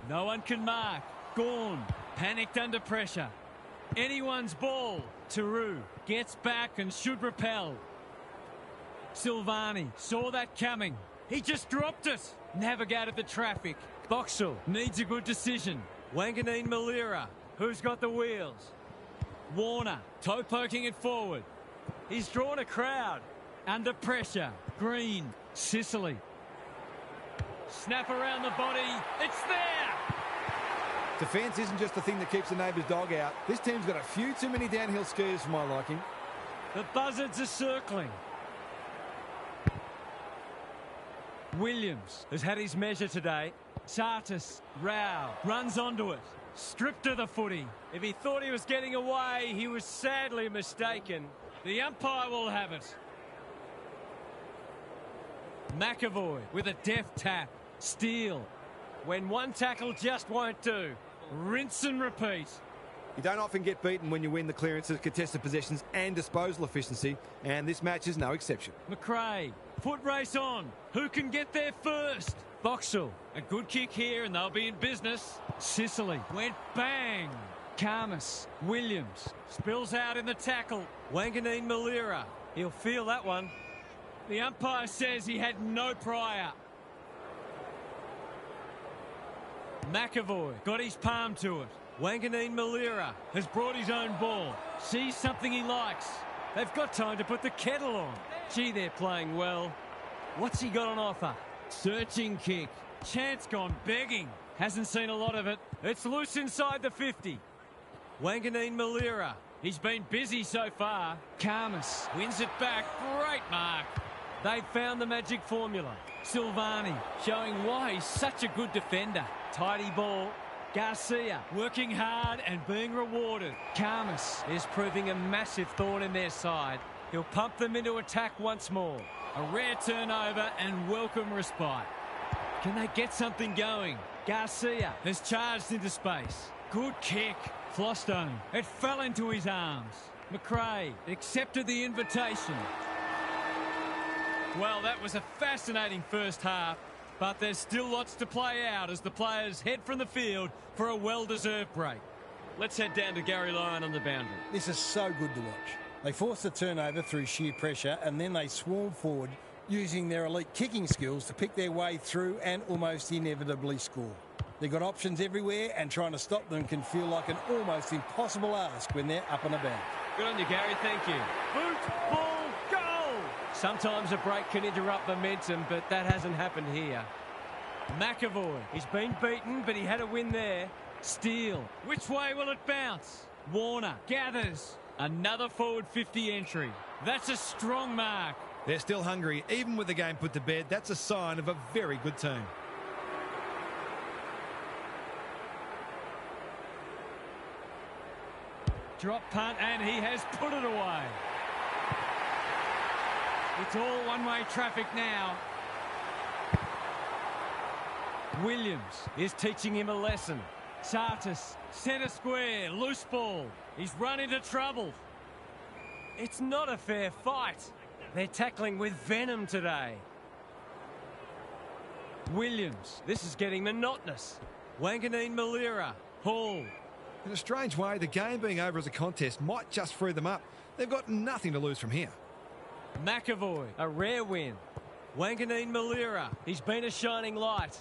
S1: No one can mark. Gorn, panicked under pressure. Anyone's ball. Taru gets back and should repel. Silvani saw that coming. He just dropped it. Navigated the traffic. Boxall needs a good decision. Wanganeen Malira, who's got the wheels? Warner, toe poking it forward. He's drawn a crowd. Under pressure. Green, Sicily. Snap around the body. It's there!
S3: Defence isn't just the thing that keeps the neighbour's dog out. This team's got a few too many downhill skiers for my liking.
S1: The buzzards are circling. Williams has had his measure today. Sartis, Rao, runs onto it. Stripped of the footy. If he thought he was getting away, he was sadly mistaken. The umpire will have it. McAvoy with a deft tap. Steele. When one tackle just won't do. Rinse and repeat.
S3: You don't often get beaten when you win the clearances, contested possessions and disposal efficiency, and this match is no exception.
S1: McRae, foot race on. Who can get there first? Boxall, a good kick here and they'll be in business. Sicily went bang. Karmas, Williams, spills out in the tackle. Wanganeen Malira, he'll feel that one. The umpire says he had no prior. McAvoy got his palm to it. Wanganeen Malira has brought his own ball. Sees something he likes. They've got time to put the kettle on. Gee, they're playing well. What's he got on offer? Searching kick. Chance gone begging. Hasn't seen a lot of it. It's loose inside the 50. Wanganeen Malira. He's been busy so far. Karmas wins it back. Great mark. They've found the magic formula. Silvani showing why he's such a good defender. Tidy ball. Garcia working hard and being rewarded. Karmas is proving a massive thorn in their side. He'll pump them into attack once more. A rare turnover and welcome respite. Can they get something going? Garcia has charged into space. Good kick. Flostone. It fell into his arms. McRae accepted the invitation. Well, that was a fascinating first half, but there's still lots to play out as the players head from the field for a well-deserved break. Let's head down to Gary Lyon on the boundary.
S5: This is so good to watch. They force the turnover through sheer pressure and then they swarm forward using their elite kicking skills to pick their way through and almost inevitably score. They've got options everywhere and trying to stop them can feel like an almost impossible ask when they're up and about.
S1: Good on you, Gary. Thank you. Boot, ball, goal! Sometimes a break can interrupt momentum, but that hasn't happened here. McAvoy, he's been beaten, but he had a win there. Steele, which way will it bounce? Warner gathers. Another forward 50 entry. That's a strong mark.
S2: They're still hungry. Even with the game put to bed, that's a sign of a very good team.
S1: Drop punt, and he has put it away. It's all one-way traffic now. Williams is teaching him a lesson. Sartis, centre square, loose ball. He's run into trouble. It's not a fair fight. They're tackling with venom today. Williams, this is getting monotonous. Wanganeen Malira, Hall.
S2: In a strange way, the game being over as a contest might just free them up. They've got nothing to lose from here.
S1: McAvoy, a rare win. Wanganeen Malira, he's been a shining light.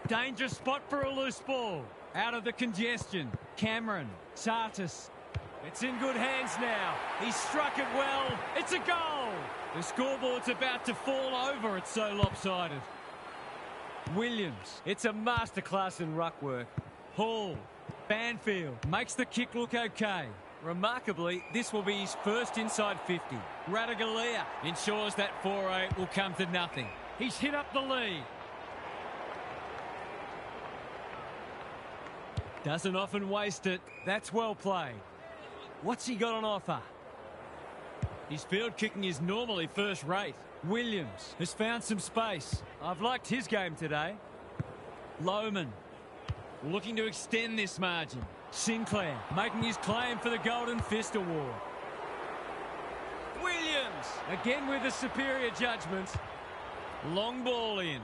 S1: Dangerous spot for a loose ball. Out of the congestion. Cameron, Sartis. It's in good hands now. He struck it well. It's a goal. The scoreboard's about to fall over. It's so lopsided. Williams, it's a masterclass in ruck work. Hall, Banfield makes the kick look okay. Remarkably, this will be his first inside 50. Radaglia ensures that 4-8 will come to nothing. He's hit up the lead.
S4: Doesn't often waste it. That's well played. What's he got on offer? His field kicking is normally first rate. Williams has found some space. I've liked his game today. Loman looking to extend this margin. Sinclair making his claim for the Golden Fist Award. Williams again with a superior judgment. Long ball in.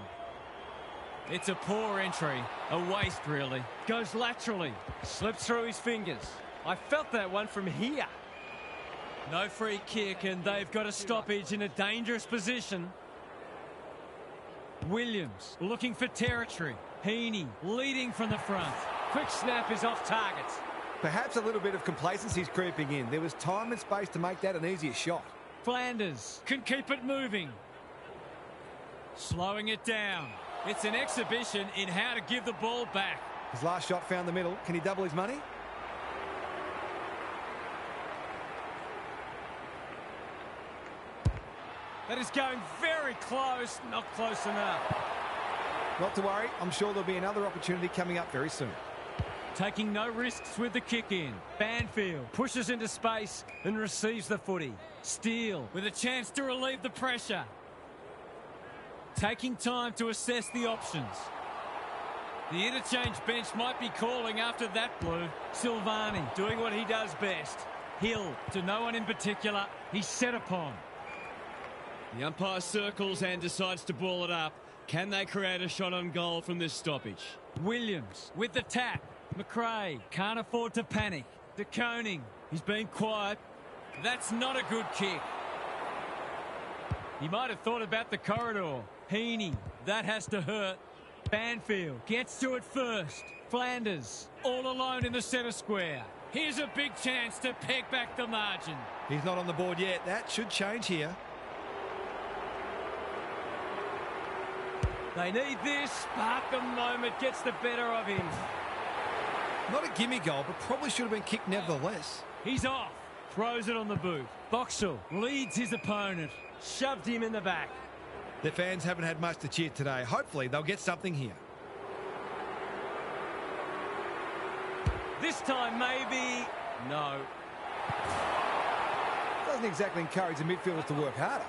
S4: It's a poor entry. A waste, really. Goes laterally. Slips through his fingers. I felt that one from here. No free kick, and they've got a stoppage in a dangerous position. Williams looking for territory. Heaney leading from the front. Quick snap is off target.
S3: Perhaps a little bit of complacency is creeping in. There was time and space to make that an easier shot.
S4: Flanders can keep it moving. Slowing it down. It's an exhibition in how to give the ball back.
S3: His last shot found the middle. Can he double his money?
S4: That is going very close. Not close enough.
S3: Not to worry. I'm sure there'll be another opportunity coming up very soon.
S4: Taking no risks with the kick in. Banfield pushes into space and receives the footy. Steele with a chance to relieve the pressure. Taking time to assess the options. The interchange bench might be calling after that blue. Silvani doing what he does best. Hill to no one in particular. He's set upon.
S1: The umpire circles and decides to ball it up. Can they create a shot on goal from this stoppage?
S4: Williams with the tap. McRae can't afford to panic. De Koning, he's been quiet. That's not a good kick. He might have thought about the corridor. Heaney, that has to hurt. Banfield gets to it first. Flanders all alone in the centre square. Here's a big chance to peg back the margin.
S2: He's not on the board yet. That should change here.
S4: They need this, but the moment gets the better of him.
S2: Not a gimme goal, but probably should have been kicked nevertheless.
S4: He's off. Throws it on the boot. Boxall leads his opponent. Shoved him in the back.
S2: Their fans haven't had much to cheer today. Hopefully they'll get something here.
S4: This time maybe. No.
S3: Doesn't exactly encourage the midfielders to work harder.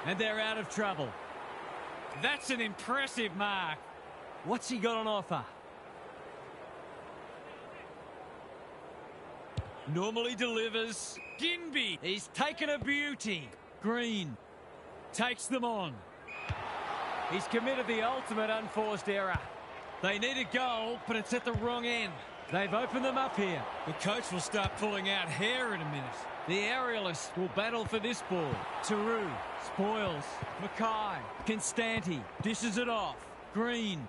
S4: And they're out of trouble. That's an impressive mark. What's he got on offer? Normally delivers. Ginby. He's taken a beauty. Green takes them on. He's committed the ultimate unforced error. They need a goal, but it's at the wrong end. They've opened them up here. The coach will start pulling out hair in a minute. The aerialists will battle for this ball. Taru spoils. Mackay. Constanti dishes it off. Green.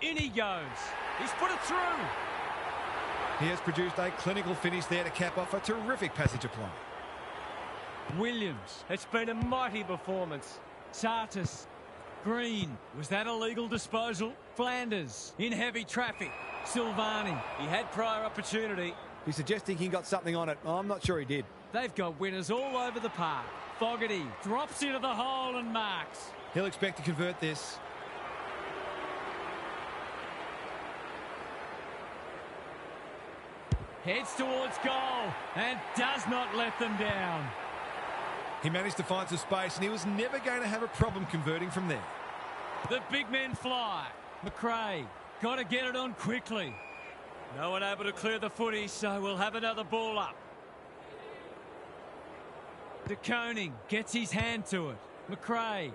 S4: In he goes. He's put it through.
S2: He has produced a clinical finish there to cap off a terrific passage of play.
S4: Williams. It's been a mighty performance. Sartis. Green. Was that a legal disposal? Flanders. In heavy traffic. Silvani. He had prior opportunity.
S3: He's suggesting he got something on it. I'm not sure he did.
S4: They've got winners all over the park. Fogarty drops into the hole and marks.
S2: He'll expect to convert this.
S4: Heads towards goal and does not let them down.
S2: He managed to find some space and he was never going to have a problem converting from there.
S4: The big men fly. McRae got to get it on quickly. No one able to clear the footy, so we'll have another ball up. De Koning gets his hand to it. McRae.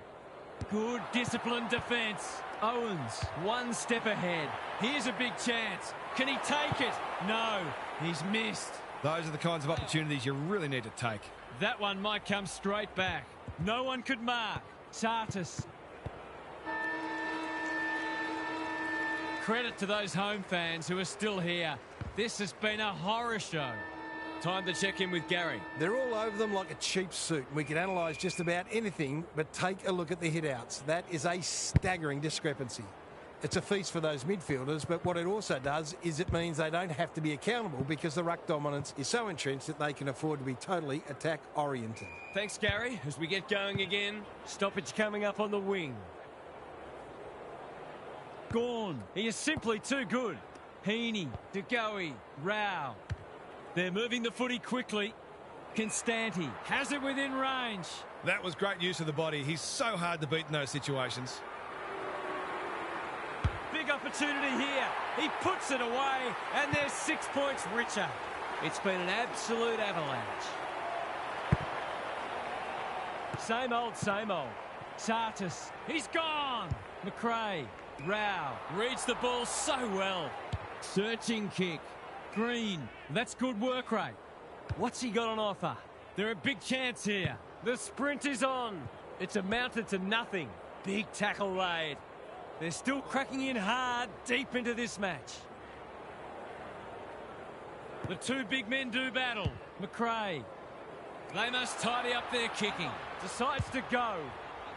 S4: Good disciplined defence. Owens one step ahead. Here's a big chance. Can he take it? No, he's missed.
S2: Those are the kinds of opportunities you really need to take.
S4: That one might come straight back. No one could mark. Sartis. Credit to those home fans who are still here. This has been a horror show.
S1: Time to check in with Gary.
S5: They're all over them like a cheap suit. We can analyse just about anything, but take a look at the hit-outs. That is a staggering discrepancy. It's a feast for those midfielders, but what it also does is it means they don't have to be accountable because the ruck dominance is so entrenched that they can afford to be totally attack-oriented.
S4: Thanks, Gary. As we get going again, stoppage coming up on the wing. Gawn. He is simply too good.
S1: Heaney, DeGoey, Rao. They're moving the footy quickly. Constanti has it within range.
S2: That was great use of the body. He's so hard to beat in those situations.
S1: Big opportunity here. He puts it away, and they're 6 points richer. It's been an absolute avalanche. Same old, same old. Sartis, he's gone. McRae, Rao, reads the ball so well. Searching kick. Green, that's good work rate. What's he got on offer? They're a big chance here. The sprint is on. It's amounted to nothing. Big tackle laid. They're still cracking in hard deep into this match. The two big men do battle. McRae. They must tidy up their kicking. Decides to go.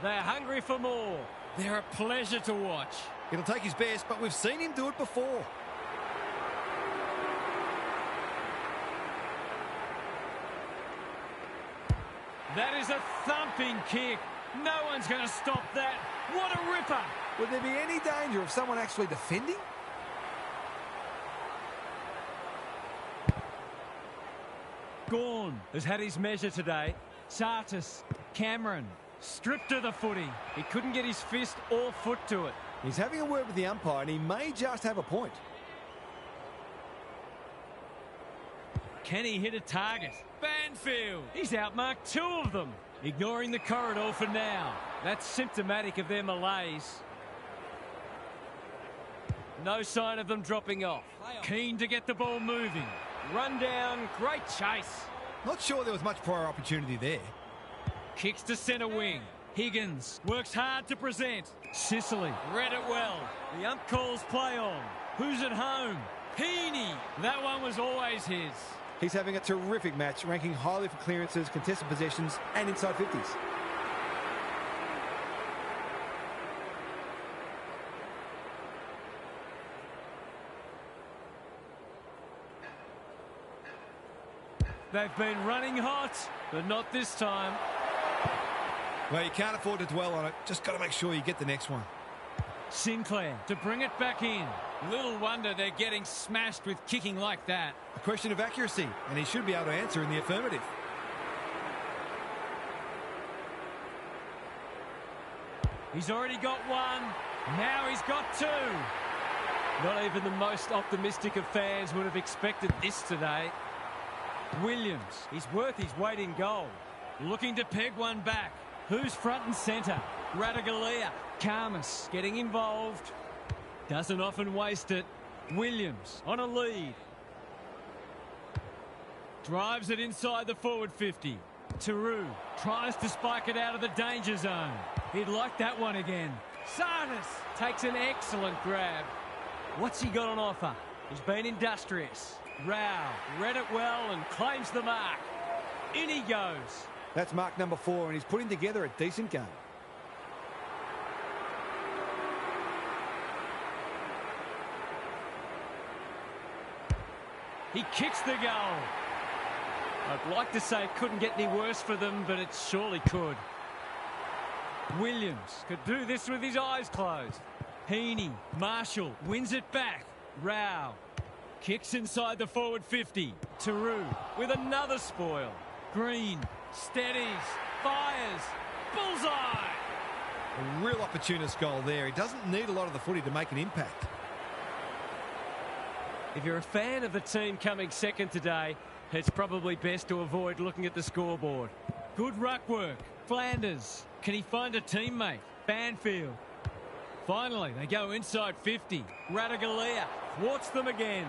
S1: They're hungry for more. They're a pleasure to watch.
S2: It'll take his best, but we've seen him do it before.
S1: That is a thumping kick. No one's going to stop that. What a ripper.
S3: Would there be any danger of someone actually defending?
S1: Gawn has had his measure today. Sartis, Cameron, stripped of the footy. He couldn't get his fist or foot to it.
S3: He's having a word with the umpire, and he may just have a point.
S1: Can he hit a target? Banfield. He's outmarked two of them. Ignoring the corridor for now. That's symptomatic of their malaise. No sign of them dropping off. Keen to get the ball moving. Run down, great chase.
S2: Not sure there was much prior opportunity there.
S1: Kicks to centre wing. Higgins works hard to present. Sicily read it well. The ump calls play on. Who's at home? Heaney. That one was always his.
S3: He's having a terrific match, ranking highly for clearances, contested possessions, and inside 50s.
S1: They've been running hot, but not this time.
S2: Well, you can't afford to dwell on it. Just got to make sure you get the next one.
S1: Sinclair to bring it back in. Little wonder they're getting smashed with kicking like that.
S2: A question of accuracy, and he should be able to answer in the affirmative.
S1: He's already got one. Now he's got two. Not even the most optimistic of fans would have expected this today. Williams, he's worth his weight in gold. Looking to peg one back. Who's front and centre? Radaglia. Karmas getting involved. Doesn't often waste it. Williams on a lead. Drives it inside the forward 50. Taru tries to spike it out of the danger zone. He'd like that one again. Sartis takes an excellent grab. What's he got on offer? He's been industrious. Rao read it well and claims the mark. In he goes.
S3: That's mark number 4, and he's putting together a decent game.
S1: He kicks the goal. I'd like to say it couldn't get any worse for them, but it surely could. Williams could do this with his eyes closed. Heaney, Marshall wins it back. Rao kicks inside the forward 50. Taru with another spoil. Green steadies, fires, bullseye.
S2: A real opportunist goal there. He doesn't need a lot of the footy to make an impact.
S1: If you're a fan of the team coming second today, it's probably best to avoid looking at the scoreboard. Good ruck work. Flanders. Can he find a teammate? Banfield. Finally, they go inside 50. Radaglia thwarts them again.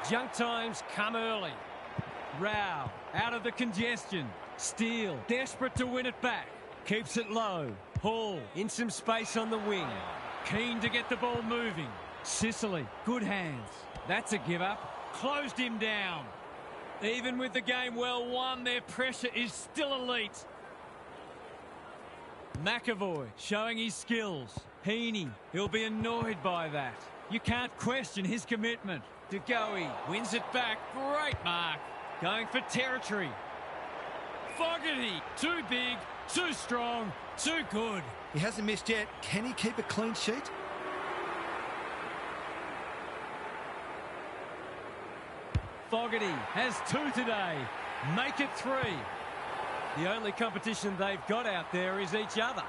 S1: Junk times come early. Rao out of the congestion. Steele desperate to win it back. Keeps it low. Hall in some space on the wing. Keen to get the ball moving. Sicily, good hands. That's a give up. Closed him down. Even with the game well won, their pressure is still elite. McAvoy showing his skills. Heaney, he'll be annoyed by that. You can't question his commitment. DeGoey wins it back. Great mark. Going for territory. Fogarty, too big, too strong, too good.
S2: He hasn't missed yet. Can he keep a clean sheet?
S1: Fogarty has 2 today. Make it 3. The only competition they've got out there is each other.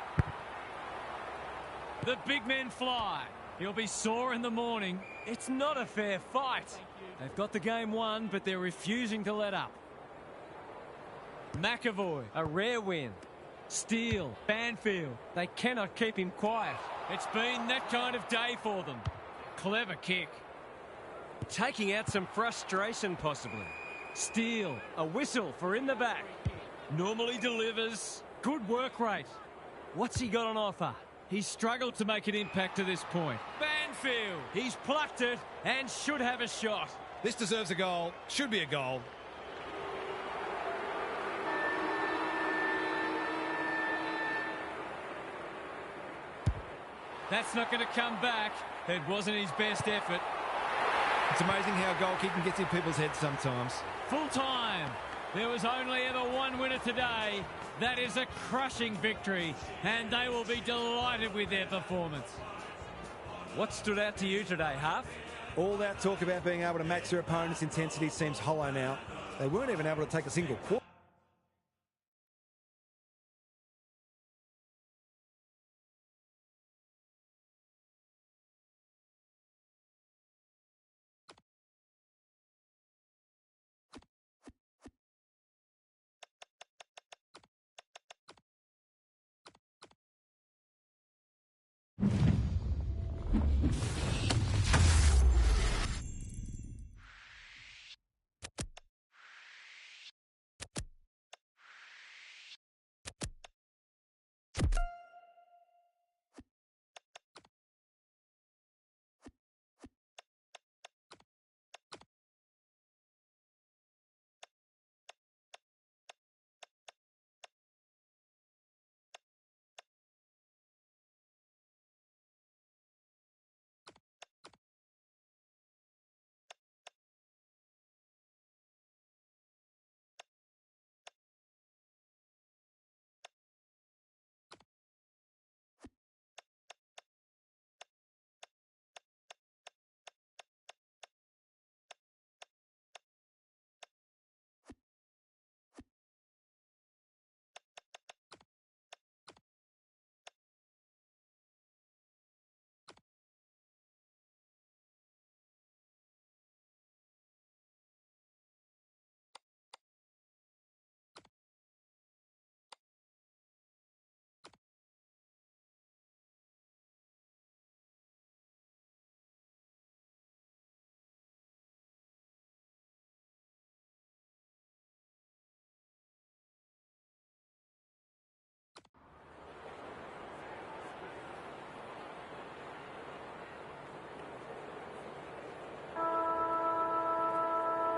S1: The big men fly. He'll be sore in the morning. It's not a fair fight. They've got the game won, but they're refusing to let up. McAvoy, a rare win. Steele, Banfield. They cannot keep him quiet. It's been that kind of day for them. Clever kick. Taking out some frustration, possibly. Steele, a whistle for in the back. Normally delivers. Good work rate. What's he got on offer? He's struggled to make an impact to this point. Banfield, he's plucked it and should have a shot.
S2: This deserves a goal. Should be a goal.
S1: That's not going to come back. It wasn't his best effort.
S2: It's amazing how goal kicking gets in people's heads sometimes.
S1: Full time. There was only ever one winner today. That is a crushing victory, and they will be delighted with their performance. What stood out to you today, Huff?
S3: All that talk about being able to match their opponent's intensity seems hollow now. They weren't even able to take a single quarter.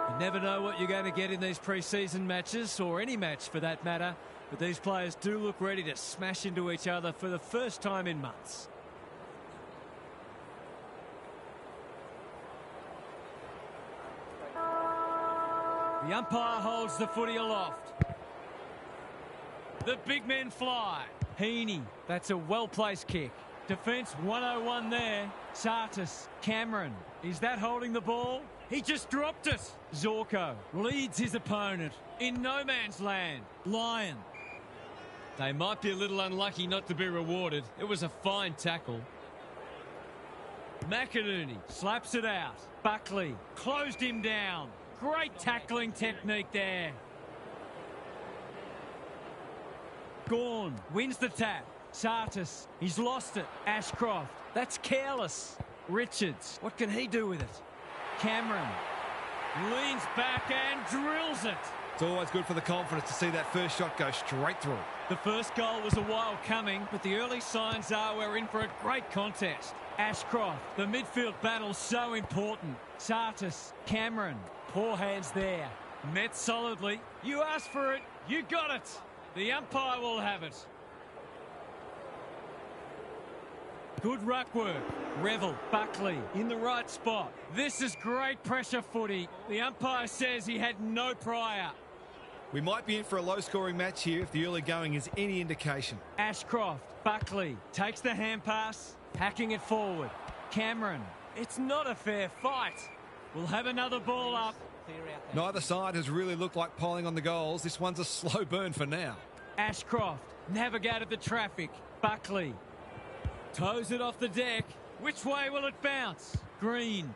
S1: You never know what you're going to get in these pre-season matches, or any match for that matter, but these players do look ready to smash into each other for the first time in months. The umpire holds the footy aloft. The big men fly. Heaney, that's a well-placed kick. Defence 101 there. Sartis, Cameron, is that holding the ball? He just dropped it. Zorko leads his opponent in no man's land. Lyon. They might be a little unlucky not to be rewarded. It was a fine tackle. McInerney slaps it out. Buckley closed him down. Great tackling technique there. Gawn wins the tap. Sartis, he's lost it. Ashcroft, that's careless. Richards, what can he do with it? Cameron leans back and drills it.
S2: It's always good for the confidence to see that first shot go straight through.
S1: The first goal was a while coming, but the early signs are we're in for a great contest. Ashcroft, the midfield battle's so important. Sartis, Cameron, poor hands there. Met solidly. You asked for it, you got it. The umpire will have it. Good ruck work. Revel, Buckley in the right spot. This is great pressure footy. The umpire says he had no prior.
S2: We might be in for a low-scoring match here if the early going is any indication.
S1: Ashcroft, Buckley takes the hand pass, hacking it forward. Cameron, it's not a fair fight. We'll have another ball up.
S2: Neither side has really looked like piling on the goals. This one's a slow burn for now.
S1: Ashcroft navigated the traffic. Buckley toes it off the deck. Which way will it bounce? Green.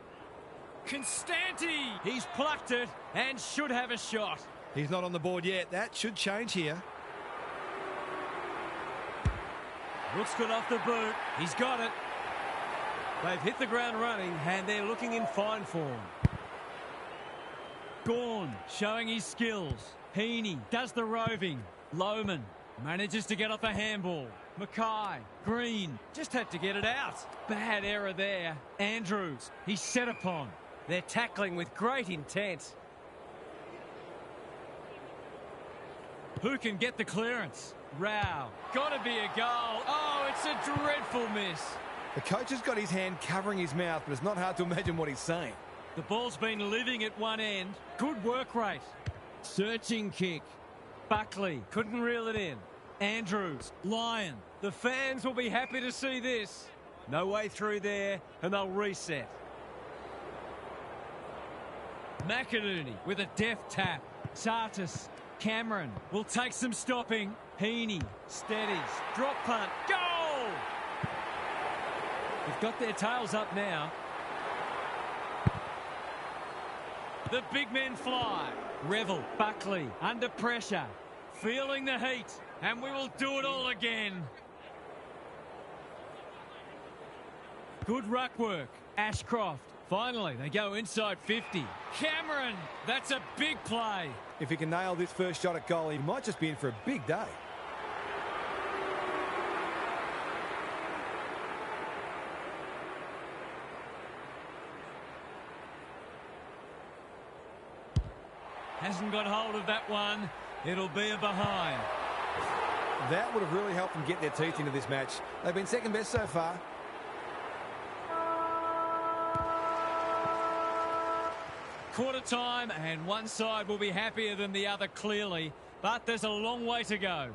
S1: Constanti! He's plucked it and should have a shot.
S2: He's not on the board yet. That should change here.
S1: Looks good off the boot. He's got it. They've hit the ground running and they're looking in fine form. Gawn showing his skills. Heaney does the roving. Lohman manages to get off a handball. Mackay. Green just had to get it out. Bad error there. Andrews, he's set upon. They're tackling with great intent. Who can get the clearance? Rao. Gotta be a goal. Oh, it's a dreadful miss.
S3: The coach has got his hand covering his mouth, but it's not hard to imagine what he's saying.
S1: The ball's been living at one end. Good work rate. Searching kick. Buckley couldn't reel it in. Andrews. Lyon. The fans will be happy to see this. No way through there, and they'll reset. McInerney with a deft tap. Sartis. Cameron will take some stopping. Heaney steadies. Drop punt. Goal! They've got their tails up now. The big men fly. Revel. Buckley under pressure. Feeling the heat. And we will do it all again. Good ruck work. Ashcroft. Finally, they go inside 50. Cameron. That's a big play.
S3: If he can nail this first shot at goal, he might just be in for a big day.
S1: Hasn't got hold of that one. It'll be a behind.
S3: That would have really helped them get their teeth into this match. They've been second best so far.
S1: Quarter time, and one side will be happier than the other, clearly. But there's a long way to go.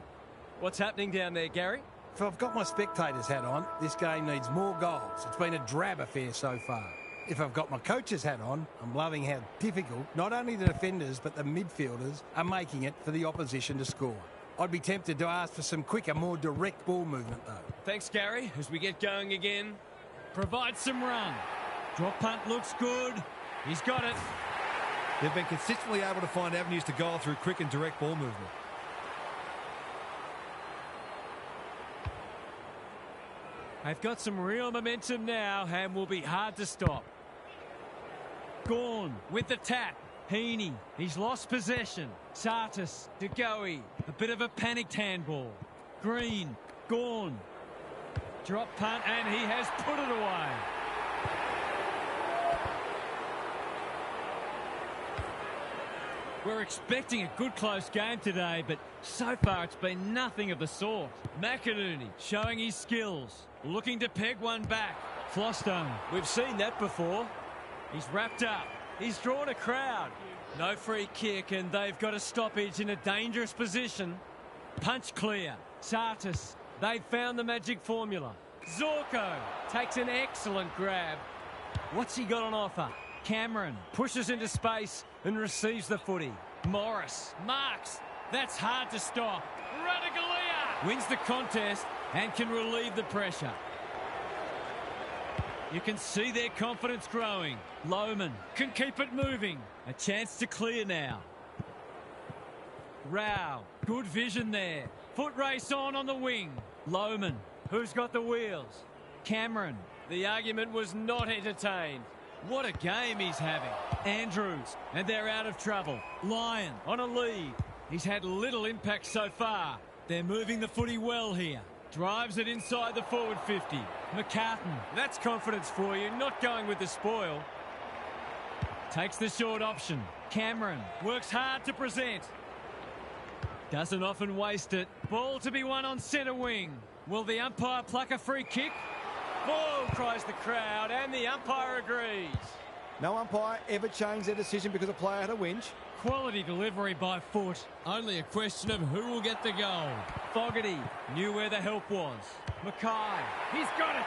S1: What's happening down there, Gary?
S5: If I've got my spectator's hat on, this game needs more goals. It's been a drab affair so far. If I've got my coach's hat on, I'm loving how difficult not only the defenders but the midfielders are making it for the opposition to score. I'd be tempted to ask for some quicker, more direct ball movement though.
S1: Thanks, Gary. As we get going again, provide some run. Drop punt looks good. He's got it.
S2: They've been consistently able to find avenues to goal through quick and direct ball movement.
S1: They've got some real momentum now and will be hard to stop. Gawn with the tap. Heaney, he's lost possession. Sartis, DeGoey, a bit of a panicked handball. Green, Gawn. Drop punt and he has put it away. We're expecting a good close game today, but so far it's been nothing of the sort. McInerney showing his skills, looking to peg one back. Flostone, we've seen that before. He's wrapped up. He's drawn a crowd. No free kick, and they've got a stoppage in a dangerous position. Punch clear. Sartis, they've found the magic formula. Zorko takes an excellent grab. What's he got on offer? Cameron pushes into space and receives the footy. Morris marks. That's hard to stop. Radaglia wins the contest and can relieve the pressure. You can see their confidence growing. Lohman can keep it moving. A chance to clear now. Rao, good vision there. Foot race on the wing. Lohman, who's got the wheels? Cameron, the argument was not entertained. What a game he's having. Andrews, and they're out of trouble. Lyon on a lead. He's had little impact so far. They're moving the footy well here. Drives it inside the forward 50. McCartan, that's confidence for you, not going with the spoil. Takes the short option. Cameron works hard to present. Doesn't often waste it. Ball to be won on centre wing. Will the umpire pluck a free kick? Ball, cries the crowd, and the umpire agrees.
S3: No umpire ever changed their decision because a player had a whinge.
S1: Quality delivery by foot. Only a question of who will get the goal. Fogarty knew where the help was. Mackay, he's got it.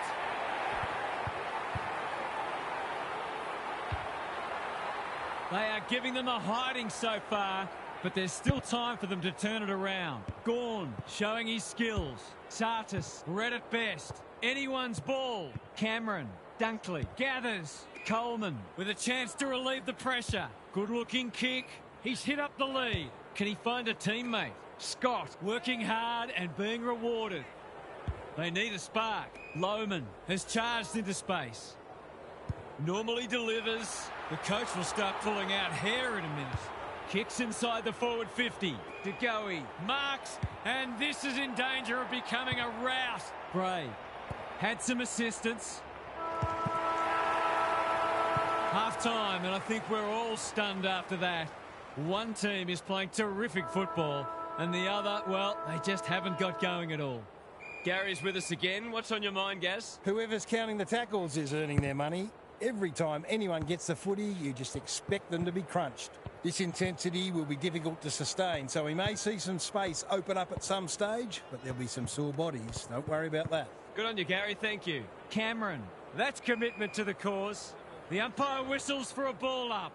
S1: They are giving them a hiding so far, but there's still time for them to turn it around. Gawn showing his skills. Sartis read it best. Anyone's ball. Cameron, Dunkley, gathers. Coleman with a chance to relieve the pressure. Good looking kick. He's hit up the lead. Can he find a teammate? Scott working hard and being rewarded. They need a spark. Lohman has charged into space. Normally delivers. The coach will start pulling out hair in a minute. Kicks inside the forward 50. De Goey marks, and this is in danger of becoming a rout. Bray had some assistance. Half time, and I think we're all stunned after that. One team is playing terrific football, and the other, well, they just haven't got going at all.
S4: Gary's with us again. What's on your mind, Gaz?
S5: Whoever's counting the tackles is earning their money. Every time anyone gets the footy, you just expect them to be crunched. This intensity will be difficult to sustain, so we may see some space open up at some stage, but there'll be some sore bodies. Don't worry about that.
S4: Good on you, Gary. Thank you.
S1: Cameron, that's commitment to the cause. The umpire whistles for a ball up.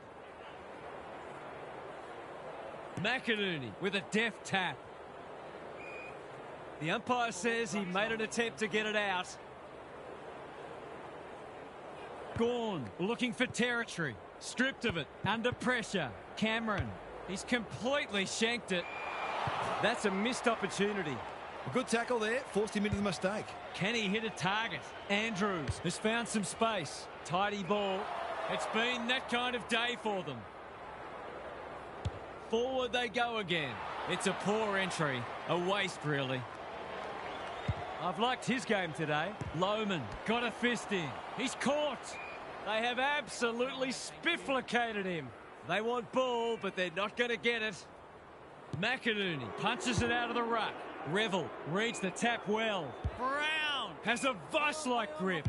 S1: McInerney with a deft tap. The umpire says he made an attempt to get it out. Gawn looking for territory. Stripped of it. Under pressure. Cameron. He's completely shanked it.
S4: That's a missed opportunity.
S2: A good tackle there. Forced him into the mistake.
S1: Can he hit a target? Andrews has found some space. Tidy ball. It's been that kind of day for them. Forward they go again. It's a poor entry. A waste, really. I've liked his game today. Lohman got a fist in. He's caught. They have absolutely spifflicated him. They want ball, but they're not going to get it. McInerney punches it out of the ruck. Revel reads the tap well. Brown has a vice-like grip.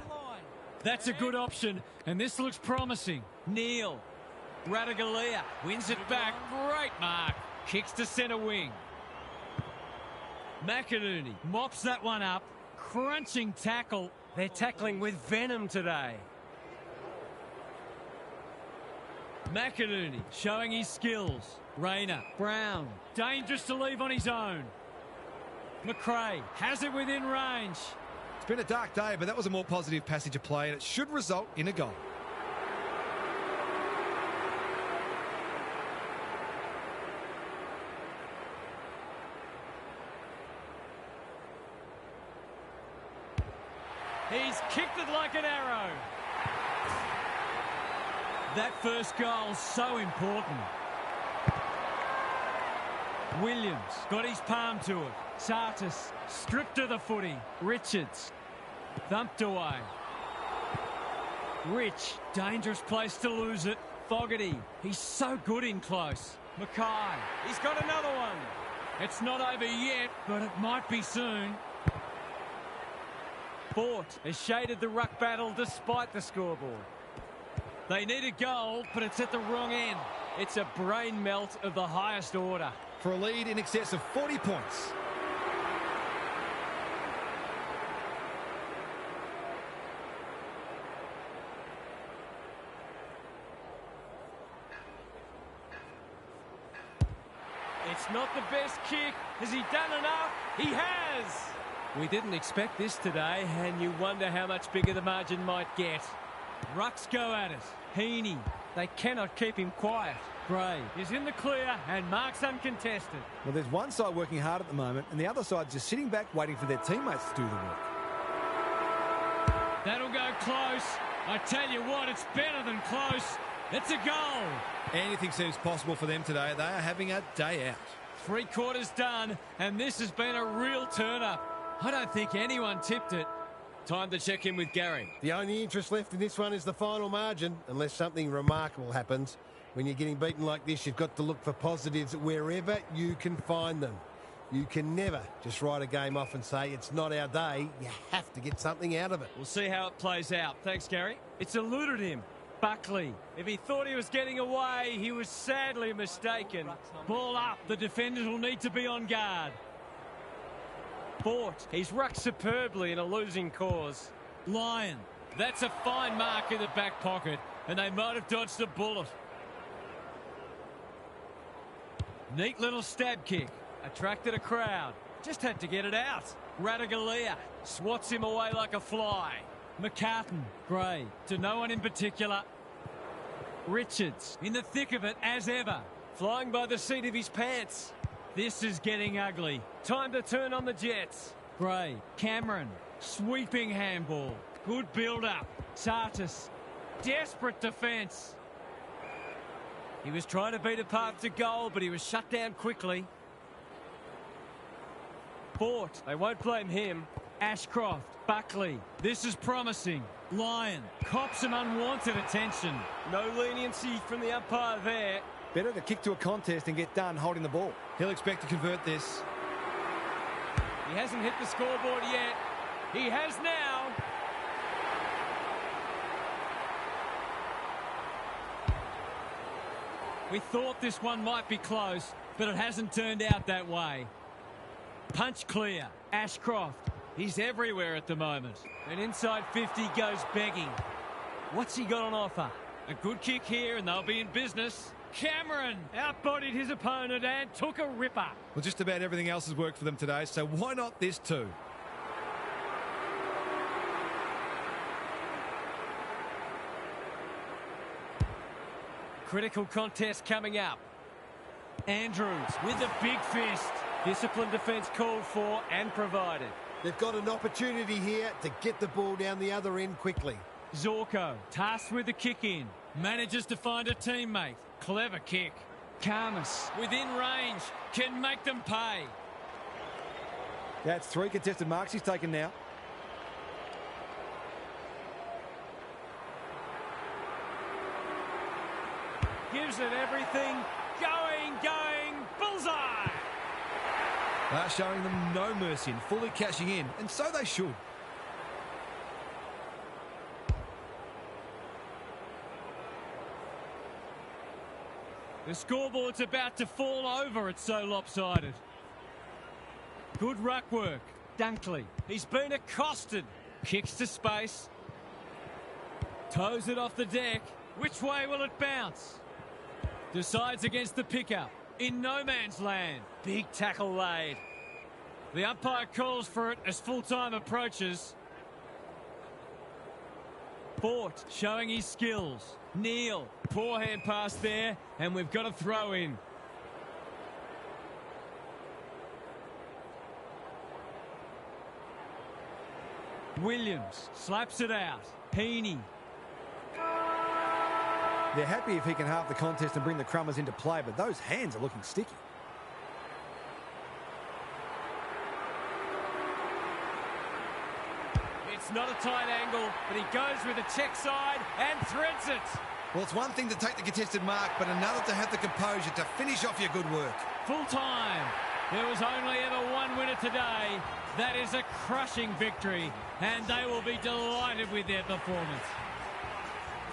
S1: That's a good option, and this looks promising. Neal. Radaglia wins it back. Great mark. Kicks to centre wing. McInerney mops that one up. Crunching tackle. They're tackling with venom today. McInerney showing his skills. Rayner. Brown. Dangerous to leave on his own. McRae has it within range.
S2: It's been a dark day, but that was a more positive passage of play, and it should result in a goal.
S1: He's kicked it like an arrow. That first goal so important. Williams got his palm to it. Sartis stripped of the footy. Richards thumped away. Rich, dangerous place to lose it. Fogarty, he's so good in close. Mackay, he's got another one. It's not over yet, but it might be soon. Fort has shaded the ruck battle despite the scoreboard. They need a goal, but it's at the wrong end. It's a brain melt of the highest order.
S2: For a lead in excess of 40 points.
S1: It's not the best kick. Has he done enough? He has! We didn't expect this today, and you wonder how much bigger the margin might get. Rucks go at it. Heaney. They cannot keep him quiet. Gray is in the clear and marks uncontested.
S3: Well, there's one side working hard at the moment, and the other side just sitting back waiting for their teammates to do the work.
S1: That'll go close. I tell you what, it's better than close. It's a goal.
S2: Anything seems possible for them today. They are having a day out.
S1: 3/4 done, and this has been a real turn-up. I don't think anyone tipped it.
S4: Time to check in with Gary.
S5: The only interest left in this one is the final margin, unless something remarkable happens. When you're getting beaten like this, you've got to look for positives wherever you can find them. You can never just write a game off and say it's not our day. You have to get something out of it.
S1: We'll see how it plays out. Thanks, Gary. It's eluded him. Buckley. If he thought he was getting away, he was sadly mistaken. Ball up. The defenders will need to be on guard. Fort. He's rucked superbly in a losing cause. Lyon. That's a fine mark in the back pocket, and they might have dodged a bullet. Neat little stab kick. Attracted a crowd. Just had to get it out. Radaglia swats him away like a fly. McCartan, Gray, to no one in particular. Richards in the thick of it as ever. Flying by the seat of his pants. This is getting ugly. Time to turn on the Jets. Gray, Cameron, sweeping handball. Good build-up. Sartis, desperate defence. He was trying to beat a path to goal, but he was shut down quickly. Fort, they won't blame him. Ashcroft, Buckley, this is promising. Lyon, cops some unwanted attention. No leniency from the umpire there.
S3: Better to kick to a contest and get done holding the ball.
S2: He'll expect to convert this.
S1: He hasn't hit the scoreboard yet. He has now. We thought this one might be close, but it hasn't turned out that way. Punch clear. Ashcroft. He's everywhere at the moment. And inside 50 goes begging. What's he got on offer? A good kick here and they'll be in business. Cameron outbodied his opponent and took a ripper.
S2: Well, just about everything else has worked for them today, so why not this too?
S1: Critical contest coming up. Andrews with a big fist. Disciplined defence called for and provided.
S5: They've got an opportunity here to get the ball down the other end quickly.
S1: Zorko tasked with the kick in. Manages to find a teammate. Clever kick. Karmas within range. Can make them pay.
S3: That's 3 contested marks he's taken now.
S1: Gives it everything. Going. Bullseye.
S2: They're showing them no mercy and fully cashing in, and so they should.
S1: The scoreboard's about to fall over. It's so lopsided. Good ruck work. Dunkley. He's been accosted. Kicks to space. Toes it off the deck. Which way will it bounce? Decides against the pickup. In no man's land. Big tackle laid. The umpire calls for it as full-time approaches. Fort showing his skills. Neal. Poor hand pass there. And we've got a throw in. Williams slaps it out. Heaney.
S3: They're happy if he can halve the contest and bring the Crummers into play, but those hands are looking sticky.
S1: It's not a tight angle, but he goes with a check side and threads it.
S2: Well, it's one thing to take the contested mark, but another to have the composure to finish off your good work.
S1: Full time. There was only ever one winner today. That is a crushing victory, and they will be delighted with their performance.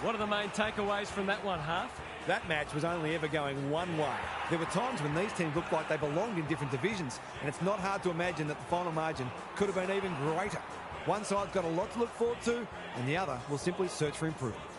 S1: What are the main takeaways from that one, Half?
S3: That match was only ever going one way. There were times when these teams looked like they belonged in different divisions, and it's not hard to imagine that the final margin could have been even greater. One side's got a lot to look forward to, and the other will simply search for improvement.